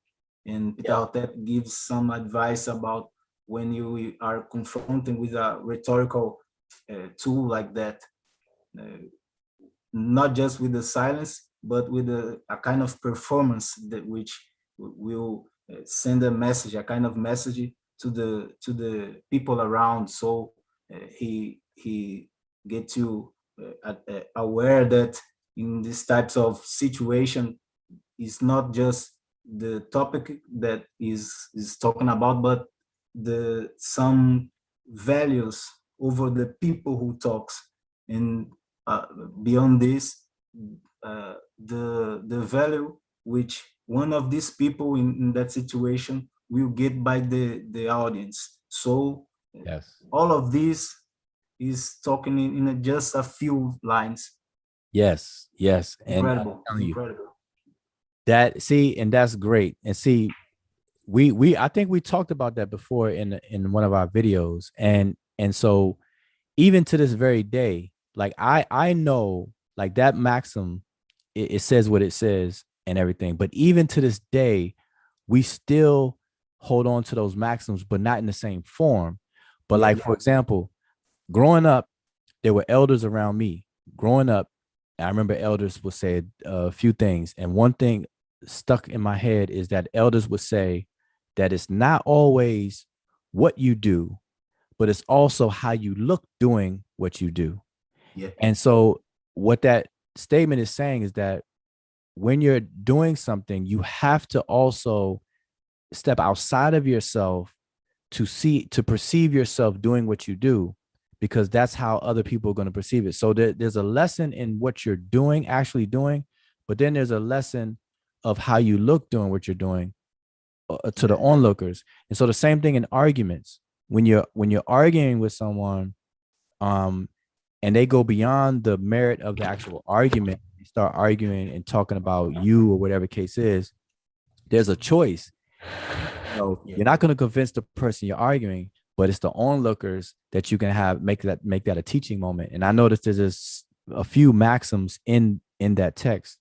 And Ptahhotep gives some advice about when you are confronting with a rhetorical tool like that, not just with the silence, but with a kind of performance that which will send a message, a kind of message to the people around. So he gets you aware that in these types of situation, it's not just the topic that is talking about, but the some values over the people who talks. And beyond this, the value which one of these people in that situation will get by the audience. So Yes. all of this is talking in just a few lines. Yes. Yes. And I'm Incredible, telling you incredible. that, see, and that's great. And see, I think we talked about that before in one of our videos. And so even to this very day, like I know, like that maxim, it says what it says and everything. But even to this day, we still hold on to those maxims, but not in the same form. But Yeah. like, for example, growing up, there were elders around me. Growing up, I remember elders would say a few things. And one thing stuck in my head is that elders would say that it's not always what you do, but it's also how you look doing what you do. Yeah. And so what that statement is saying is that when you're doing something, you have to also step outside of yourself to perceive yourself doing what you do, because that's how other people are going to perceive it. So there's a lesson in what you're doing, actually doing, but then there's a lesson of how you look doing what you're doing to the onlookers. And so the same thing in arguments. When you're arguing with someone, and they go beyond the merit of the actual argument, they start arguing and talking about you or whatever case is, there's a choice. You're not going to convince the person you're arguing, but it's the onlookers that you can have make that a teaching moment. And I noticed there's a few maxims in that text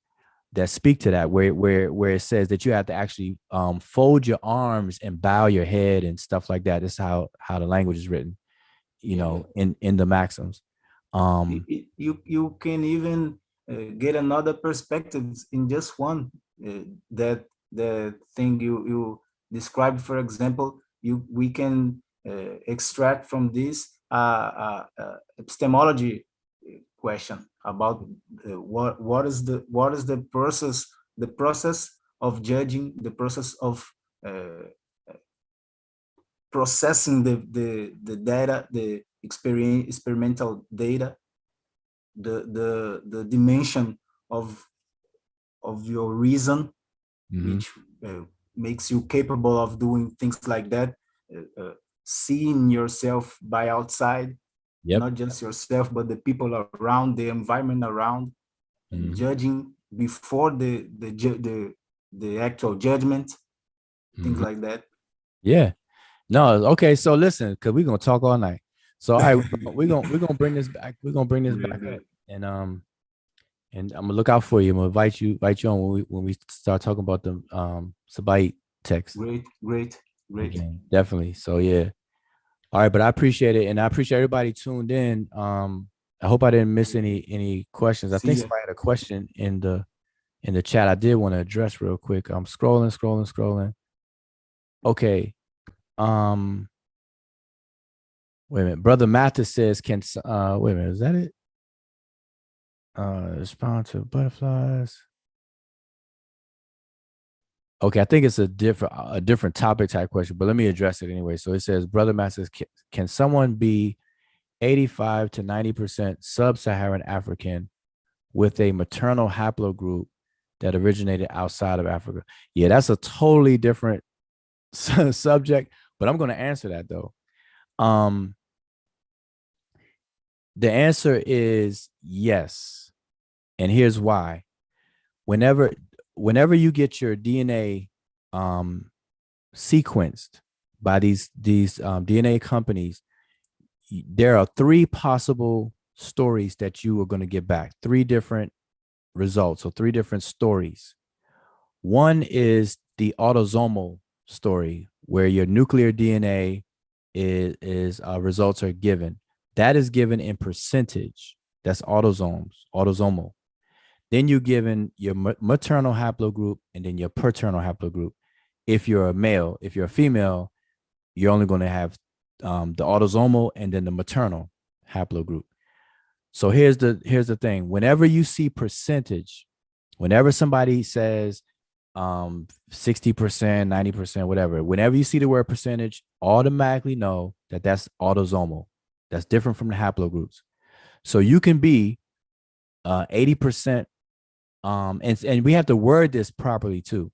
that speak to that, where it says that you have to actually fold your arms and bow your head and stuff like that. That's how the language is written, in the maxims. You can even get another perspective in just one, that the thing you described. For example, we can extract from this epistemology question about what is the process of judging, the process of processing the data, the experimental data, the dimension of your reason, which makes you capable of doing things like that, seeing yourself by outside, not just yourself, but the people around, the environment around, and judging before the actual judgment, things like that. Yeah. No, okay. So listen, because we're gonna talk all night. So all right, we're gonna bring this back. We're gonna bring this back up, and I'm gonna look out for you. I'm gonna invite you on when we start talking about the Sabite text. Great. Again, definitely. So yeah. All right, but I appreciate it, and I appreciate everybody tuned in. I hope I didn't miss any questions. I think somebody had a question in the chat. I did want to address real quick. I'm scrolling. Okay. Wait a minute. Brother Mathis says, wait a minute, is that it? Respond to butterflies. Okay, I think it's a different topic type question, but let me address it anyway. So it says, Brother Mathis, can someone be 85 to 90% sub-Saharan African with a maternal haplogroup that originated outside of Africa? Yeah, that's a totally different subject, but I'm going to answer that though. Um, the answer is yes. And here's why. Whenever you get your DNA sequenced by these DNA companies, there are three possible stories that you are going to get back, three different results or three different stories. One is the autosomal story, where your nuclear DNA is results are given. That is given in percentage. That's autosomal. Then you're given your maternal haplogroup and then your paternal haplogroup. If you're a male, if you're a female, you're only going to have the autosomal and then the maternal haplogroup. So here's the thing. Whenever you see percentage, whenever somebody says 60%, 90%, whatever, whenever you see the word percentage, automatically know that that's autosomal. That's different from the haplogroups. So you can be 80%. And we have to word this properly too.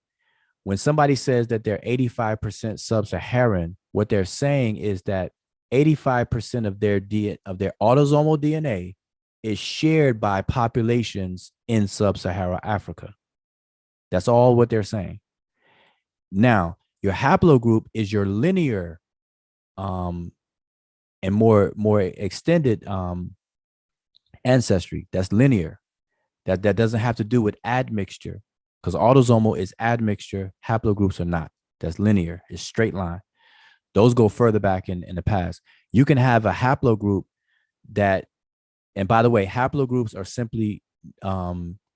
When somebody says that they're 85% sub-Saharan, what they're saying is that 85% of their autosomal DNA is shared by populations in sub-Saharan Africa. That's all what they're saying. Now, your haplogroup is your linear and more extended ancestry. That's linear. That doesn't have to do with admixture, because autosomal is admixture, haplogroups are not. That's linear, it's straight line. Those go further back in the past. You can have a haplogroup that, and by the way, haplogroups are simply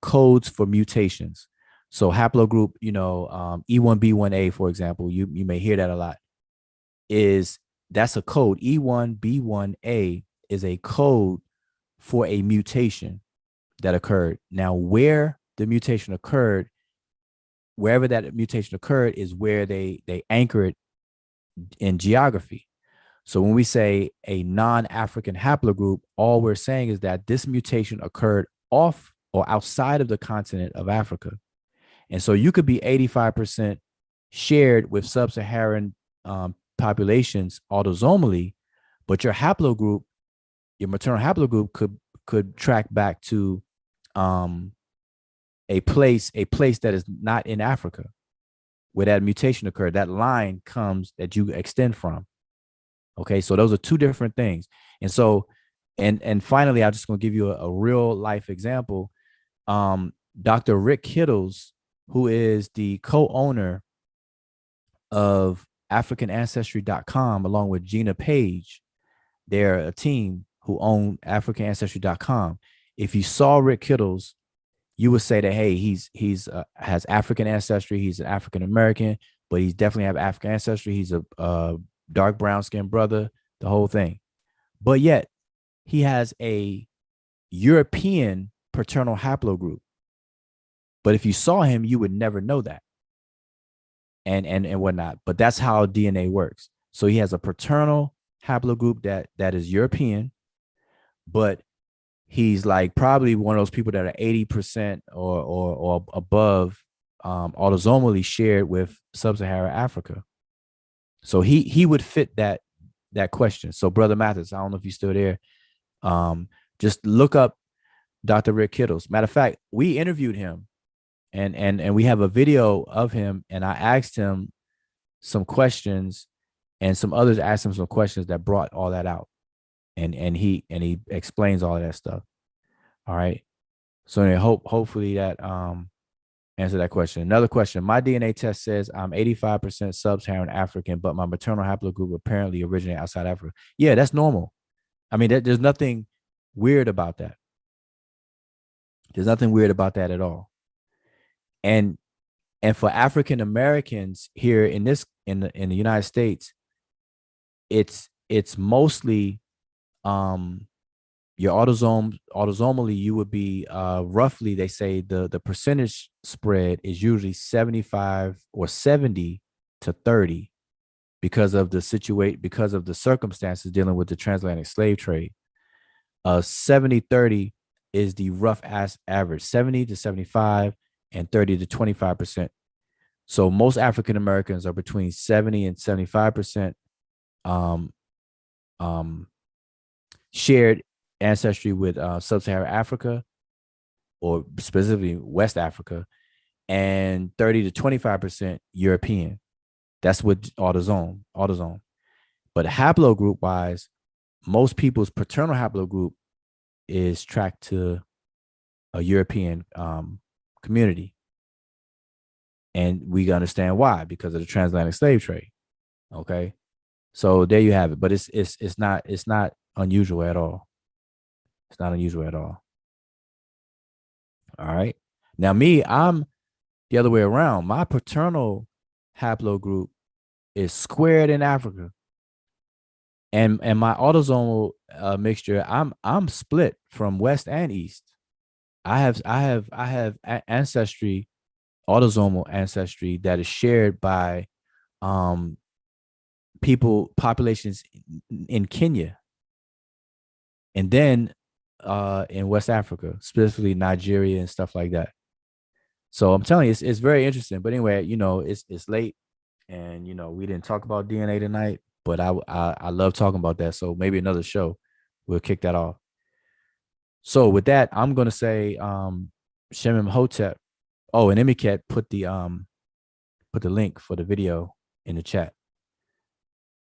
codes for mutations. So haplogroup, E1B1A, for example, you may hear that a lot, that's a code. E1B1A is a code for a mutation that occurred. Now, where the mutation occurred, wherever that mutation occurred is where they anchor it in geography. So when we say a non-African haplogroup, all we're saying is that this mutation occurred off or outside of the continent of Africa. And so you could be 85% shared with sub-Saharan populations autosomally, but your haplogroup, your maternal haplogroup could track back to a place that is not in Africa where that mutation occurred. That line comes that you extend from. Okay, so those are two different things. And so, and finally, I'm just going to give you a real life example. Dr. Rick Kittles, who is the co-owner of AfricanAncestry.com, along with Gina Page, they're a team who own AfricanAncestry.com. If you saw Rick Kittles, you would say that, hey, he's has African ancestry. He's an African American, but he's definitely have African ancestry. He's a dark brown skinned brother, the whole thing. But yet he has a European paternal haplogroup. But if you saw him, you would never know that. And whatnot. But that's how DNA works. So he has a paternal haplogroup that is European, but he's like probably one of those people that are 80% or above autosomally shared with sub-Saharan Africa. So he would fit that question. So Brother Mathis, I don't know if you're still there. Just look up Dr. Rick Kittles. Matter of fact, we interviewed him and we have a video of him, and I asked him some questions and some others asked him some questions that brought all that out. And he explains all of that stuff. All right. So hopefully that answer that question. Another question. My DNA test says I'm 85% sub-Saharan African, but my maternal haplogroup apparently originated outside Africa. Yeah, that's normal. I mean, there's nothing weird about that. There's nothing weird about that at all. And for African Americans here in the United States, it's mostly your autosomally, you would be roughly, they say the percentage spread is usually 75 or 70 to 30 because of the circumstances dealing with the transatlantic slave trade. 70-30 is the rough average, 70 to 75 and 30 to 25%. So most African Americans are between 70 and 75% shared ancestry with sub-Saharan Africa, or specifically West Africa, and 30 to 25% European. That's what autosome. But haplogroup wise, most people's paternal haplogroup is tracked to a European community. And we understand why, because of the transatlantic slave trade. Okay. So there you have it. But it's not unusual at all. It's not unusual at all. All right. Now me, I'm the other way around. My paternal haplogroup is squared in Africa. And my autosomal mixture, I'm split from west and east. I have ancestry, autosomal ancestry that is shared by populations in Kenya, and then in West Africa, specifically Nigeria and stuff like that. So I'm telling you, it's very interesting. But anyway, it's late, and we didn't talk about DNA tonight, but I love talking about that. So maybe another show, we'll kick that off. So with that, I'm gonna say Shem Imhotep. Oh, and Emiket put the link for the video in the chat.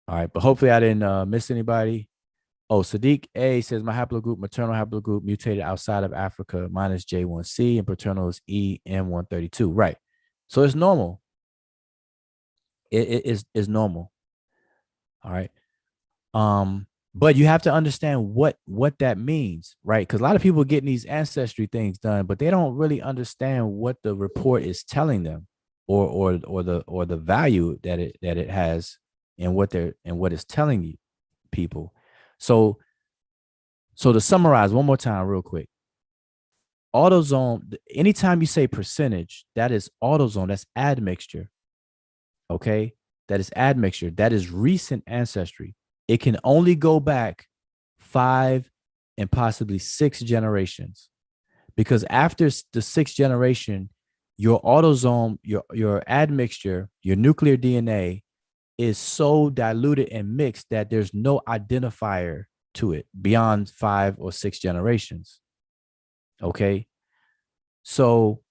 All right, but hopefully I didn't miss anybody. Oh, Sadiq A says my haplogroup, maternal haplogroup, mutated outside of Africa. Mine is J1C, and paternal is EM132. Right. So it's normal. It is normal. All right. But you have to understand what that means, right? Because a lot of people getting these ancestry things done, but they don't really understand what the report is telling them, or the value that it has, and what it's telling you people. So to summarize one more time real quick, autosome, anytime you say percentage, that is autosome, that's admixture. Okay? That is admixture. That is recent ancestry. It can only go back 5 and possibly 6 generations, because after the 6th generation, your autosome, your admixture, your nuclear DNA is so diluted and mixed that there's no identifier to it beyond 5 or 6 generations. Okay. So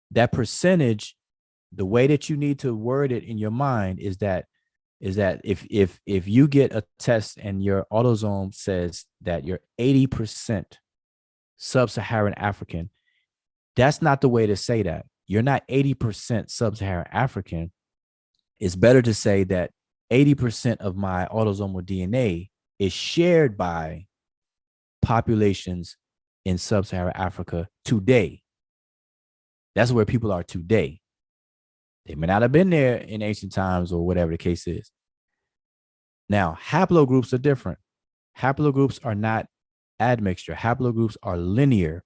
that percentage, the way that you need to word it in your mind is that if you get a test and your autosome says that you're 80% sub-Saharan African, that's not the way to say that. You're not 80% sub-Saharan African. It's better to say that 80% of my autosomal DNA is shared by populations in sub-Saharan Africa today. That's where people are today. They may not have been there in ancient times or whatever the case is. Now, haplogroups are different. Haplogroups are not admixture. Haplogroups are linear,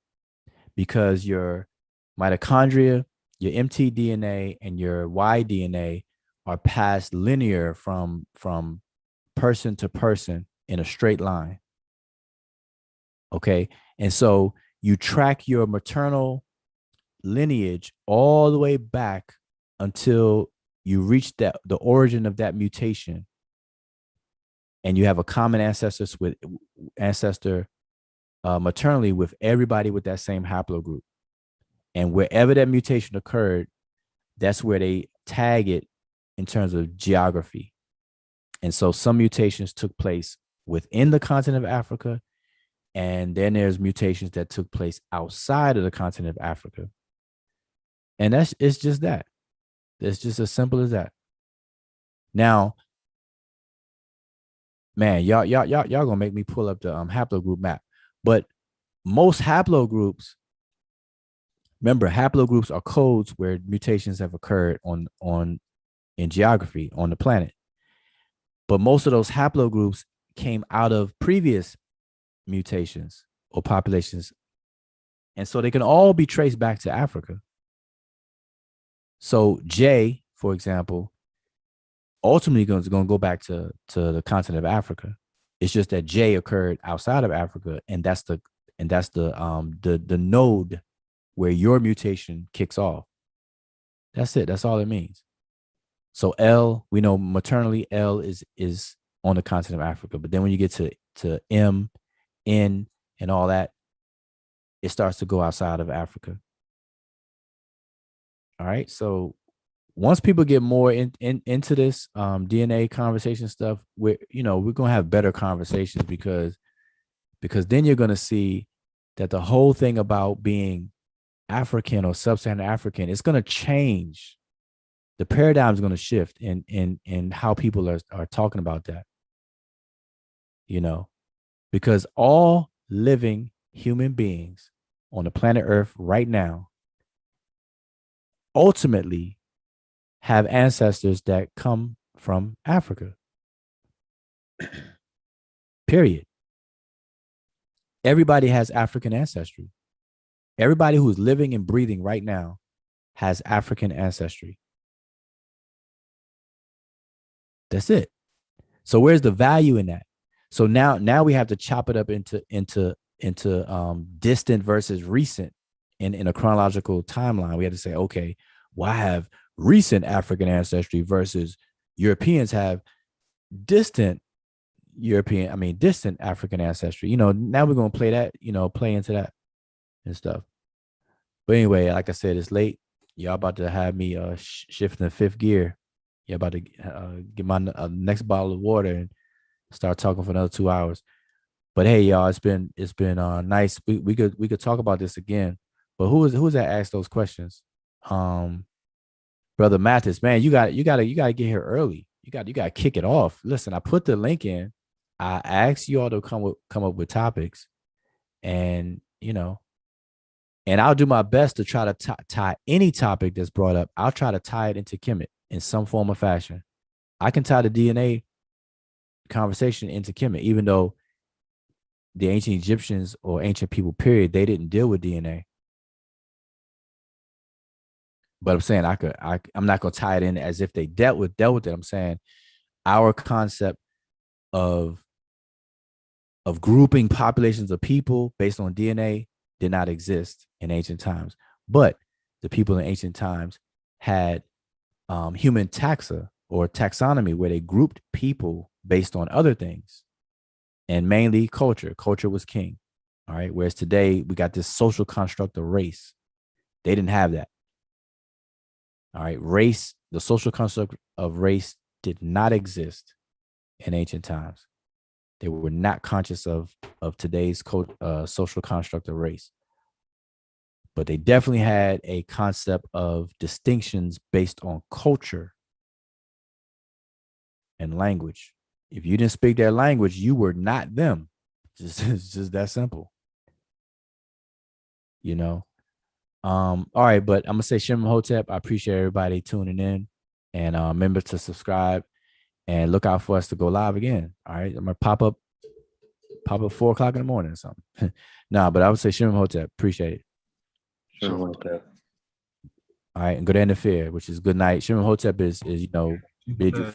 because your mitochondria, your mtDNA, and your y-DNA are passed linear from person to person in a straight line. Okay. And so you track your maternal lineage all the way back until you reach the origin of that mutation, and you have a common ancestor maternally with everybody with that same haplogroup. And wherever that mutation occurred, that's where they tag it in terms of geography. And so some mutations took place within the continent of Africa, and then there's mutations that took place outside of the continent of Africa. And it's just that. It's just as simple as that. Now, man, y'all gonna make me pull up the haplogroup map. But most haplogroups, remember, haplogroups are codes where mutations have occurred in geography on the planet. But most of those haplogroups came out of previous mutations or populations. And so they can all be traced back to Africa. So J, for example, ultimately is going to go back to the continent of Africa. It's just that J occurred outside of Africa, and that's the node where your mutation kicks off. That's it. That's all it means. So L, we know maternally L is on the continent of Africa. But then when you get to M, N, and all that, it starts to go outside of Africa. All right. So once people get more into this DNA conversation stuff, we're gonna have better conversations because then you're gonna see that the whole thing about being African or sub-Saharan African is gonna change. The paradigm is gonna shift in how people are talking about that. Because all living human beings on the planet Earth right now ultimately have ancestors that come from Africa. Period. Everybody has African ancestry. Everybody who's living and breathing right now has African ancestry. That's it. So where's the value in that? So now we have to chop it up into distant versus recent in a chronological timeline. We have to say, okay, well, I have recent African ancestry versus Europeans have distant African ancestry. Now we're gonna play that, play into that and stuff. But anyway, like I said, it's late. Y'all about to have me shift in the fifth gear. Y'all about to get my next bottle of water and start talking for another 2 hours. But hey, y'all, it's been nice. We could talk about this again. But who is that asked those questions? Brother Mathis, man, you gotta get here early. You gotta kick it off. Listen, I put the link in. I asked you all to come up with topics, and and I'll do my best to try to tie any topic that's brought up. I'll try to tie it into Kemet in some form or fashion. I can tie the DNA conversation into Kemet, even though the ancient Egyptians or ancient people, period, they didn't deal with DNA. But I'm saying I'm not gonna tie it in as if they dealt with it. I'm saying our concept of grouping populations of people based on DNA did not exist in ancient times. But the people in ancient times had human taxa or taxonomy, where they grouped people based on other things, and mainly culture. Culture was king. All right. Whereas today we got this social construct of race. They didn't have that. All right. Race, the social construct of race did not exist in ancient times. They were not conscious of today's social construct of race. But they definitely had a concept of distinctions based on culture and language. If you didn't speak their language, you were not them. It's just that simple. All right, but I'm gonna say Shem Hotep. I appreciate everybody tuning in, and remember to subscribe and look out for us to go live again. All right, I'm gonna pop up 4:00 in the morning or something. Nah, but I would say Shem Hotep. Appreciate it. Shem Hotep. All right, and go to interfere, which is good night. Shem Hotep is bid you